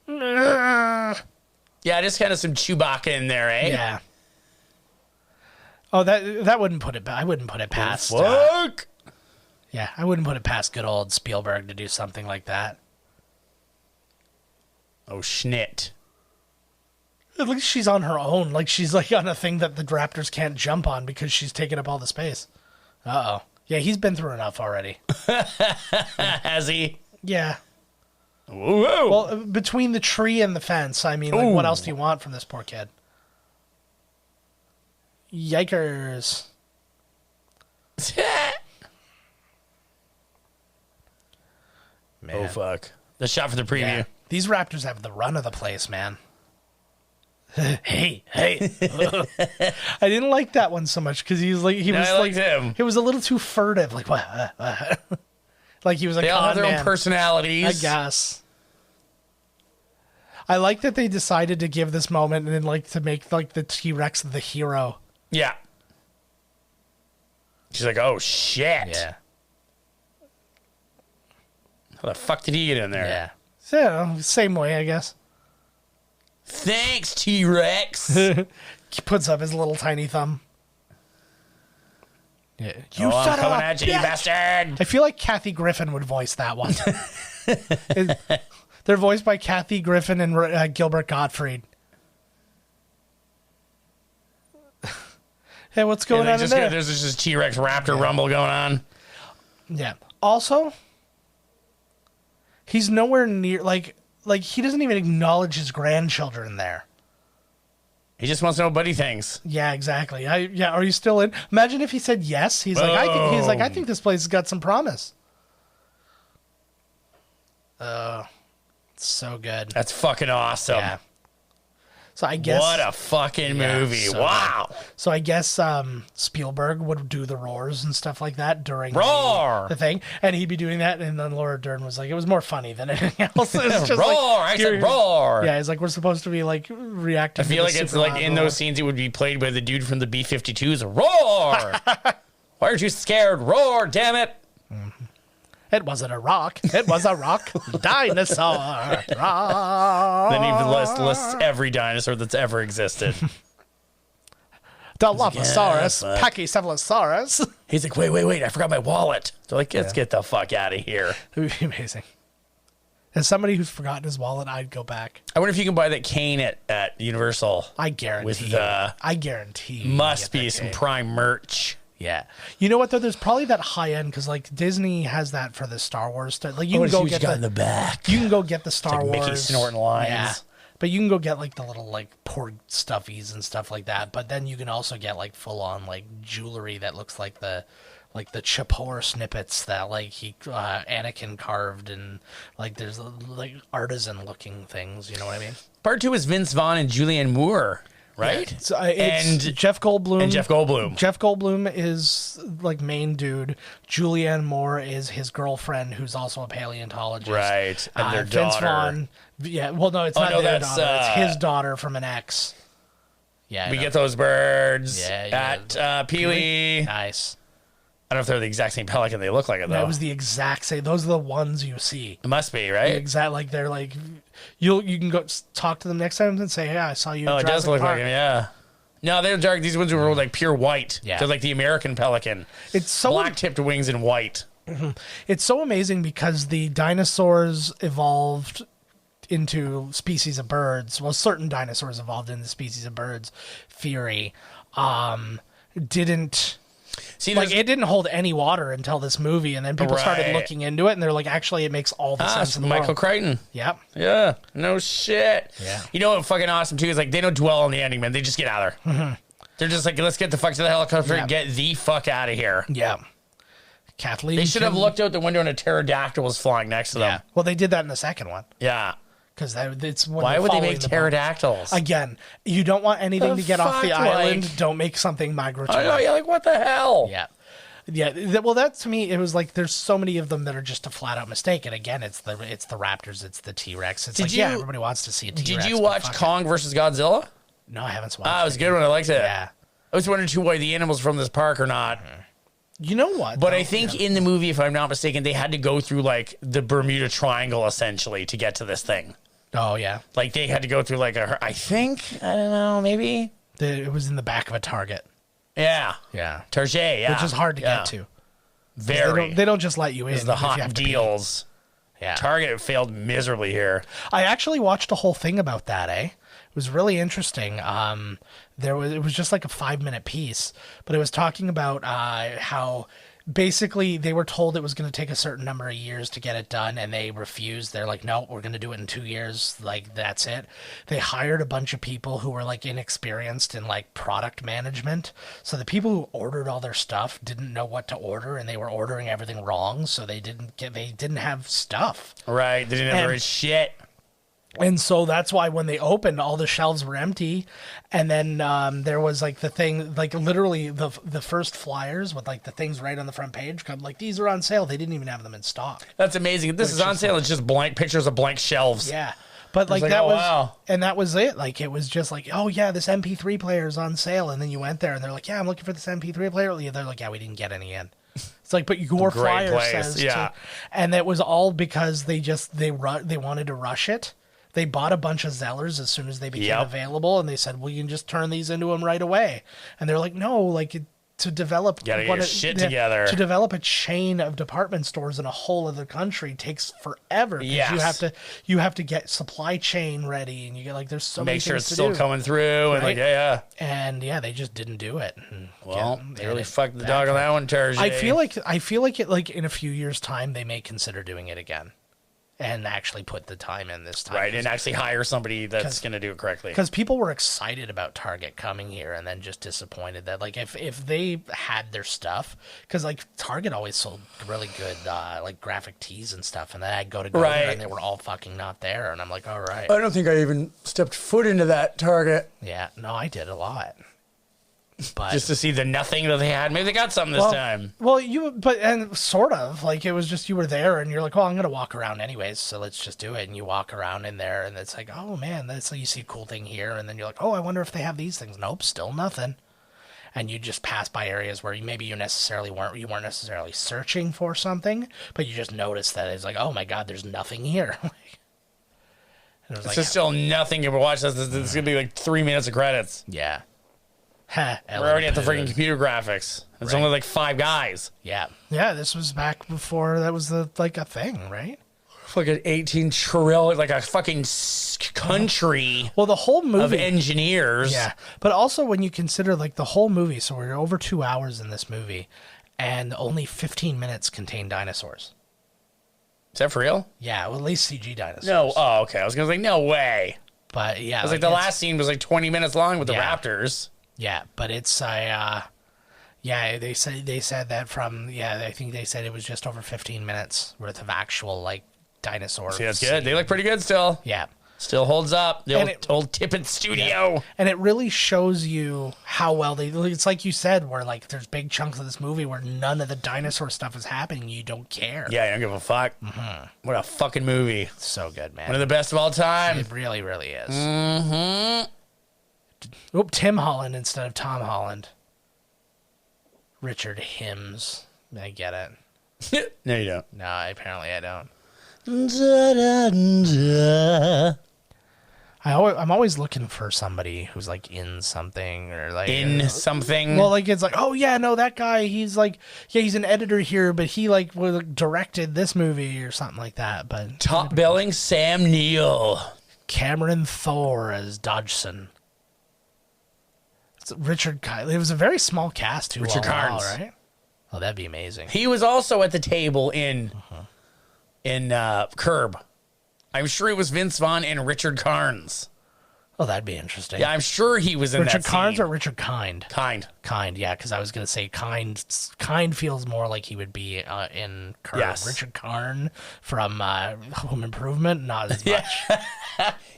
Yeah, just kind of some Chewbacca in there, eh? Yeah. Oh, that wouldn't put it. I wouldn't put it past. Fuck. Yeah, I wouldn't put it past good old Spielberg to do something like that. Oh schnit. At least she's on her own. Like she's like on a thing that the Raptors can't jump on because she's taking up all the space. Uh-oh. Yeah, he's been through enough already. Has he? Yeah. Whoa. Well, between the tree and the fence, I mean, like, what else do you want from this poor kid? Yikers. Man. Oh, fuck. The shot for the preview. Yeah. These raptors have the run of the place, man. hey. I didn't like that one so much because he was like him. It was a little too furtive. Like what? Like he was like, they all have their own personalities. I guess. I like that they decided to give this moment and then like to make like the T-Rex the hero. Yeah. She's like, oh shit. Yeah. How the fuck did he get in there? Yeah. So same way, I guess. Thanks, T-Rex. He puts up his little tiny thumb. Yeah. I'm coming at you, you bastard. I feel like Kathy Griffin would voice that one. They're voiced by Kathy Griffin and Gilbert Gottfried. Hey, what's going on in there? There's just this T-Rex raptor rumble going on. Yeah. Also, he's nowhere near like he doesn't even acknowledge his grandchildren there. He just wants to know buddy things. Yeah, exactly. Are you still in? Imagine if he said yes. He's like, I think this place has got some promise. So good. That's fucking awesome. Yeah. So I guess what a fucking movie! So wow. Good. So I guess Spielberg would do the roars and stuff like that during the thing, and he'd be doing that, and then Laura Dern was like, it was more funny than anything else. It's just roar! Like, I said roar. Yeah, it's like we're supposed to be like reacting. I feel like it's like in those scenes it would be played by the dude from the B-52s. Roar! Why aren't you scared? Roar! Damn it! Mm-hmm. It wasn't a rock. It was a rock dinosaur. Rock. Then he lists every dinosaur that's ever existed. Dilophosaurus, Pachycephalosaurus. He's like, wait, I forgot my wallet. They're like, let's get the fuck out of here. It would be amazing. As somebody who's forgotten his wallet, I'd go back. I wonder if you can buy that cane at Universal. I guarantee. I guarantee. Must be some prime merch. Yeah, you know what though? There's probably that high end because like Disney has that for the Star Wars stuff. Like you can go get in the back. You can go get the Star Wars. Mickey snorting lines. Yeah. But you can go get like the little like pork stuffies and stuff like that. But then you can also get like full on like jewelry that looks like the Chapor snippets that like Anakin carved, and like there's like artisan looking things. You know what I mean? Part 2 is Vince Vaughn and Julianne Moore. Right? Yeah. So, and Jeff Goldblum. Jeff Goldblum is like main dude. Julianne Moore is his girlfriend, who's also a paleontologist. Right. And their Vince daughter. Vaughn. Yeah. Well, no, it's not their daughter. It's his daughter from an ex. Yeah. We get those birds at Peely. Nice. I don't know if they're the exact same pelican. They look like it, though. That was the exact same. Those are the ones you see. It must be, right? Like they're like, you can go talk to them next time and say, yeah, I saw you. Oh, it does look like him, yeah. No, they're dark. These ones were like pure white. Yeah. They're like the American pelican. It's so black-tipped wings and white. Mm-hmm. It's so amazing because the dinosaurs evolved into species of birds. Well, certain dinosaurs evolved into species of birds. Theory didn't. See, like it didn't hold any water until this movie, and then people started looking into it, and they're like, actually, it makes all the sense in the Michael world. Crichton. Yep. Yeah. No shit. Yeah. You know what fucking awesome too is like they don't dwell on the ending, man. They just get out of there. Mm-hmm. They're just like, let's get the fuck to the helicopter and get the fuck out of here. Yeah. Kathleen. They should have looked out the window and a pterodactyl was flying next to them. Well, they did that in the second one. Yeah. Because it's why would they make pterodactyls? Again, you don't want anything to get off the island. Don't make something migratory. I know, yeah, like what the hell? Yeah. Yeah, well, that to me, it was like there's so many of them that are just a flat out mistake. And again, it's the raptors, it's the T-Rex. It's everybody wants to see a T-Rex. Did you watch Kong versus Godzilla? No, I haven't watched it. It was a good one. I liked it. Yeah. I was wondering too why the animals from this park or not. You know what? But I think in the movie, if I'm not mistaken, they had to go through like the Bermuda Triangle essentially to get to this thing. Oh yeah. Like they had to go through like I don't know, maybe it was in the back of a Target. Yeah. Yeah. Target, yeah. Which is hard to get to. Very. They don't just let you in. It's the hot deals. Yeah. Target failed miserably here. I actually watched a whole thing about that, It was really interesting. It was just like a 5-minute piece, but it was talking about how basically they were told it was going to take a certain number of years to get it done, and they refused. They're like, no, we're going to do it in 2 years. Like, that's it. They hired a bunch of people who were like inexperienced in like product management. So the people who ordered all their stuff didn't know what to order, and they were ordering everything wrong. So they didn't have stuff. Right. They didn't have very shit. And so that's why when they opened, all the shelves were empty. And then there was like the thing, like literally the first flyers with like the things right on the front page come like, these are on sale. They didn't even have them in stock. That's amazing. If this is on sale, it's just blank pictures of blank shelves. Yeah. But like that was, wow. And that was it. Like, it was just like, oh yeah, this MP3 player is on sale. And then you went there and they're like, yeah, I'm looking for this MP3 player. They're like, yeah, we didn't get any in. It's like, but your flyer says, yeah. And it was all because they wanted to rush it. They bought a bunch of Zellers as soon as they became available, and they said, well, you can just turn these into them right away. And they're like, no, like, to develop together. To develop a chain of department stores in a whole other country takes forever. Yes. You have to get supply chain ready, and you get like, there's so many things to do. Make sure it's still coming through, and like, And they just didn't do it. And they really fucked the dog on that one, Tarjay. I feel like it, like in a few years' time, they may consider doing it again. And actually put the time in this time. Right, and actually hire somebody that's going to do it correctly. Because people were excited about Target coming here and then just disappointed that, like, if they had their stuff, because, like, Target always sold really good, like, graphic tees and stuff, and then I'd go there and they were all fucking not there, and I'm like, all right. I don't think I even stepped foot into that Target. Yeah, no, I did a lot. But, just to see the nothing that they had. Maybe they got something this time. Well, and sort of, like, it was just, you were there and you're like, well, I'm going to walk around anyways, so let's just do it. And you walk around in there and it's like, oh man, that's like, you see a cool thing here. And then you're like, oh, I wonder if they have these things. Nope, still nothing. And you just pass by areas where you weren't necessarily searching for something, but you just noticed that it's like, oh my God, there's nothing here. It's like, still nothing. You ever watch this? It's going to be like 3 minutes of credits. Yeah. We're already at the freaking computer graphics. It's only like 5 guys. Yeah. Yeah, this was back before that was a thing, right? Like an 18 trillion, like a fucking country. Well, the whole movie of engineers. Yeah. But also when you consider like the whole movie, so we're over 2 hours in this movie, and only 15 minutes contain dinosaurs. Is that for real? Yeah, well, at least CG dinosaurs. No. Oh, okay. I was going to say, no way. But yeah. It was like the last scene was like 20 minutes long with the raptors. Yeah, but it's they said that from I think they said it was just over 15 minutes worth of actual like dinosaur. See, that's good. They look pretty good still. Yeah. Still holds up. The old Tippett studio. Yeah. And it really shows you how well it's like you said, where like there's big chunks of this movie where none of the dinosaur stuff is happening. You don't care. Yeah, you don't give a fuck. Mm-hmm. What a fucking movie. So good, man. One of the best of all time. It really, really is. Mm-hmm. Oop, Tim Holland instead of Tom Holland. Richard Hims. I get it. No, you don't. No, apparently I don't. I'm always looking for somebody who's like in something or like in something. Well, like it's like, oh yeah, no, that guy, he's like, yeah, he's an editor here, but he like directed this movie or something like that. But top billing Sam Neill, Cameron Thor as Dodgson. Richard Kyle. It was a very small cast too. Richard Carnes, right? Oh, that'd be amazing. He was also at the table in Curb. I'm sure it was Vince Vaughn and Richard Carnes. Oh, that'd be interesting. Yeah, I'm sure he was in Richard that Carnes scene. Or Richard Kind? Kind, yeah, because I was going to say Kind feels more like he would be in Curb. Yes. Richard Karn from Home Improvement, not as much.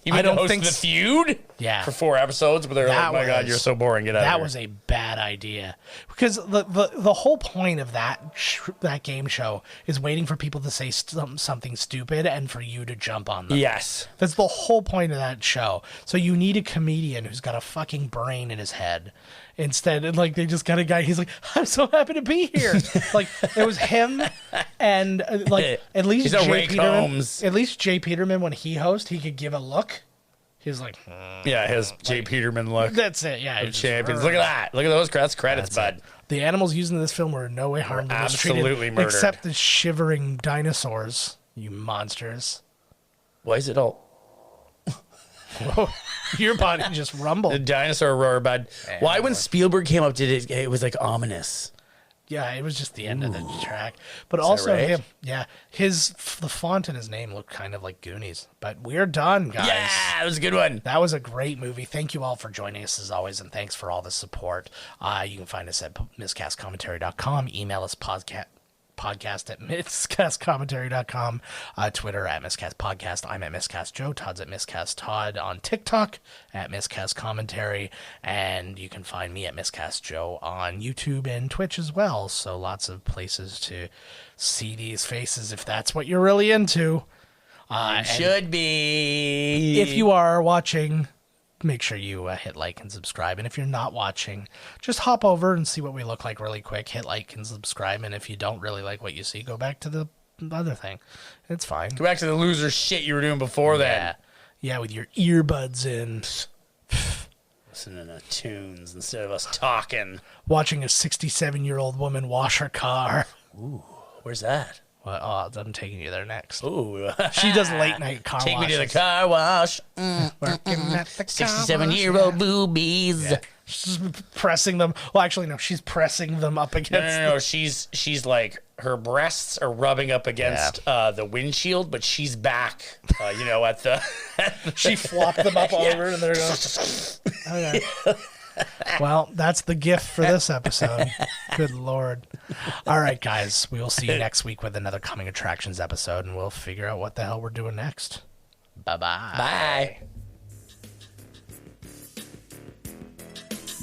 You meant to host The Feud? Yeah. For 4 episodes, but they're like, oh my God, you're so boring. Get out of here. That was a bad idea. Because the whole point of that game show is waiting for people to say something stupid and for you to jump on them. Yes. That's the whole point of that show. So you need a comedian who's got a fucking brain in his head. Instead, like, they just got a guy, he's like, I'm so happy to be here. Like, it was him and, like, at least Jay Peterman. At least Jay Peterman, when he hosts, he could give a look. He was like, yeah, his Jay Peterman look. That's it, yeah. Champions. Look at that. Look at those credits, bud. The animals used in this film were in no way harmed. Absolutely murdered. Except the shivering dinosaurs, you monsters. Why is it all... Whoa. Your body just rumbled. The dinosaur roar, bud. Why when Spielberg came up, it was like ominous. Yeah, it was just the end of the track. But also him, the font in his name looked kind of like Goonies. But we're done, guys. Yeah, that was a good one. That was a great movie. Thank you all for joining us as always, and thanks for all the support. You can find us at miscastcommentary.com. Email us podcast at miscastcommentary.com, Twitter at miscastpodcast. I'm at miscastjoe. Todd's at miscasttodd. On TikTok at miscastcommentary, and you can find me at miscastjoe on YouTube and Twitch as well. So lots of places to see these faces if that's what you're really into. Should be. If you are watching, make sure you hit like and subscribe. And if you're not watching, just hop over and see what we look like really quick. Hit like and subscribe. And if you don't really like what you see, go back to the other thing. It's fine. Go back to the loser shit you were doing before then. Yeah, with your earbuds in. Listening to tunes instead of us talking. Watching a 67-year-old woman wash her car. Ooh, where's that? Well, I'm taking you there next. Ooh. She does late night car Take washes. me to the car wash. Working at the 67-year-old boobies. Yeah. She's pressing them. Well, actually, no. She's pressing them up against. No. She's like, her breasts are rubbing up against the windshield, but she's back. At the. She flopped them up over, and they're going. Okay. Well, that's the gift for this episode. Good Lord. All right, guys. We will see you next week with another Coming Attractions episode, and we'll figure out what the hell we're doing next. Bye-bye. Bye.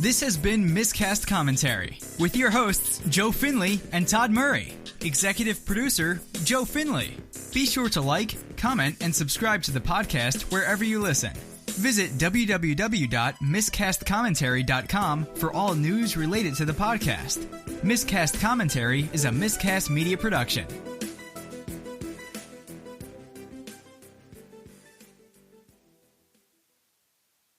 This has been Miscast Commentary with your hosts, Joe Finley and Todd Murray. Executive producer, Joe Finley. Be sure to like, comment, and subscribe to the podcast wherever you listen. Visit www.miscastcommentary.com for all news related to the podcast. Miscast Commentary is a Miscast Media production.